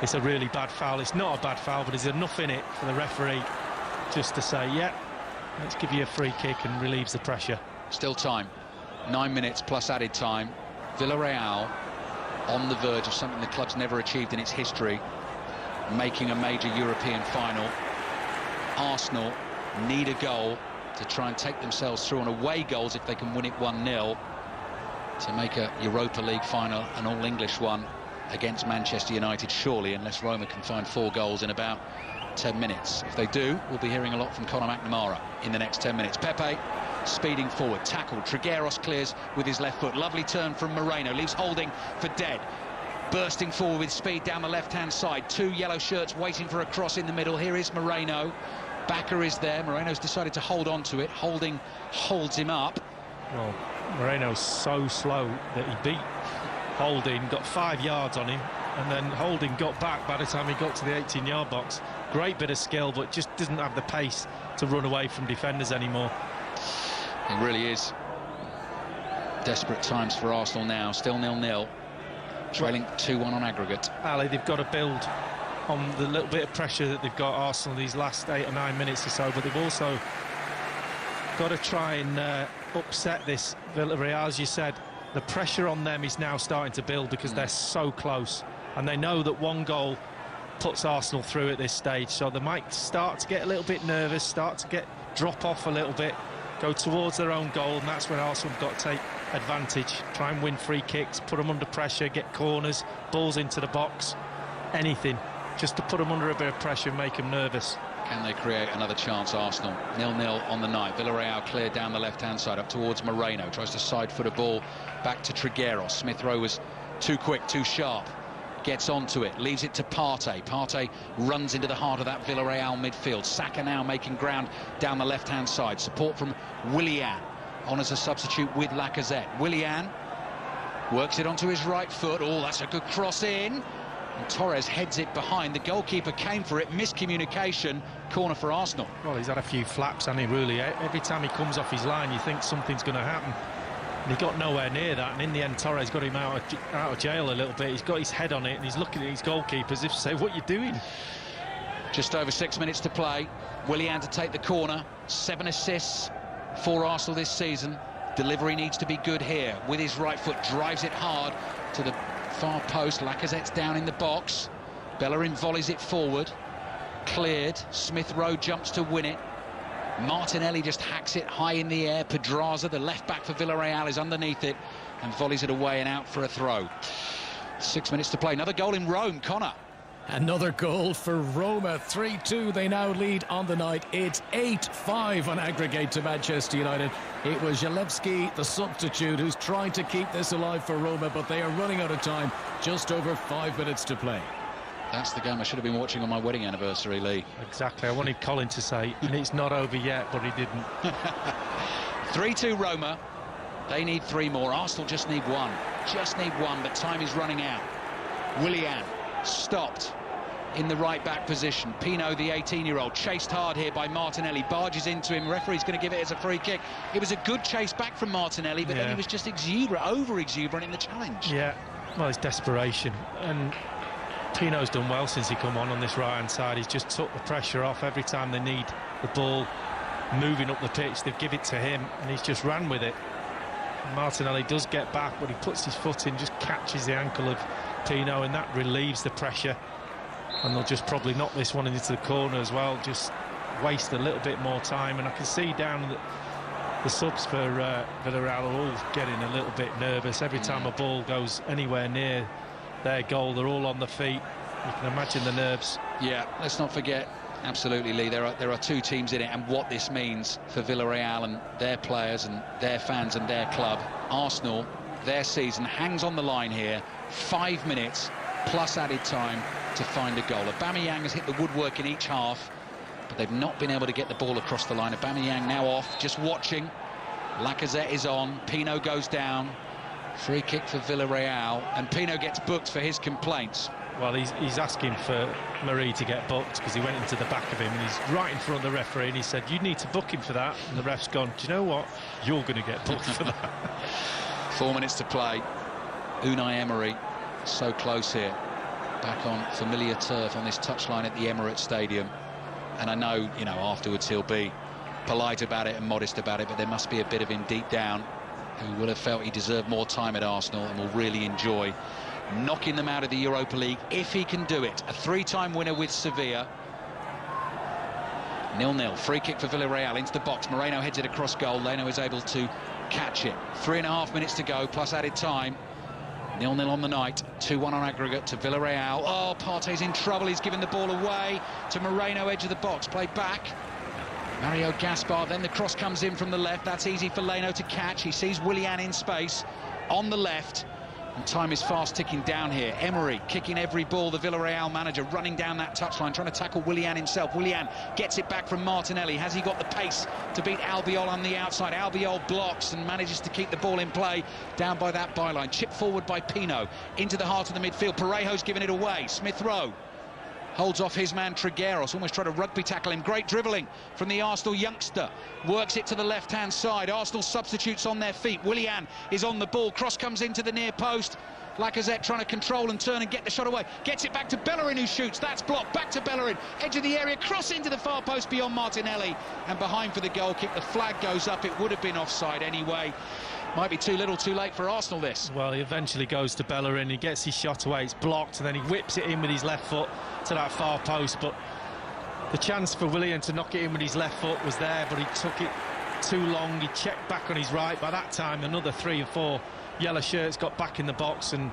it's a really bad foul. It's not a bad foul, but there's enough in it for the referee just to say, yeah, let's give you a free kick, and relieves the pressure. Still time, 9 minutes plus added time. Villarreal on the verge of something the club's never achieved in its history, making a major European final. Arsenal need a goal to try and take themselves through on away goals if they can win it 1-0 to make a Europa League final, an all-English one against Manchester United, surely, unless Roma can find 4 goals in about 10 minutes. If they do, we'll be hearing a lot from Conor McNamara in the next 10 minutes. Pepe speeding forward, tackled. Trigueros clears with his left foot. Lovely turn from Moreno, leaves Holding for dead. Bursting forward with speed down the left-hand side. 2 yellow shirts waiting for a cross in the middle. Here is Moreno. Backer is there. Moreno's decided to hold on to it. Holding holds him up. Well, Moreno's so slow that he beat Holding, got 5 yards on him, and then Holding got back by the time he got to the 18-yard box. Great bit of skill, but just doesn't have the pace to run away from defenders anymore. It really is. Desperate times for Arsenal now. Still 0-0. Trailing 2-1 on aggregate. Ali, they've got to build on the little bit of pressure that they've got, Arsenal, these last 8 or 9 minutes or so, but they've also got to try and upset this Villarreal. As you said, the pressure on them is now starting to build because they're so close, and they know that 1 goal puts Arsenal through at this stage, so they might start to get a little bit nervous, start to drop off a little bit, go towards their own goal, and that's when Arsenal have got to take advantage, try and win free kicks, put them under pressure, get corners, balls into the box, anything, just to put them under a bit of pressure and make them nervous. Can they create another chance, Arsenal? 0-0 on the night. Villarreal cleared down the left-hand side up towards Moreno. Tries to side-foot a ball back to Trigueros. Smith Rowe was too quick, too sharp. Gets onto it, leaves it to Partey. Partey runs into the heart of that Villarreal midfield. Saka now making ground down the left-hand side. Support from Willian on as a substitute with Lacazette. Willian works it onto his right foot. Oh, that's a good cross in. And Torres heads it behind. The goalkeeper came for it. Miscommunication. Corner for Arsenal. Well, he's had a few flaps, hasn't he, really? Every time he comes off his line, you think something's going to happen. And he got nowhere near that. And in the end, Torres got him out of jail a little bit. He's got his head on it, and he's looking at his goalkeeper as if to say, what are you doing? Just over 6 minutes to play. Willian to take the corner. 7 assists for Arsenal this season. Delivery needs to be good here. With his right foot, drives it hard to the far post. Lacazette's down in the box. Bellerin volleys it forward. Cleared. Smith Rowe jumps to win it. Martinelli just hacks it high in the air. Pedraza, the left back for Villarreal, is underneath it and volleys it away and out for a throw. 6 minutes to play. Another goal in Rome. Connor. Another goal for Roma, 3-2. They now lead on the night. It's 8-5 on aggregate to Manchester United. It was Zalewski, the substitute, who's trying to keep this alive for Roma, but they are running out of time. Just over 5 minutes to play. That's the game I should have been watching on my wedding anniversary, Lee. Exactly. I wanted Colin to say, and it's not over yet, but he didn't. 3-2 Roma. They need 3 more. Arsenal just need 1. Just need 1, but time is running out. Willian stopped in the right-back position. Pino, the 18-year-old, chased hard here by Martinelli, barges into him. Referee's going to give it as a free kick. It was a good chase back from Martinelli, but then he was just over-exuberant in the challenge. Yeah, well, it's desperation. And Pino's done well since he come on this right-hand side. He's just took the pressure off every time they need the ball moving up the pitch. They give it to him, and he's just ran with it. Martinelli does get back, but he puts his foot in, just catches the ankle of Pino, and that relieves the pressure. And they'll just probably knock this one into the corner as well, just waste a little bit more time. And I can see down the subs for Villarreal are all getting a little bit nervous. Every time a ball goes anywhere near their goal, they're all on the feet. You can imagine the nerves. Yeah, let's not forget, absolutely, Lee, there are 2 teams in it, and what this means for Villarreal and their players and their fans and their club. Arsenal, their season hangs on the line here. 5 minutes plus added time to find a goal. Aubameyang has hit the woodwork in each half, but they've not been able to get the ball across the line. Aubameyang now off, just watching. Lacazette is on. Pino goes down. Free kick for Villarreal, and Pino gets booked for his complaints. Well, he's asking for Marie to get booked because he went into the back of him, and he's right in front of the referee, and he said, you need to book him for that. And the ref's gone, do you know what? You're going to get booked for that. 4 minutes to play. Unai Emery, so close here. Back on familiar turf on this touchline at the Emirates Stadium. And I know, afterwards he'll be polite about it and modest about it, but there must be a bit of him deep down who will have felt he deserved more time at Arsenal and will really enjoy knocking them out of the Europa League if he can do it. A 3-time winner with Sevilla. 0-0. Free kick for Villarreal into the box. Moreno heads it across goal. Leno is able to catch it. 3.5 minutes to go plus added time. 0-0 on the night. 2-1 on aggregate to Villarreal. Oh, Partey's in trouble. He's given the ball away to Moreno, edge of the box. Play back. Mario Gaspar, then the cross comes in from the left. That's easy for Leno to catch. He sees Willian in space on the left. And time is fast ticking down here. Emery kicking every ball. The Villarreal manager running down that touchline, trying to tackle Willian himself. Willian gets it back from Martinelli. Has he got the pace to beat Albiol on the outside? Albiol blocks and manages to keep the ball in play down by that byline. Chipped forward by Pino into the heart of the midfield. Parejo's given it away. Smith Rowe holds off his man Trigueros, almost tried to rugby tackle him. Great dribbling from the Arsenal youngster. Works it to the left-hand side. Arsenal substitutes on their feet. Willian is on the ball. Cross comes into the near post. Lacazette trying to control and turn and get the shot away. Gets it back to Bellerin, who shoots. That's blocked. Back to Bellerin. Edge of the area. Cross into the far post beyond Martinelli. And behind for the goal kick. The flag goes up. It would have been offside anyway. Might be too little, too late for Arsenal, this. Well, he eventually goes to Bellerin. He gets his shot away. It's blocked, and then he whips it in with his left foot to that far post. But the chance for Willian to knock it in with his left foot was there, but he took it too long. He checked back on his right. By that time, another 3 or 4 yellow shirts got back in the box and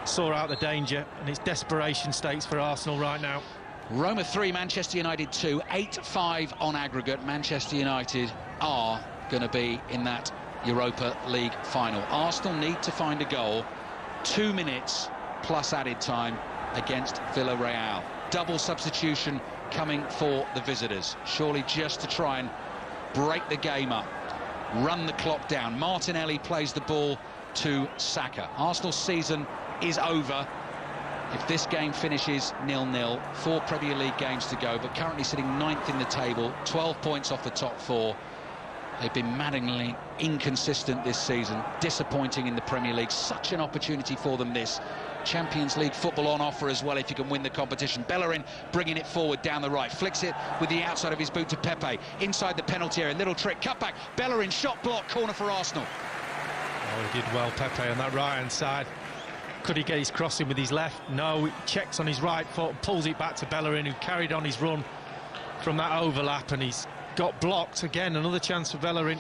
saw out the danger. And it's desperation stakes for Arsenal right now. Roma 3, Manchester United 2. 8-5 on aggregate. Manchester United are going to be in that Europa League final. Arsenal need to find a goal. 2 minutes plus added time against Villarreal. Double substitution coming for the visitors, surely just to try and break the game up, run the clock down. Martinelli plays the ball to Saka. Arsenal's season is over if this game finishes 0-0. 4 Premier League games to go, but currently sitting 9th in the table, 12 points off the top 4. They've been maddeningly inconsistent this season, disappointing in the Premier League. Such an opportunity for them, this. Champions League football on offer as well if you can win the competition. Bellerin bringing it forward down the right, flicks it with the outside of his boot to Pepe. Inside the penalty area, little trick, cut back. Bellerin, shot block, corner for Arsenal. Oh, he did well, Pepe, on that right-hand side. Could he get his crossing with his left? No, he checks on his right foot, pulls it back to Bellerin, who carried on his run from that overlap, and he's got blocked again. Another chance for Bellerin.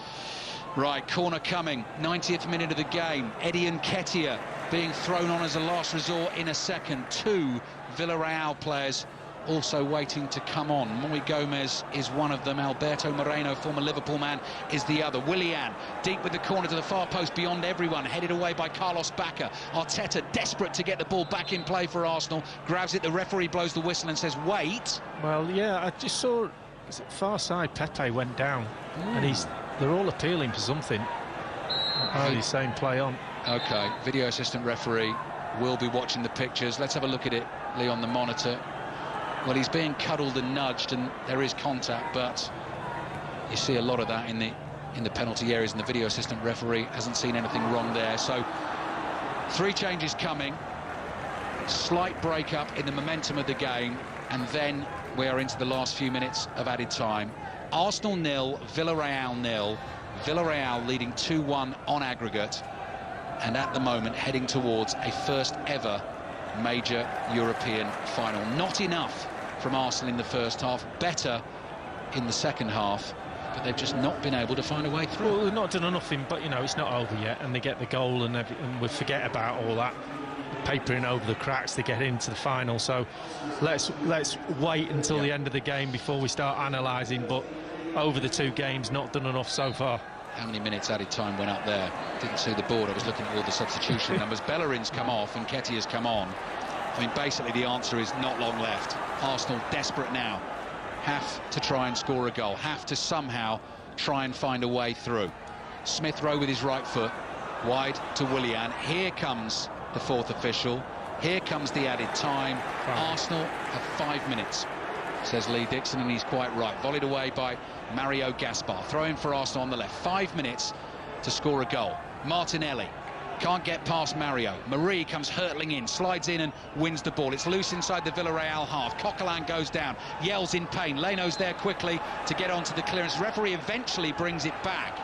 Right, corner coming, 90th minute of the game. Eddie Nketiah being thrown on as a last resort in a second. 2 Villarreal players also waiting to come on. Moi Gomez is one of them. Alberto Moreno, former Liverpool man, is the other. Willian, deep with the corner to the far post, beyond everyone, headed away by Carlos Bacca. Arteta, desperate to get the ball back in play for Arsenal, grabs it, the referee blows the whistle and says, wait. Well, yeah, I just saw, far side, Pepe went down, and they're all appealing for something. He's saying play on. OK, video assistant referee will be watching the pictures. Let's have a look at it, Lee, on the monitor. Well, he's being cuddled and nudged, and there is contact, but you see a lot of that in the penalty areas, and the video assistant referee hasn't seen anything wrong there. So 3 changes coming, slight break up in the momentum of the game, and then we are into the last few minutes of added time. Arsenal 0, Villarreal 0. Villarreal leading 2-1 on aggregate, and at the moment heading towards a first ever major European final. Not enough from Arsenal in the first half, better in the second half, but they've just not been able to find a way through. Well, they've not done enough, but you know, it's not over yet, and they get the goal and we forget about all that papering over the cracks to get into the final. So let's wait until the end of the game before we start analysing, but over the 2 games, not done enough so far. How many minutes added time went up there? Didn't see the board. I was looking at all the substitution numbers. Bellerin's come off and Nketiah's come on. I mean, basically the answer is not long left. Arsenal desperate now. Have to try and score a goal. Have to somehow try and find a way through. Smith Rowe with his right foot. Wide to Willian. Here comes the 4th official. Here comes the added time. Arsenal have 5 minutes, says Lee Dixon, and he's quite right. Volleyed away by Mario Gaspar. Throwing for Arsenal on the left. 5 minutes to score a goal. Martinelli can't get past Mario. Marie comes hurtling in, slides in and wins the ball. It's loose inside the Villarreal half. Coquelin goes down, yells in pain. Leno's there quickly to get onto the clearance. Referee eventually brings it back.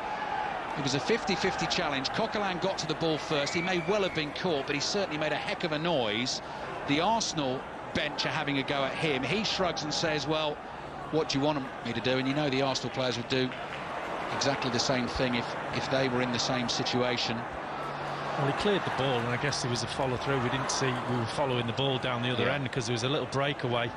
It was a 50-50 challenge. Coquelin got to the ball first. He may well have been caught, but he certainly made a heck of a noise. The Arsenal bench are having a go at him. He shrugs and says, well, what do you want me to do? And you know the Arsenal players would do exactly the same thing if they were in the same situation. Well, he cleared the ball, and I guess there was a follow-through. We were following the ball down the other end because there was a little breakaway,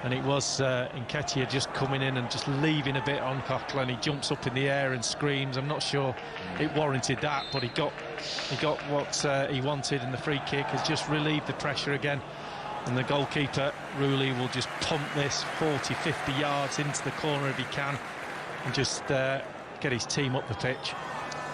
and it was Nketiah just coming in and just leaving a bit on Coquelin. He jumps up in the air and screams. I'm not sure it warranted that, but he got what he wanted, and the free kick has just relieved the pressure again. And the goalkeeper, Rulli, will just pump this 40-50 yards into the corner if he can, and just get his team up the pitch.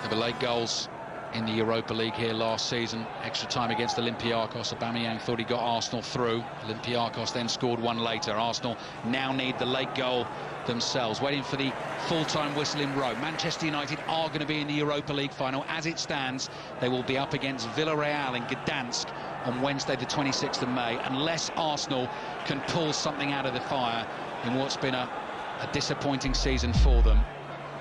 There were late goals in the Europa League here last season. Extra time against Olympiacos. Aubameyang thought he got Arsenal through. Olympiacos then scored one later. Arsenal now need the late goal themselves. Waiting for the full-time whistle in Rome. Manchester United are going to be in the Europa League final. As it stands, they will be up against Villarreal in Gdansk on Wednesday the 26th of May, unless Arsenal can pull something out of the fire in what's been a disappointing season for them.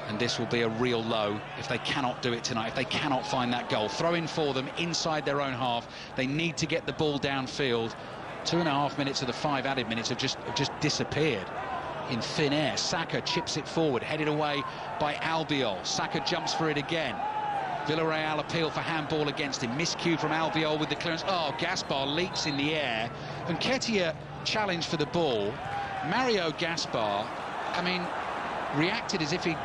And this will be a real low if they cannot do it tonight, if they cannot find that goal. Throw in for them inside their own half. They need to get the ball downfield. 2.5 minutes of the 5 added minutes have just disappeared in thin air. Saka chips it forward, headed away by Albiol. Saka jumps for it again. Villarreal appeal for handball against him. Miscue from Albiol with the clearance. Oh, Gaspar leaps in the air. And Nketiah challenged for the ball. Mario Gaspar, I mean, reacted as if he'd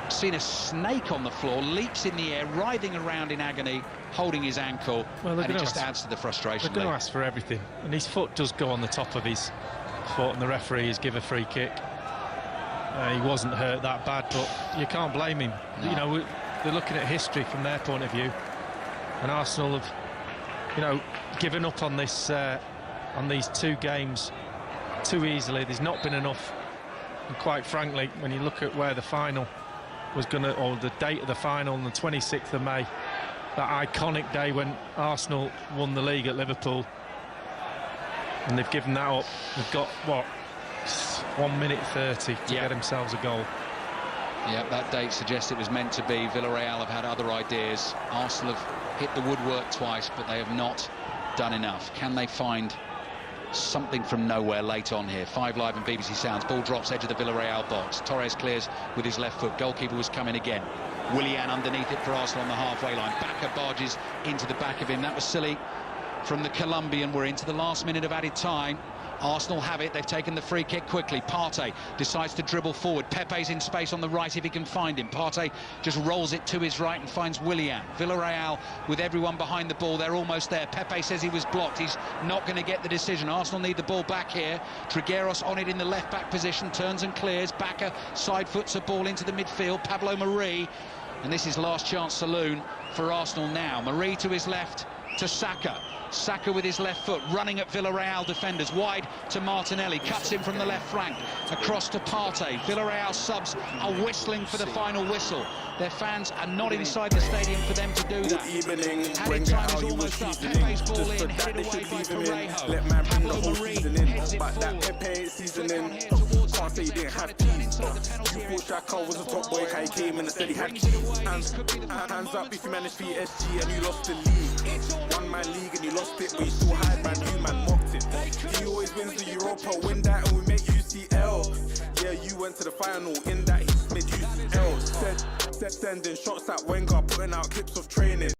seen a snake on the floor, leaps in the air, writhing around in agony, holding his ankle, and it just adds to the frustration. They're going to ask for everything, and his foot does go on the top of his foot, and the referee has given a free kick. He wasn't hurt that bad, but you can't blame him. No. You know, they're looking at history from their point of view, and Arsenal have, you know, given up on this, on these 2 games too easily. There's not been enough, and quite frankly, when you look at where the final was going to, or the date of the final on the 26th of May, that iconic day when Arsenal won the league at Liverpool, and they've given that up. They've got, what, 1 minute 30 to get themselves a goal. Yeah, that date suggests it was meant to be. Villarreal have had other ideas. Arsenal have hit the woodwork twice, but they have not done enough. Can they find something from nowhere late on here? 5 Live and BBC Sounds. Ball drops edge of the Villarreal box. Torres clears with his left foot. Goalkeeper was coming again. Willian underneath it for Arsenal on the halfway line. Bacca barges into the back of him. That was silly from the Colombian. We're into the last minute of added time. Arsenal have it. They've taken the free kick quickly. Partey decides to dribble forward. Pepe's in space on the right if he can find him. Partey just rolls it to his right and finds Willian. Villarreal with everyone behind the ball. They're almost there. Pepe says he was blocked. He's not going to get the decision. Arsenal need the ball back here. Trigueros on it in the left-back position. Turns and clears. Bacca side foots a ball into the midfield. Pablo Marie. And this is last chance saloon for Arsenal now. Marie to his left to Saka. Saka with his left foot, running at Villarreal defenders, wide to Martinelli, cuts him from the left flank, across to Partey. Villarreal subs are whistling for the final whistle. Their fans are not inside the stadium for them to do that. Added time is almost up. Pepe's ball in, headed away by Parejo. Pablo Marie heads it forward. Can't say he didn't have keys. You thought Xhaka was a top boy, he came in and said he had keys. Hands up if you managed PSG and you lost the league. One-man league and you lost it, but you still had man, you man mocked it. He always wins the Europa, win that and we make UCL. Yeah, you went to the final, in that he made UCL. Said sending shots at Wenger, putting out clips of training.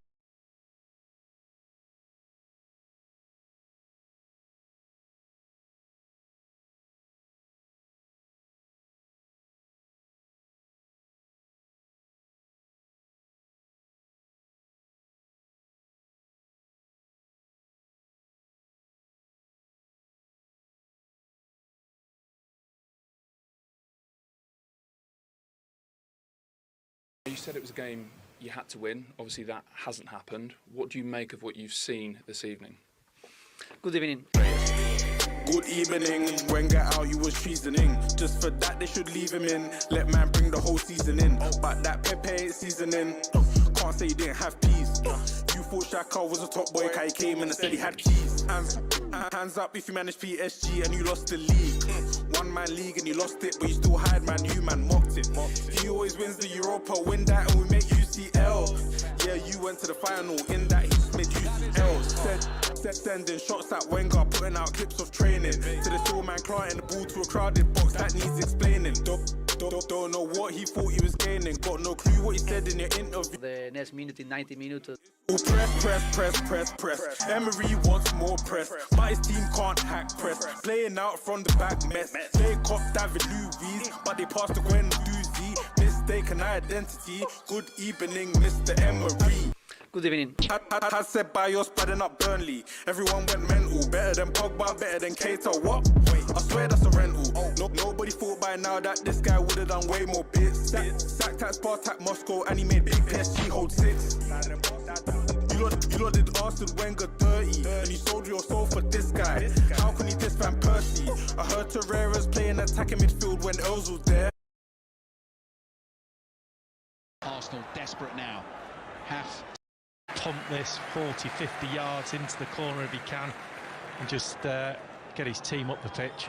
You said it was a game you had to win. Obviously that hasn't happened. What do you make of what you've seen this evening? Good evening. Good evening. Wenger out, you was treasoning. Just for that they should leave him in. Let man bring the whole season in. But that Pepe ain't seasoning. Can't say he didn't have peas. You thought Xhaka was a top boy, he came in and said he had keys. Hands up if you managed PSG and you lost the league. One-man league and you lost it, but you still had man, you man mocked it. He always wins the Europa, win that and we make UCL. Yeah, you went to the final, in that he made UCL. Said sending shots at Wenger, putting out clips of training. To the still man crying the ball to a crowded box, that needs explaining. Don't know what he thought he was gaining. Got no clue what he said in your interview. The next minute, in 90 minutes. Press. Emery wants more press, but his team can't hack press. Playing out from the back mess. They cop David Luiz, but they passed to Gwen Doozy. Mistaken identity. Good evening, Mr. Emery. Good evening. Had said Bios spreading up Burnley. Everyone went mental. Better than Pogba, better than Keita. What? I swear that's a rental. Nobody thought by now that this guy would have done way more bits. Sacked at Spartak Moscow and he made big PSG hold 6. You lot did Arsene Wenger dirty, and you sold your soul for this guy. How can he diss Van Persie? I heard Torreira's playing attacking midfield when Ozil was there. Arsenal desperate now. Half pump this 40-50 yards into the corner if he can and just get his team up the pitch.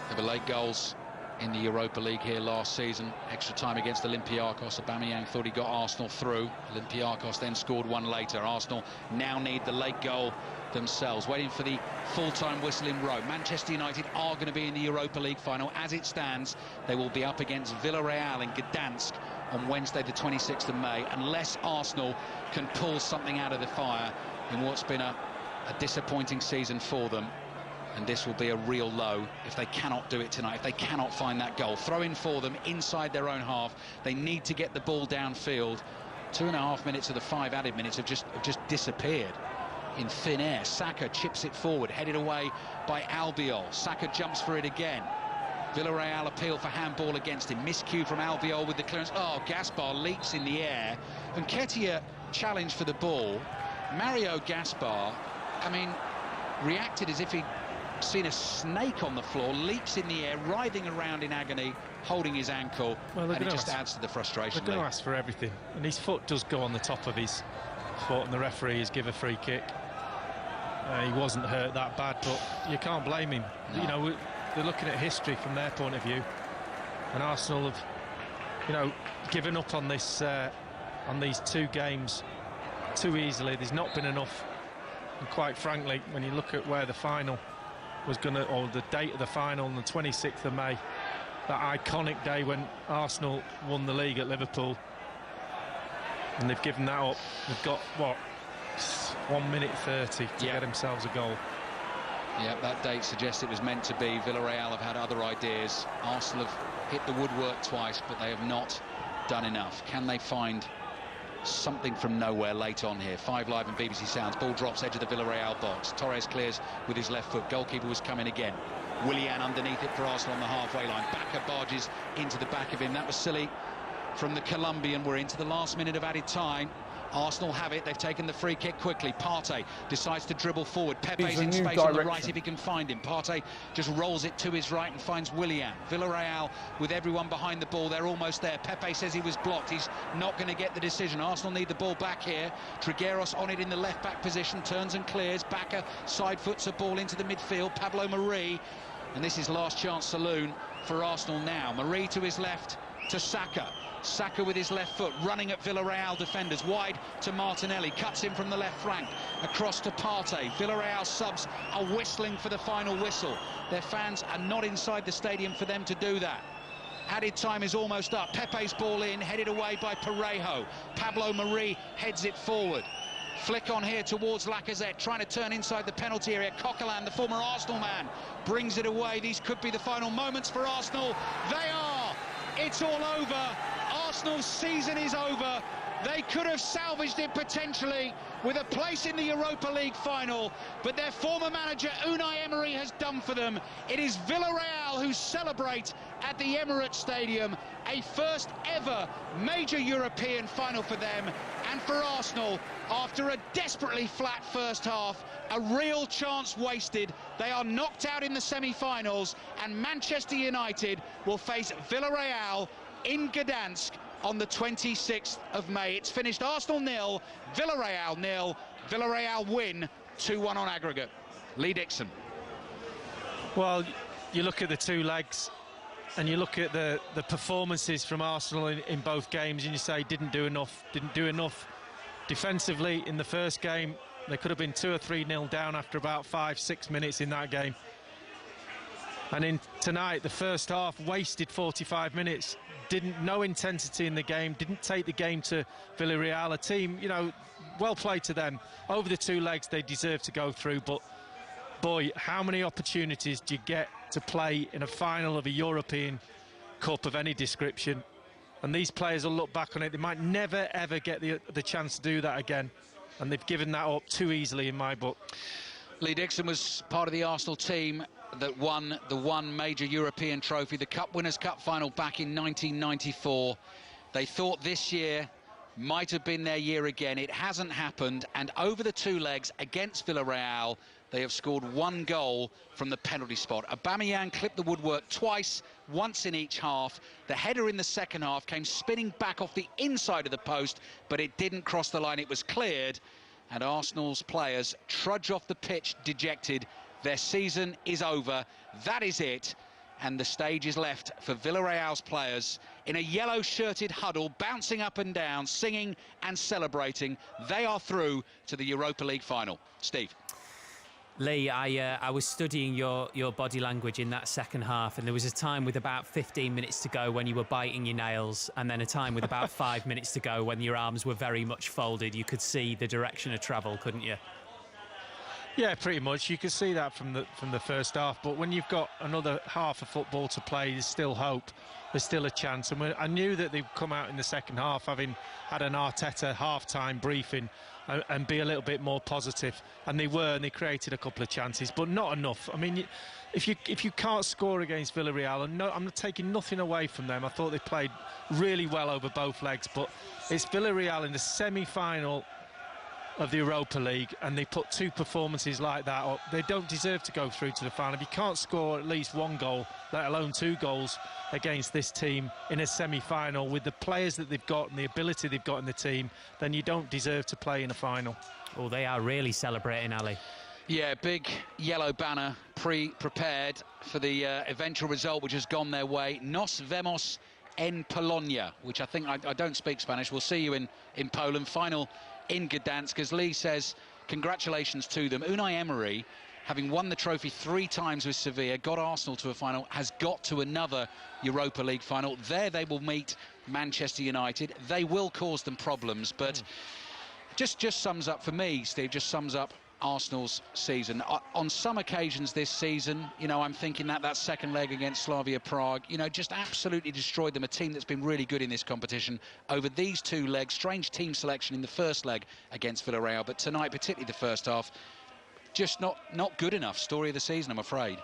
There were late goals in the Europa League here last season. Extra time against Olympiacos. Aubameyang thought he got Arsenal through. Olympiacos then scored one later. Arsenal now need the late goal themselves, waiting for the full-time whistle in Rome. Manchester United are going to be in the Europa League final. As it stands, they will be up against Villarreal in Gdansk on Wednesday the 26th of May, unless Arsenal can pull something out of the fire in what's been a disappointing season for them. And this will be a real low if they cannot do it tonight, if they cannot find that goal. Throw in for them inside their own half. They need to get the ball downfield. 2.5 minutes of the 5 added minutes have just disappeared in thin air. Saka chips it forward, headed away by Albiol. Saka jumps for it again. Villarreal appeal for handball against him. Miscue from Albiol with the clearance. Oh, Gaspar leaps in the air. And Nketiah challenged for the ball. Mario Gaspar, I mean, reacted as if he'd seen a snake on the floor, leaps in the air, writhing around in agony, holding his ankle, and it just adds to the frustration. They're going to ask for everything, and his foot does go on the top of his foot, and the referee has given a free kick. He wasn't hurt that bad, but you can't blame him. No. You know, they're looking at history from their point of view, and Arsenal have, you know, given up on this, on these 2 games too easily. There's not been enough, and quite frankly, when you look at where the final was going to, or the date of the final on the 26th of May, that iconic day when Arsenal won the league at Liverpool, and they've given that up. They've got, what, 1 minute 30 to get themselves a goal. Yeah, that date suggests it was meant to be. Villarreal have had other ideas. Arsenal have hit the woodwork twice, but they have not done enough. Can they find something from nowhere late on here? 5 Live and BBC Sounds. Ball drops edge of the Villarreal box. Torres clears with his left foot. Goalkeeper was coming again. Willian underneath it for Arsenal on the halfway line. Backer barges into the back of him. That was silly from the Colombian. We're into the last minute of added time. Arsenal have it. They've taken the free kick quickly. Partey decides to dribble forward. Pepe's in space on the right if he can find him. Partey just rolls it to his right and finds Willian. Villarreal with everyone behind the ball. They're almost there. Pepe says he was blocked. He's not going to get the decision. Arsenal need the ball back here. Trigueros on it in the left-back position. Turns and clears. Backer side foots a ball into the midfield. Pablo Marie. And this is last chance saloon for Arsenal now. Marie to his left to Saka. Saka with his left foot, running at Villarreal defenders, wide to Martinelli, cuts in from the left flank, across to Partey. Villarreal subs are whistling for the final whistle. Their fans are not inside the stadium for them to do that. Added time is almost up. Pepe's ball in, headed away by Parejo. Pablo Marie heads it forward. Flick on here towards Lacazette, trying to turn inside the penalty area. Coquelin, the former Arsenal man, brings it away. These could be the final moments for Arsenal. They are! It's all over. Arsenal's season is over. They could have salvaged it potentially with a place in the Europa League final, but their former manager Unai Emery has done for them. It is Villarreal who celebrate at the Emirates Stadium, a first ever major European final for them, and for Arsenal, after a desperately flat first half, a real chance wasted. They are knocked out in the semi-finals, and Manchester United will face Villarreal in Gdansk on the 26th of May. It's finished Arsenal 0, Villarreal 0. Villarreal win 2-1 on aggregate. Lee Dixon. Well, you look at the two legs and you look at the performances from Arsenal in both games, and you say didn't do enough defensively in the first game. They could have been 2 or 3-0 down after about 5-6 minutes in that game. And in tonight, the first half, wasted 45 minutes. No intensity in the game, didn't take the game to Villarreal, a team, you know, well played to them. Over the two legs, they deserve to go through, but boy, how many opportunities do you get to play in a final of a European Cup of any description? And these players will look back on it, they might never ever get the chance to do that again, and they've given that up too easily in my book. Lee Dixon was part of the Arsenal team that won the one major European trophy, the Cup Winners' Cup final back in 1994. They thought this year might have been their year again. It hasn't happened, and over the two legs against Villarreal, they have scored 1 goal from the penalty spot. Aubameyang clipped the woodwork twice, once in each half. The header in the second half came spinning back off the inside of the post, but it didn't cross the line. It was cleared, and Arsenal's players trudge off the pitch dejected. Their season is over. That is it. And the stage is left for Villarreal's players in a yellow-shirted huddle, bouncing up and down, singing and celebrating. They are through to the Europa League final. Steve. Lee, I was studying your body language in that second half, and there was a time with about 15 minutes to go when you were biting your nails, and then a time with about 5 minutes to go when your arms were very much folded. You could see the direction of travel, couldn't you? Yeah, pretty much. You could see that from the first half. But when you've got another half of football to play, there's still hope. There's still a chance. And I knew that they'd come out in the second half, having had an Arteta half-time briefing, and be a little bit more positive. And they were, and they created a couple of chances, but not enough. I mean, if you can't score against Villarreal, and no, I'm not taking nothing away from them. I thought they played really well over both legs, but it's Villarreal in the semi-final of the Europa League, and they put 2 performances like that up. They don't deserve to go through to the final. If you can't score at least 1 goal, let alone 2 goals against this team in a semi-final with the players that they've got and the ability they've got in the team, then you don't deserve to play in a final. Oh, they are really celebrating, Ali. Yeah, big yellow banner prepared for the eventual result, which has gone their way. Nos vemos en Polonia, which I think, I don't speak Spanish. We'll see you in Poland. Final in Gdansk. As Lee says, congratulations to them. Unai Emery, having won the trophy 3 times with Sevilla, got Arsenal to a final, has got to another Europa League final. There they will meet Manchester United. They will cause them problems, but just sums up for me, Steve, just sums up Arsenal's season. On some occasions this season, you know, I'm thinking that second leg against Slavia Prague, you know, just absolutely destroyed them, a team that's been really good in this competition. Over these 2 legs, strange team selection in the first leg against Villarreal, but tonight, particularly the first half, just not good enough. Story of the season, I'm afraid.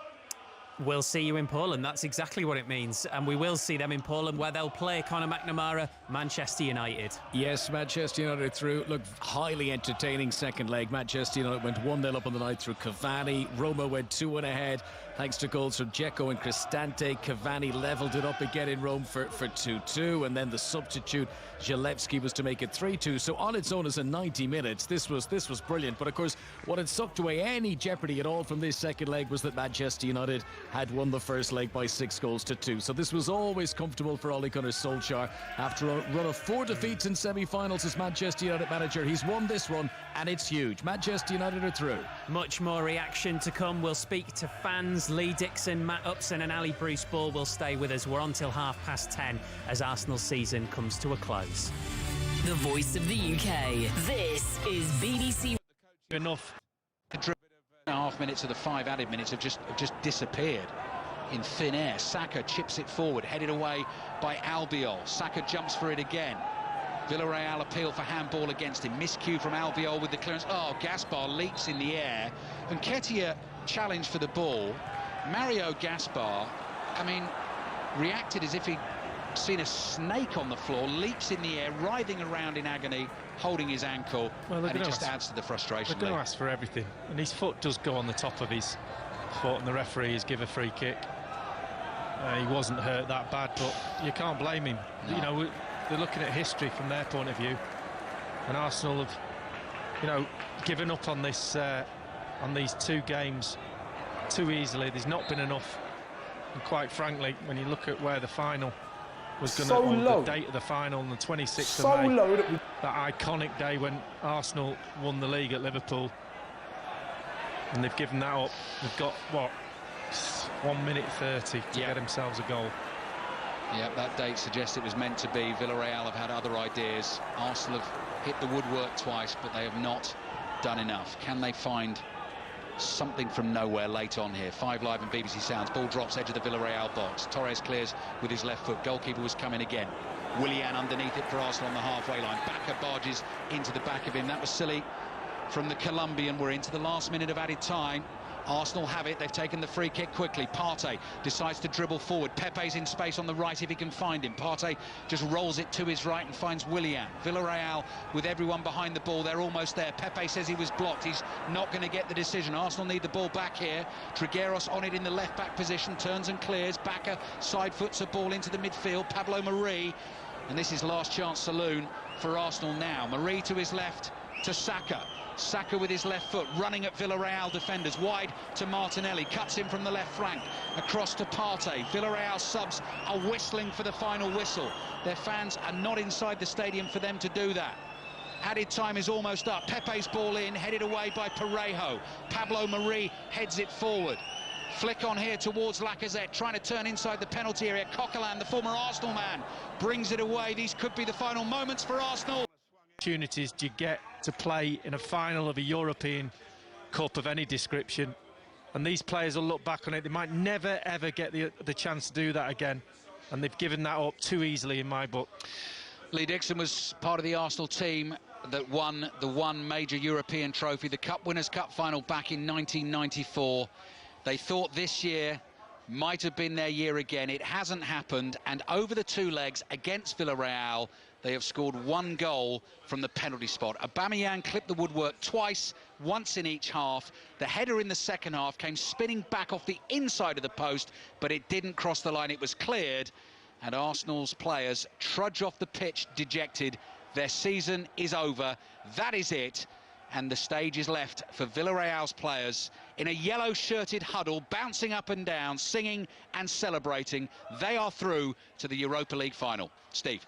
We'll see you in Poland. That's exactly what it means. And we will see them in Poland, where they'll play Conor McNamara, Manchester United. Yes, Manchester United through. Look, highly entertaining second leg. Manchester United went 1-0 up on the night through Cavani. Roma went 2-1 ahead thanks to goals from Dzeko and Cristante. Cavani levelled it up again in Rome for 2-2. And then the substitute, Zalewski, was to make it 3-2. So on its own as a 90 minutes, this was brilliant. But of course, what had sucked away any jeopardy at all from this second leg was that Manchester United had won the first leg by 6-2. So this was always comfortable for Ole Gunnar Solskjaer. After a run of 4 defeats in semi-finals as Manchester United manager, he's won this one, and it's huge. Manchester United are through. Much more reaction to come. We'll speak to fans. Lee Dixon, Matt Upson and Ali Bruce Ball will stay with us. We're on till 10:30 as Arsenal's season comes to a close. The voice of the UK. This is BBC. Enough. The 3.5 minutes of the 5 added minutes have just disappeared in thin air. Saka chips it forward, headed away by Albiol. Saka jumps for it again. Villarreal appeal for handball against him. Miscue from Albiol with the clearance. Oh, Gaspar leaps in the air. And Nketiah challenged for the ball. Mario Gaspar, I mean, reacted as if he'd seen a snake on the floor, leaps in the air, writhing around in agony, holding his ankle, and it just adds to the frustration. They're going to ask for everything, and his foot does go on the top of his foot, and the referee has given a free kick. He wasn't hurt that bad, but you can't blame him. No. You know, they're looking at history from their point of view, and Arsenal have, you know, given up on this, on these 2 games too easily. There's not been enough, and quite frankly, when you look at where the final was going to, the date of the final on the 26th of May, that iconic day when Arsenal won the league at Liverpool, and they've given that up. They've got, what, 1 minute 30 to get themselves a goal. Yeah, that date suggests it was meant to be. Villarreal have had other ideas. Arsenal have hit the woodwork twice, but they have not done enough. Can they find something from nowhere late on here? 5 Live and BBC Sounds. Ball drops edge of the Villarreal box. Torres clears with his left foot. Goalkeeper was coming again. Willian underneath it for Arsenal on the halfway line. Bacca barges into the back of him. That was silly from the Colombian. We're into the last minute of added time. Arsenal have it. They've taken the free kick quickly. Partey decides to dribble forward. Pepe's in space on the right if he can find him. Partey just rolls it to his right and finds Willian. Villarreal with everyone behind the ball. They're almost there. Pepe says he was blocked. He's not going to get the decision. Arsenal need the ball back here. Trigueros on it in the left-back position. Turns and clears. Bacca side foots a ball into the midfield. Pablo Marie. And this is last chance saloon for Arsenal now. Marie to his left to Saka. Saka with his left foot, running at Villarreal defenders, wide to Martinelli, cuts in from the left flank, across to Partey. Villarreal subs are whistling for the final whistle. Their fans are not inside the stadium for them to do that. Added time is almost up. Pepe's ball in, headed away by Parejo. Pablo Marie heads it forward. Flick on here towards Lacazette, trying to turn inside the penalty area. Coquelin, the former Arsenal man, brings it away. These could be the final moments for Arsenal. Opportunities do you get to play in a final of a European Cup of any description, and these players will look back on it. They might never ever get the chance to do that again, and they've given that up too easily in my book. Lee Dixon was part of the Arsenal team that won the one major European trophy, the Cup Winners' Cup final back in 1994. They thought this year might have been their year again. It hasn't happened, and over the 2 legs against Villarreal, they have scored 1 goal from the penalty spot. Aubameyang clipped the woodwork twice, once in each half. The header in the second half came spinning back off the inside of the post, but it didn't cross the line. It was cleared, and Arsenal's players trudge off the pitch dejected. Their season is over. That is it. And the stage is left for Villarreal's players in a yellow-shirted huddle, bouncing up and down, singing and celebrating. They are through to the Europa League final. Steve.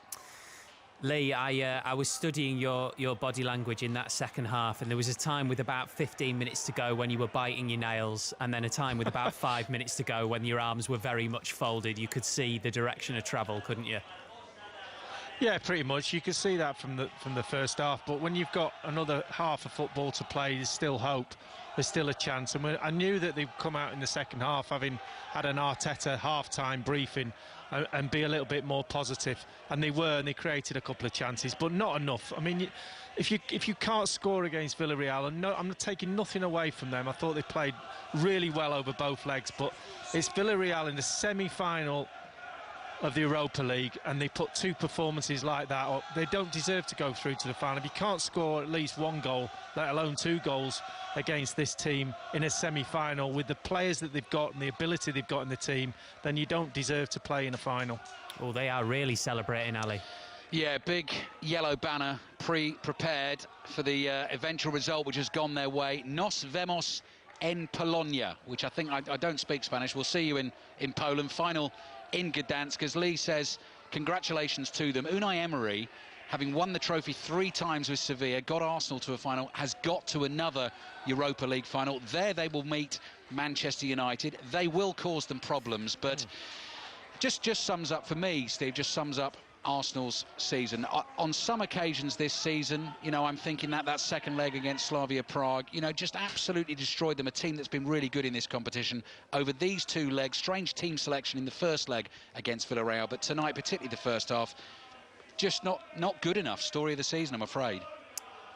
Lee, I was studying your body language in that second half, and there was a time with about 15 minutes to go when you were biting your nails, and then a time with about 5 minutes to go when your arms were very much folded. You could see the direction of travel, couldn't you? Yeah, pretty much. You could see that from the first half. But when you've got another half of football to play, there's still hope. There's still a chance. And I knew that they'd come out in the second half, having had an Arteta half-time briefing, and be a little bit more positive. And they were, and they created a couple of chances, but not enough. I mean, if you can't score against Villarreal, and I'm not taking nothing away from them. I thought they played really well over both legs, but it's Villarreal in the semi-final of the Europa League, and they put two performances like that up. They don't deserve to go through to the final. If you can't score at least one goal, let alone 2 goals against this team in a semi-final with the players that they've got and the ability they've got in the team, then you don't deserve to play in a final. Oh, they are really celebrating, Ali. Yeah, big yellow banner prepared for the eventual result, which has gone their way. Nos vemos en Polonia, which I think, I don't speak Spanish. We'll see you in Poland. Final in Gdansk, as Lee says, congratulations to them. Unai Emery, having won the trophy 3 times with Sevilla, got Arsenal to a final, has got to another Europa League final. There they will meet Manchester United. They will cause them problems, but just sums up, for me, Steve, just sums up Arsenal's season. On some occasions this season, you know, I'm thinking that second leg against Slavia Prague, you know, just absolutely destroyed them, a team that's been really good in this competition. Over these 2 legs, strange team selection in the first leg against Villarreal, but tonight, particularly the first half, just not good enough. Story of the season, I'm afraid.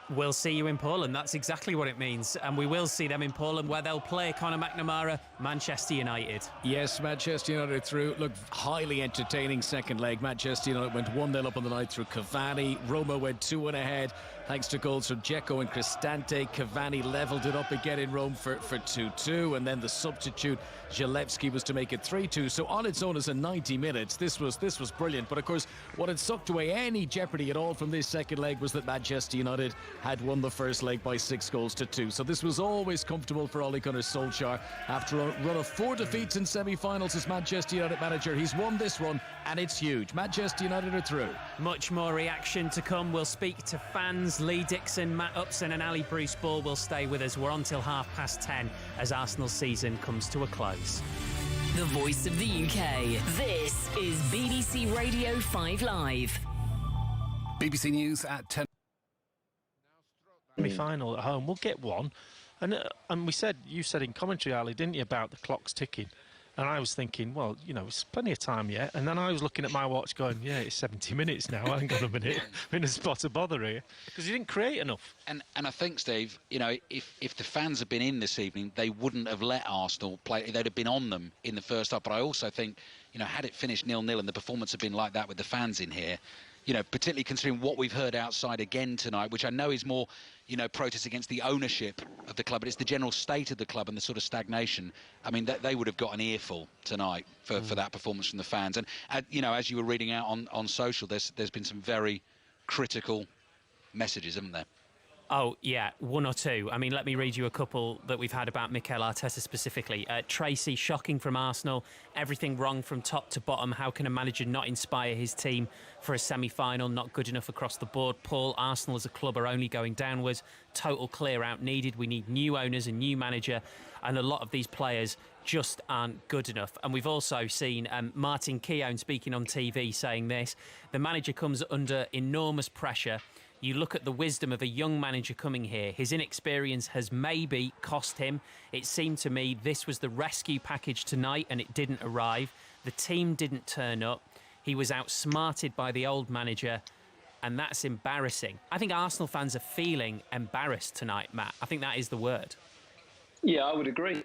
We'll see you in Poland. That's exactly what it means. And we will see them in Poland, where they'll play Conor McNamara, Manchester United. Yes, Manchester United through. Look, highly entertaining second leg. Manchester United went 1-0 up on the night through Cavani. Roma went 2-1 ahead thanks to goals from Dzeko and Cristante. Cavani levelled it up again in Rome for 2-2. And then the substitute, Zalewski, was to make it 3-2. So on its own as a 90 minutes, this was brilliant. But of course, what had sucked away any jeopardy at all from this second leg was that Manchester United had won the first leg by 6-2. So this was always comfortable for Ole Gunnar Solskjaer. After a run of 4 defeats in semi-finals as Manchester United manager, he's won this one, and it's huge. Manchester United are through. Much more reaction to come. We'll speak to fans. Lee Dixon, Matt Upson and Ali Bruce Ball will stay with us. We're on till 10:30 as Arsenal's season comes to a close. The voice of the UK. This is BBC Radio 5 Live. BBC News at 10. Semi-final at home, we'll get one, and you said in commentary, Ali, didn't you, about the clock's ticking? And I was thinking, well, you know, it's plenty of time yet. And then I was looking at my watch going, yeah, it's 70 minutes now. Hang on a minute. I'm in a spot of bother here. Because you didn't create enough. And I think, Steve, you know, if the fans had been in this evening, they wouldn't have let Arsenal play. They'd have been on them in the first half. But I also think, you know, had it finished 0-0 and the performance had been like that with the fans in here, you know, particularly considering what we've heard outside again tonight, which I know is more, you know, protest against the ownership of the club, but it's the general state of the club and the sort of stagnation. I mean, they would have got an earful tonight for that performance from the fans. And, you know, as you were reading out on social, there's been some very critical messages, haven't there? Oh, yeah, 1 or 2. I mean, let me read you a couple that we've had about Mikel Arteta specifically. Tracy, shocking from Arsenal. Everything wrong from top to bottom. How can a manager not inspire his team for a semi-final? Not good enough across the board. Paul, Arsenal as a club are only going downwards. Total clear-out needed. We need new owners, a new manager, and a lot of these players just aren't good enough. And we've also seen Martin Keown speaking on TV saying this. The manager comes under enormous pressure. You look at the wisdom of a young manager coming here. His inexperience has maybe cost him. It seemed to me this was the rescue package tonight and it didn't arrive. The team didn't turn up. He was outsmarted by the old manager, and that's embarrassing. I think Arsenal fans are feeling embarrassed tonight, Matt. I think that is the word. Yeah, I would agree.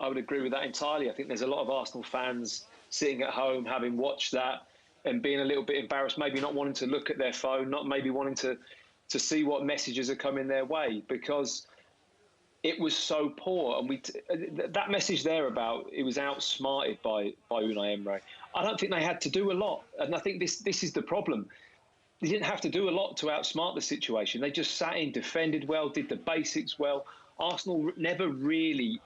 I would agree with that entirely. I think there's a lot of Arsenal fans sitting at home having watched that and being a little bit embarrassed, maybe not wanting to look at their phone, not maybe wanting to see what messages are coming their way, because it was so poor. And that message there about it was outsmarted by Unai Emery, I don't think they had to do a lot. And I think this is the problem. They didn't have to do a lot to outsmart the situation. They just sat in, defended well, did the basics well. Arsenal never really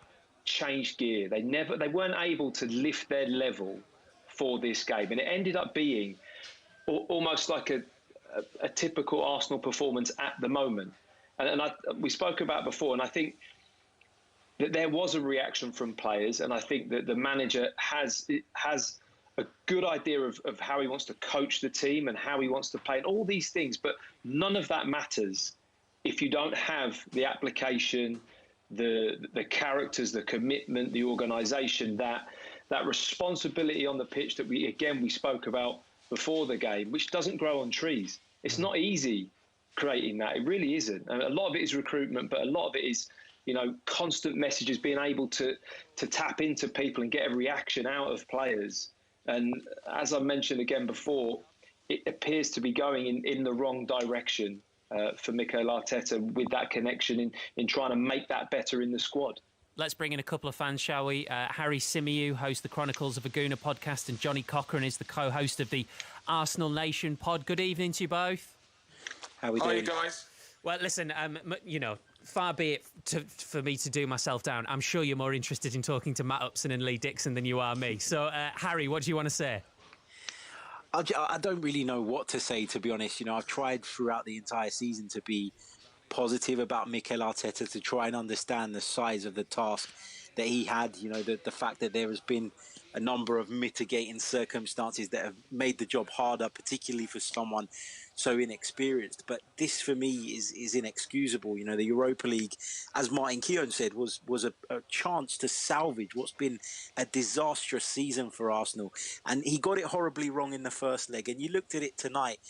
changed gear. They weren't able to lift their level for this game, and it ended up being almost like a typical Arsenal performance at the moment. And we spoke about before, and I think that there was a reaction from players, and I think that the manager has a good idea of how he wants to coach the team and how he wants to play and all these things. But none of that matters if you don't have the application, the characters, the commitment, the organisation, that responsibility on the pitch that we spoke about before the game, which doesn't grow on trees. It's not easy creating that. It really isn't. And a lot of it is recruitment, but a lot of it is, constant messages, being able to tap into people and get a reaction out of players. And as I mentioned again before, it appears to be going in the wrong direction for Mikel Arteta with that connection in trying to make that better in the squad. Let's bring in a couple of fans, shall we? Harry Symeou hosts the Chronicles of a Gooner podcast, and Johnny Cochran is the co-host of the Arsenal Nation pod. Good evening to you both. How we doing? How are you guys? Well, listen, far be it for me to do myself down. I'm sure you're more interested in talking to Matt Upson and Lee Dixon than you are me. So, Harry, what do you want to say? I don't really know what to say, to be honest. I've tried throughout the entire season to be positive about Mikel Arteta, to try and understand the size of the task that he had. The fact that there has been a number of mitigating circumstances that have made the job harder, particularly for someone so inexperienced. But this, for me, is inexcusable. The Europa League, as Martin Keown said, was a chance to salvage what's been a disastrous season for Arsenal. And he got it horribly wrong in the first leg. And you looked at it tonight,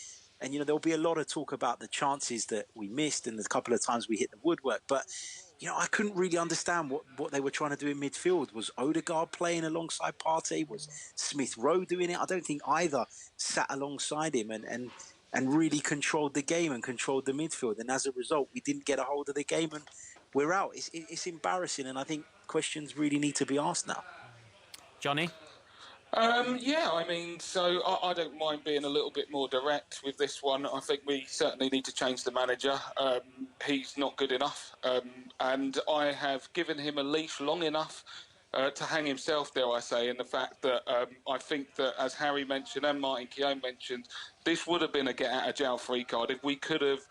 and, there'll be a lot of talk about the chances that we missed and the couple of times we hit the woodwork. But, I couldn't really understand what they were trying to do in midfield. Was Odegaard playing alongside Partey? Was Smith Rowe doing it? I don't think either sat alongside him and really controlled the game and controlled the midfield. And as a result, we didn't get a hold of the game and we're out. It's embarrassing, and I think questions really need to be asked now. Johnny? I don't mind being a little bit more direct with this one. I think we certainly need to change the manager. He's not good enough. And I have given him a leash long enough to hang himself, dare I say, in the fact that I think that, as Harry mentioned and Martin Keown mentioned, this would have been a get-out-of-jail-free card if we could have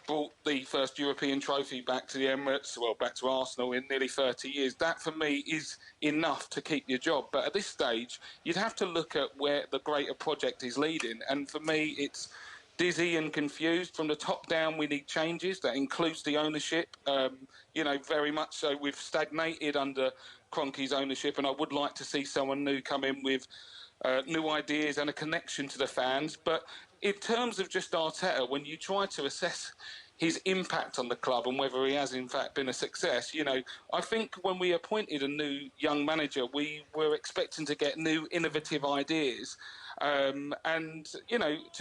brought the first European trophy back to the Emirates, back to Arsenal in nearly 30 years. That, for me, is enough to keep your job. But at this stage, you'd have to look at where the greater project is leading. And for me, it's dizzy and confused. From the top down, we need changes. That includes the ownership. Very much so. We've stagnated under Kroenke's ownership, and I would like to see someone new come in with new ideas and a connection to the fans. But in terms of just Arteta, when you try to assess his impact on the club and whether he has in fact been a success, I think when we appointed a new young manager, we were expecting to get new innovative ideas. To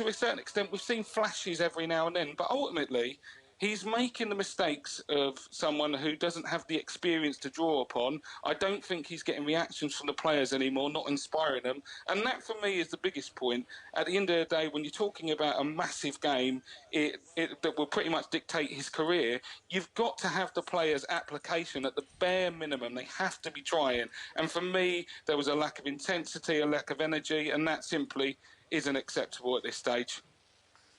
a certain extent, we've seen flashes every now and then, but ultimately, he's making the mistakes of someone who doesn't have the experience to draw upon. I don't think he's getting reactions from the players anymore, not inspiring them. And that, for me, is the biggest point. At the end of the day, when you're talking about a massive game that will pretty much dictate his career, you've got to have the players' application at the bare minimum. They have to be trying. And for me, there was a lack of intensity, a lack of energy, and that simply isn't acceptable at this stage.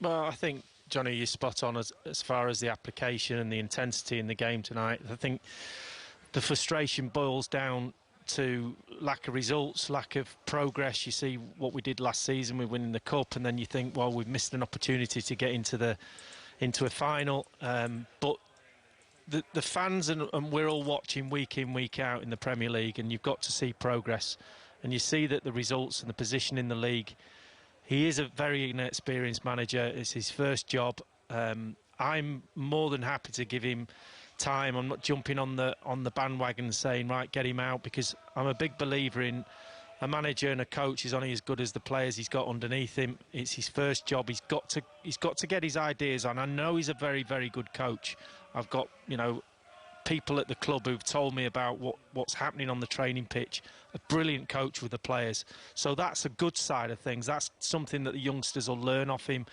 Well, I think, Johnny, you're spot on as far as the application and the intensity in the game tonight. I think the frustration boils down to lack of results, lack of progress. You see what we did last season, we're winning the Cup, and then you think, well, we've missed an opportunity to get into a final. But the fans, and we're all watching week in, week out in the Premier League, and you've got to see progress. And you see that the results and the position in the league. He is a very inexperienced manager. It's his first job. I'm more than happy to give him time. I'm not jumping on the bandwagon saying, right, get him out, because I'm a big believer in a manager and a coach is only as good as the players he's got underneath him. It's his first job. He's got to get his ideas on. I know he's a very, very good coach. I've got, people at the club who've told me about what's happening on the training pitch. A brilliant coach with the players. So that's a good side of things. That's something that the youngsters will learn off him.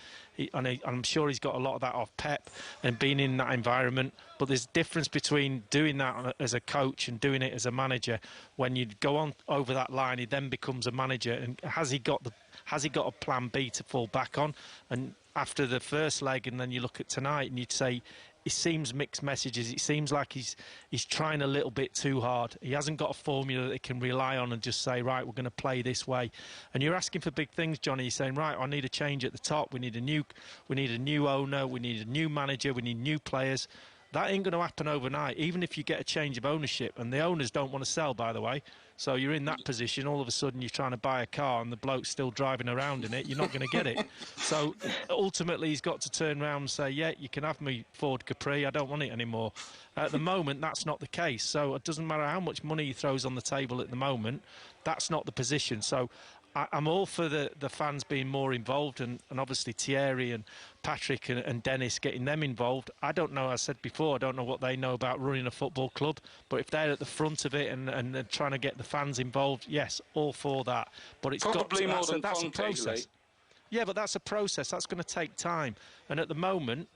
I'm sure he's got a lot of that off Pep and being in that environment. But there's a difference between doing that as a coach and doing it as a manager. When you go on over that line, he then becomes a manager. And has he got a plan B to fall back on? And after the first leg, and then you look at tonight and you'd say, it seems mixed messages. It seems like he's trying a little bit too hard. He hasn't got a formula that he can rely on and just say, right, we're going to play this way. And you're asking for big things, Johnny. You're saying, right, I need a change at the top. We need a new owner. We need a new manager. We need new players. That ain't going to happen overnight, even if you get a change of ownership. And the owners don't want to sell, by the way. So you're in that position. All of a sudden, you're trying to buy a car and the bloke's still driving around in it. You're not going to get it. So ultimately, he's got to turn around and say, yeah, you can have me Ford Capri. I don't want it anymore. At the moment, that's not the case. So it doesn't matter how much money he throws on the table at the moment. That's not the position. So I'm all for the fans being more involved and obviously Thierry and Patrick and Dennis getting them involved. I don't know, I said before, I don't know what they know about running a football club, but if they're at the front of it and trying to get the fans involved, yes, all for that. But it's probably got to, more than that's a process. Lee. Yeah, but that's a process. That's going to take time. And at the moment,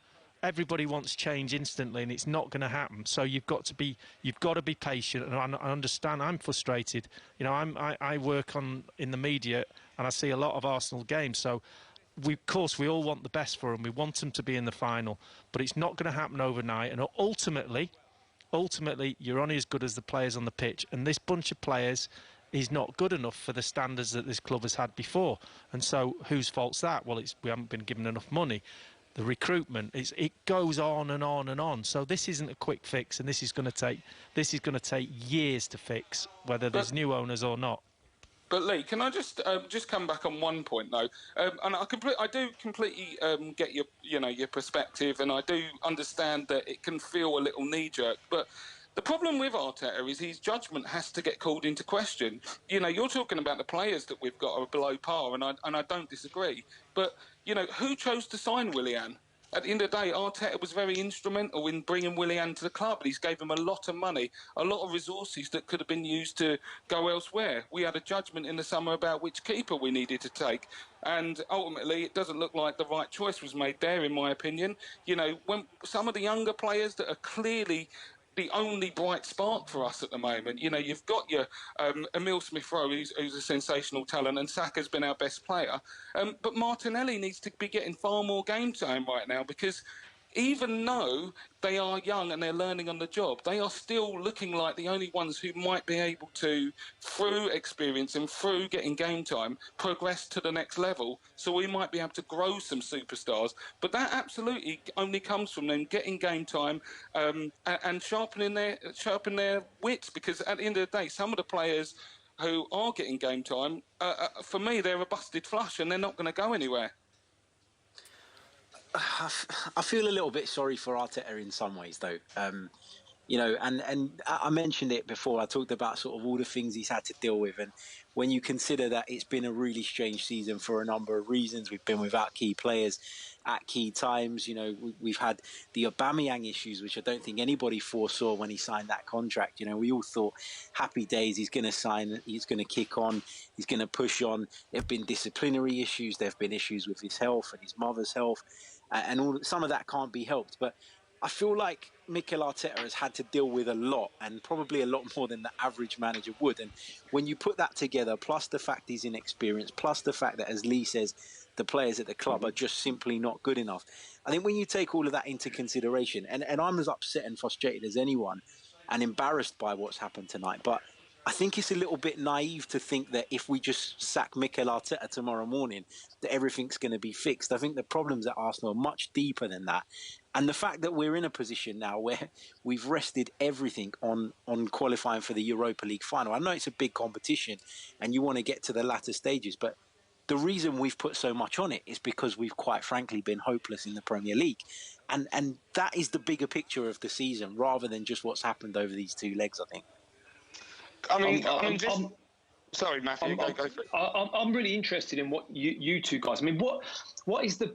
everybody wants change instantly, and it's not going to happen. So you've got to be patient. And I understand. I'm frustrated. You know, I work in the media, and I see a lot of Arsenal games. So of course we all want the best for them. We want them to be in the final, but it's not going to happen overnight. And ultimately, you're only as good as the players on the pitch. And this bunch of players is not good enough for the standards that this club has had before. And so whose fault's that? Well, we haven't been given enough money. The recruitment, it goes on and on and on. So this isn't a quick fix, and this is going to take years to fix, whether there's new owners or not. But Lee, can I just come back on one point though? And I do completely get your perspective, and I do understand that it can feel a little knee jerk, but. The problem with Arteta is his judgment has to get called into question. You know, you're talking about the players that we've got are below par, and I don't disagree. But, you know, who chose to sign Willian? At the end of the day, Arteta was very instrumental in bringing Willian to the club, and he's gave him a lot of money, a lot of resources that could have been used to go elsewhere. We had a judgment in the summer about which keeper we needed to take, and ultimately it doesn't look like the right choice was made there, in my opinion. You know, when some of the younger players that are clearly the only bright spark for us at the moment. You know, you've got your Emile Smith-Rowe, who's a sensational talent, and Saka's been our best player. But Martinelli needs to be getting far more game time right now, because even though they are young and they're learning on the job, they are still looking like the only ones who might be able to, through experience and through getting game time, progress to the next level. So we might be able to grow some superstars. But that absolutely only comes from them getting game time and sharpening their wits, because at the end of the day, some of the players who are getting game time, for me, they're a busted flush and they're not going to go anywhere. I feel a little bit sorry for Arteta in some ways, though. You know, and I mentioned it before. I talked about sort of all the things he's had to deal with, and when you consider that it's been a really strange season for a number of reasons, we've been without key players at key times. You know, we've had the Aubameyang issues, which I don't think anybody foresaw when he signed that contract. You know, we all thought happy days, he's going to sign, he's going to kick on, he's going to push on. There have been disciplinary issues, there have been issues with his health and his mother's health, and some of that can't be helped. But I feel like Mikel Arteta has had to deal with a lot, and probably a lot more than the average manager would. And when you put that together, plus the fact he's inexperienced, plus the fact that, as Lee says, the players at the club are just simply not good enough, I think when you take all of that into consideration, and I'm as upset and frustrated as anyone and embarrassed by what's happened tonight, but I think it's a little bit naive to think that if we just sack Mikel Arteta tomorrow morning, that everything's going to be fixed. I think the problems at Arsenal are much deeper than that. And the fact that we're in a position now where we've rested everything on qualifying for the Europa League final. I know it's a big competition and you want to get to the latter stages, but the reason we've put so much on it is because we've quite frankly been hopeless in the Premier League. And that is the bigger picture of the season rather than just what's happened over these two legs, I think. Sorry, Matthew, go for it. I'm really interested in what you two guys. I mean, what is the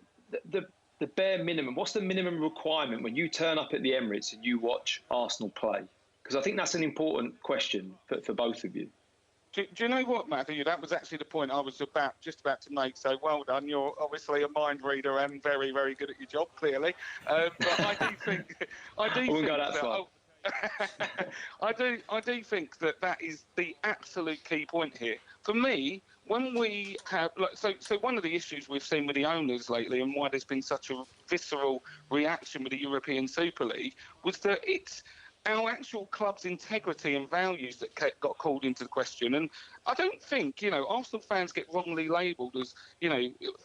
bare minimum? What's the minimum requirement when you turn up at the Emirates and you watch Arsenal play? Because I think that's an important question for both of you. Do you know what, Matthew? That was actually the point I was just about to make. So well done. You're obviously a mind reader and very, very good at your job, clearly. But I do think. I wouldn't go that far. I do think that is the absolute key point here. For me, when we have so one of the issues we've seen with the owners lately, and why there's been such a visceral reaction with the European Super League, was that it's our actual club's integrity and values that got called into question. And I don't think, Arsenal fans get wrongly labelled as,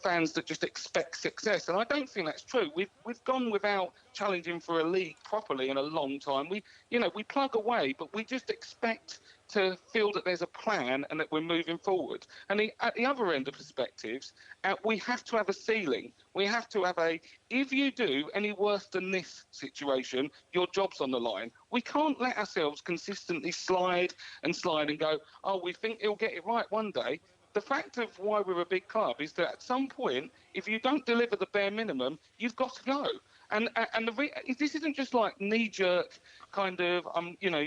fans that just expect success. And I don't think that's true. We've gone without challenging for a league properly in a long time. We plug away, but we just expect to feel that there's a plan and that we're moving forward. And at the other end of perspectives, we have to have a ceiling. We have to have if you do any worse than this situation, your job's on the line. We can't let ourselves consistently slide and go, oh, we think he'll get it right one day. The fact of why we're a big club is that at some point, if you don't deliver the bare minimum, you've got to go. And this isn't just like knee-jerk kind of,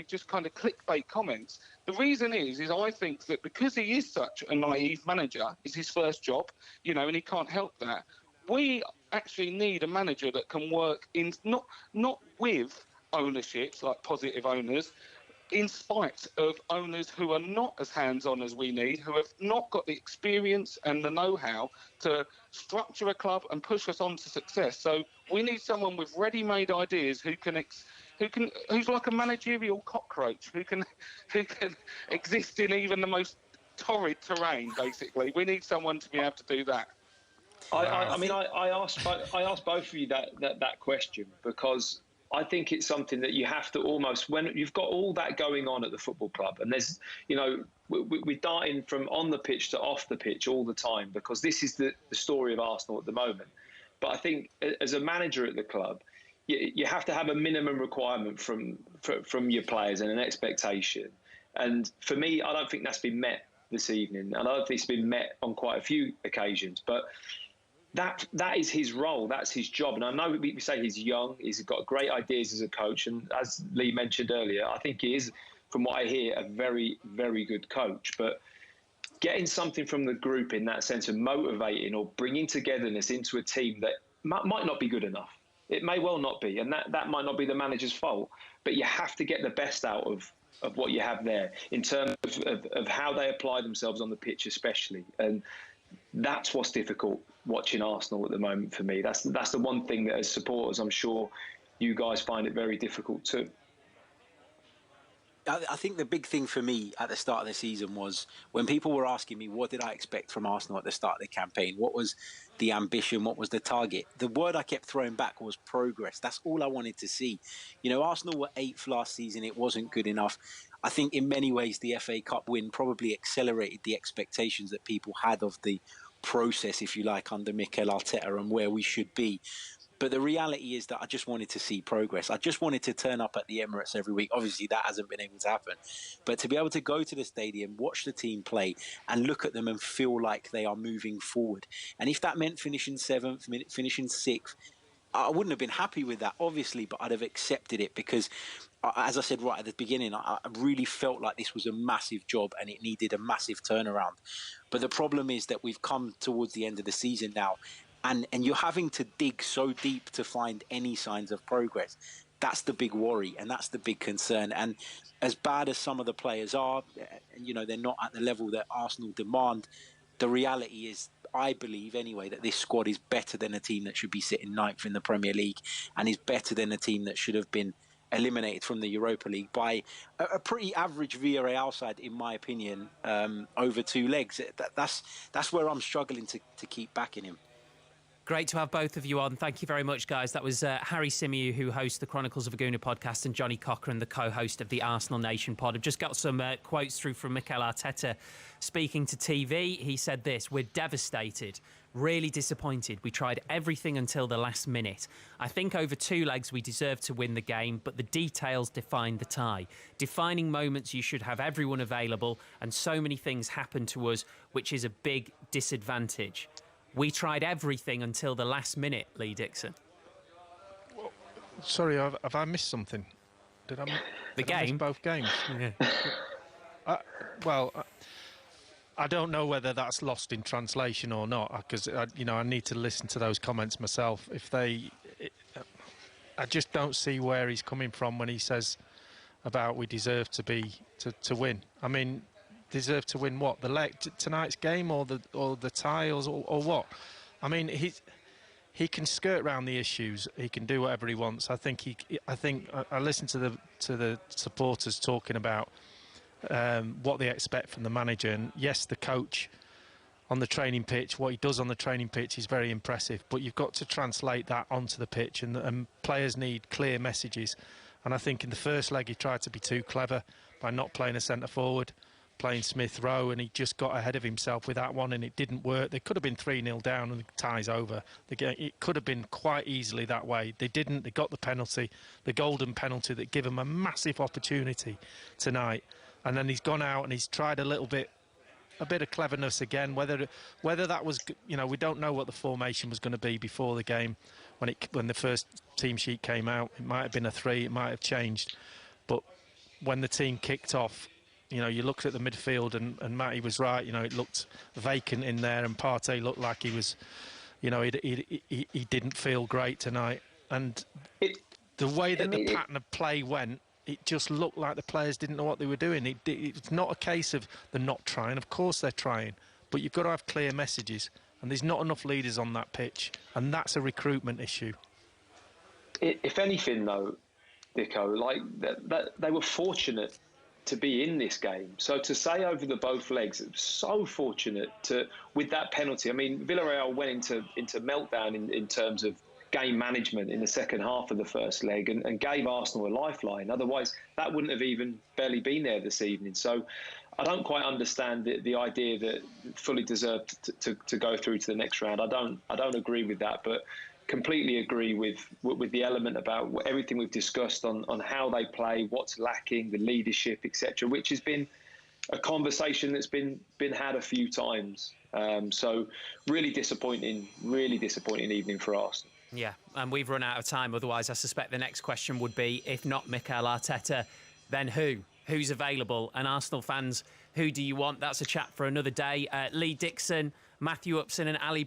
just kind of clickbait comments. The reason is I think that because he is such a naive manager, it's his first job, and he can't help that. We actually need a manager that can work in not with ownerships, like positive owners, in spite of owners who are not as hands-on as we need, who have not got the experience and the know-how to structure a club and push us on to success. So we need someone with ready-made ideas who's like a managerial cockroach, who can exist in even the most torrid terrain. Basically, we need someone to be able to do that. I asked both of you that question because I think it's something that you have to almost, when you've got all that going on at the football club, and there's, we're darting from on the pitch to off the pitch all the time because this is the story of Arsenal at the moment. But I think as a manager at the club, you have to have a minimum requirement from your players and an expectation. And for me, I don't think that's been met this evening. And I don't think it's been met on quite a few occasions. But that is his role. That's his job. And I know we say he's young. He's got great ideas as a coach. And as Lee mentioned earlier, I think he is, from what I hear, a very, very good coach. But getting something from the group in that sense of motivating or bringing togetherness into a team that might not be good enough. It may well not be. And that might not be the manager's fault. But you have to get the best out of what you have there in terms of how they apply themselves on the pitch especially. And that's what's difficult watching Arsenal at the moment for me. That's the one thing that as supporters, I'm sure you guys find it very difficult too. I think the big thing for me at the start of the season was when people were asking me what did I expect from Arsenal at the start of the campaign, what was the ambition, what was the target, the word I kept throwing back was progress. That's all I wanted to see. Arsenal were 8th last season. It wasn't good enough. I think in many ways the FA Cup win probably accelerated the expectations that people had of the process, if you like, under Mikel Arteta and where we should be. But the reality is that I just wanted to see progress. I just wanted to turn up at the Emirates every week. Obviously, that hasn't been able to happen. But to be able to go to the stadium, watch the team play, and look at them and feel like they are moving forward. And if that meant finishing 7th, finishing 6th, I wouldn't have been happy with that, obviously, but I'd have accepted it because, as I said right at the beginning, I really felt like this was a massive job and it needed a massive turnaround. But the problem is that we've come towards the end of the season now, and you're having to dig so deep to find any signs of progress. That's the big worry and that's the big concern. And as bad as some of the players are, they're not at the level that Arsenal demand. The reality is, I believe anyway, that this squad is better than a team that should be sitting 9th in the Premier League and is better than a team that should have been eliminated from the Europa League by a pretty average Villarreal side, in my opinion, over 2 legs. That's where I'm struggling to keep backing him. Great to have both of you on. Thank you very much, guys. That was Harry Symeou, who hosts the Chronicles of a Gooner podcast, and Johnny Cochran, the co-host of the Arsenal Nation pod. I've just got some quotes through from Mikel Arteta speaking to TV. He said this: "We're devastated, really disappointed. We tried everything until the last minute. I think over 2 legs we deserved to win the game, but the details defined the tie. Defining moments, you should have everyone available, and so many things happened to us, which is a big disadvantage." We tried everything until the last minute, Lee Dixon. Sorry, have I missed something? Did I miss both games? Yeah. I don't know whether that's lost in translation or not, because I need to listen to those comments myself. I just don't see where he's coming from when he says about we deserve to win. I mean, deserve to win what? Tonight's game or the tie or what? I mean, he can skirt around the issues. He can do whatever he wants. I think I listened to the supporters talking about what they expect from the manager, and yes, the coach on the training pitch, what he does on the training pitch is very impressive, but you've got to translate that onto the pitch, and players need clear messages. And I think in the first leg he tried to be too clever by not playing a centre forward, playing Smith Rowe, and he just got ahead of himself with that one, and it didn't work. They could have been 3-0 down and the tie's over. It could have been quite easily that way. They didn't. They got the penalty, the golden penalty that gave him a massive opportunity tonight. And then he's gone out and he's tried a bit of cleverness again. Whether that was, we don't know what the formation was going to be before the game. When the first team sheet came out, it might have been a 3, it might have changed. But when the team kicked off, you looked at the midfield and Matty was right. It looked vacant in there, and Partey looked like he was, he didn't feel great tonight. And the way that the pattern of play went, it just looked like the players didn't know what they were doing. It's not a case of they're not trying. Of course they're trying, but you've got to have clear messages, and there's not enough leaders on that pitch, and that's a recruitment issue. If anything, though, Dicko, like that they were fortunate to be in this game. So to say over the both legs, it was so fortunate with that penalty. I mean, Villarreal went into meltdown in terms of game management in the second half of the first leg and gave Arsenal a lifeline. Otherwise, that wouldn't have even barely been there this evening. So I don't quite understand the idea that fully deserved to go through to the next round. I don't agree with that, but completely agree with the element about everything we've discussed on how they play, what's lacking, the leadership, etc., which has been a conversation that's been had a few times. So really disappointing evening for Arsenal. Yeah, and we've run out of time. Otherwise, I suspect the next question would be, if not Mikel Arteta, then who? Who's available? And Arsenal fans, who do you want? That's a chat for another day. Lee Dixon, Matthew Upson and Ali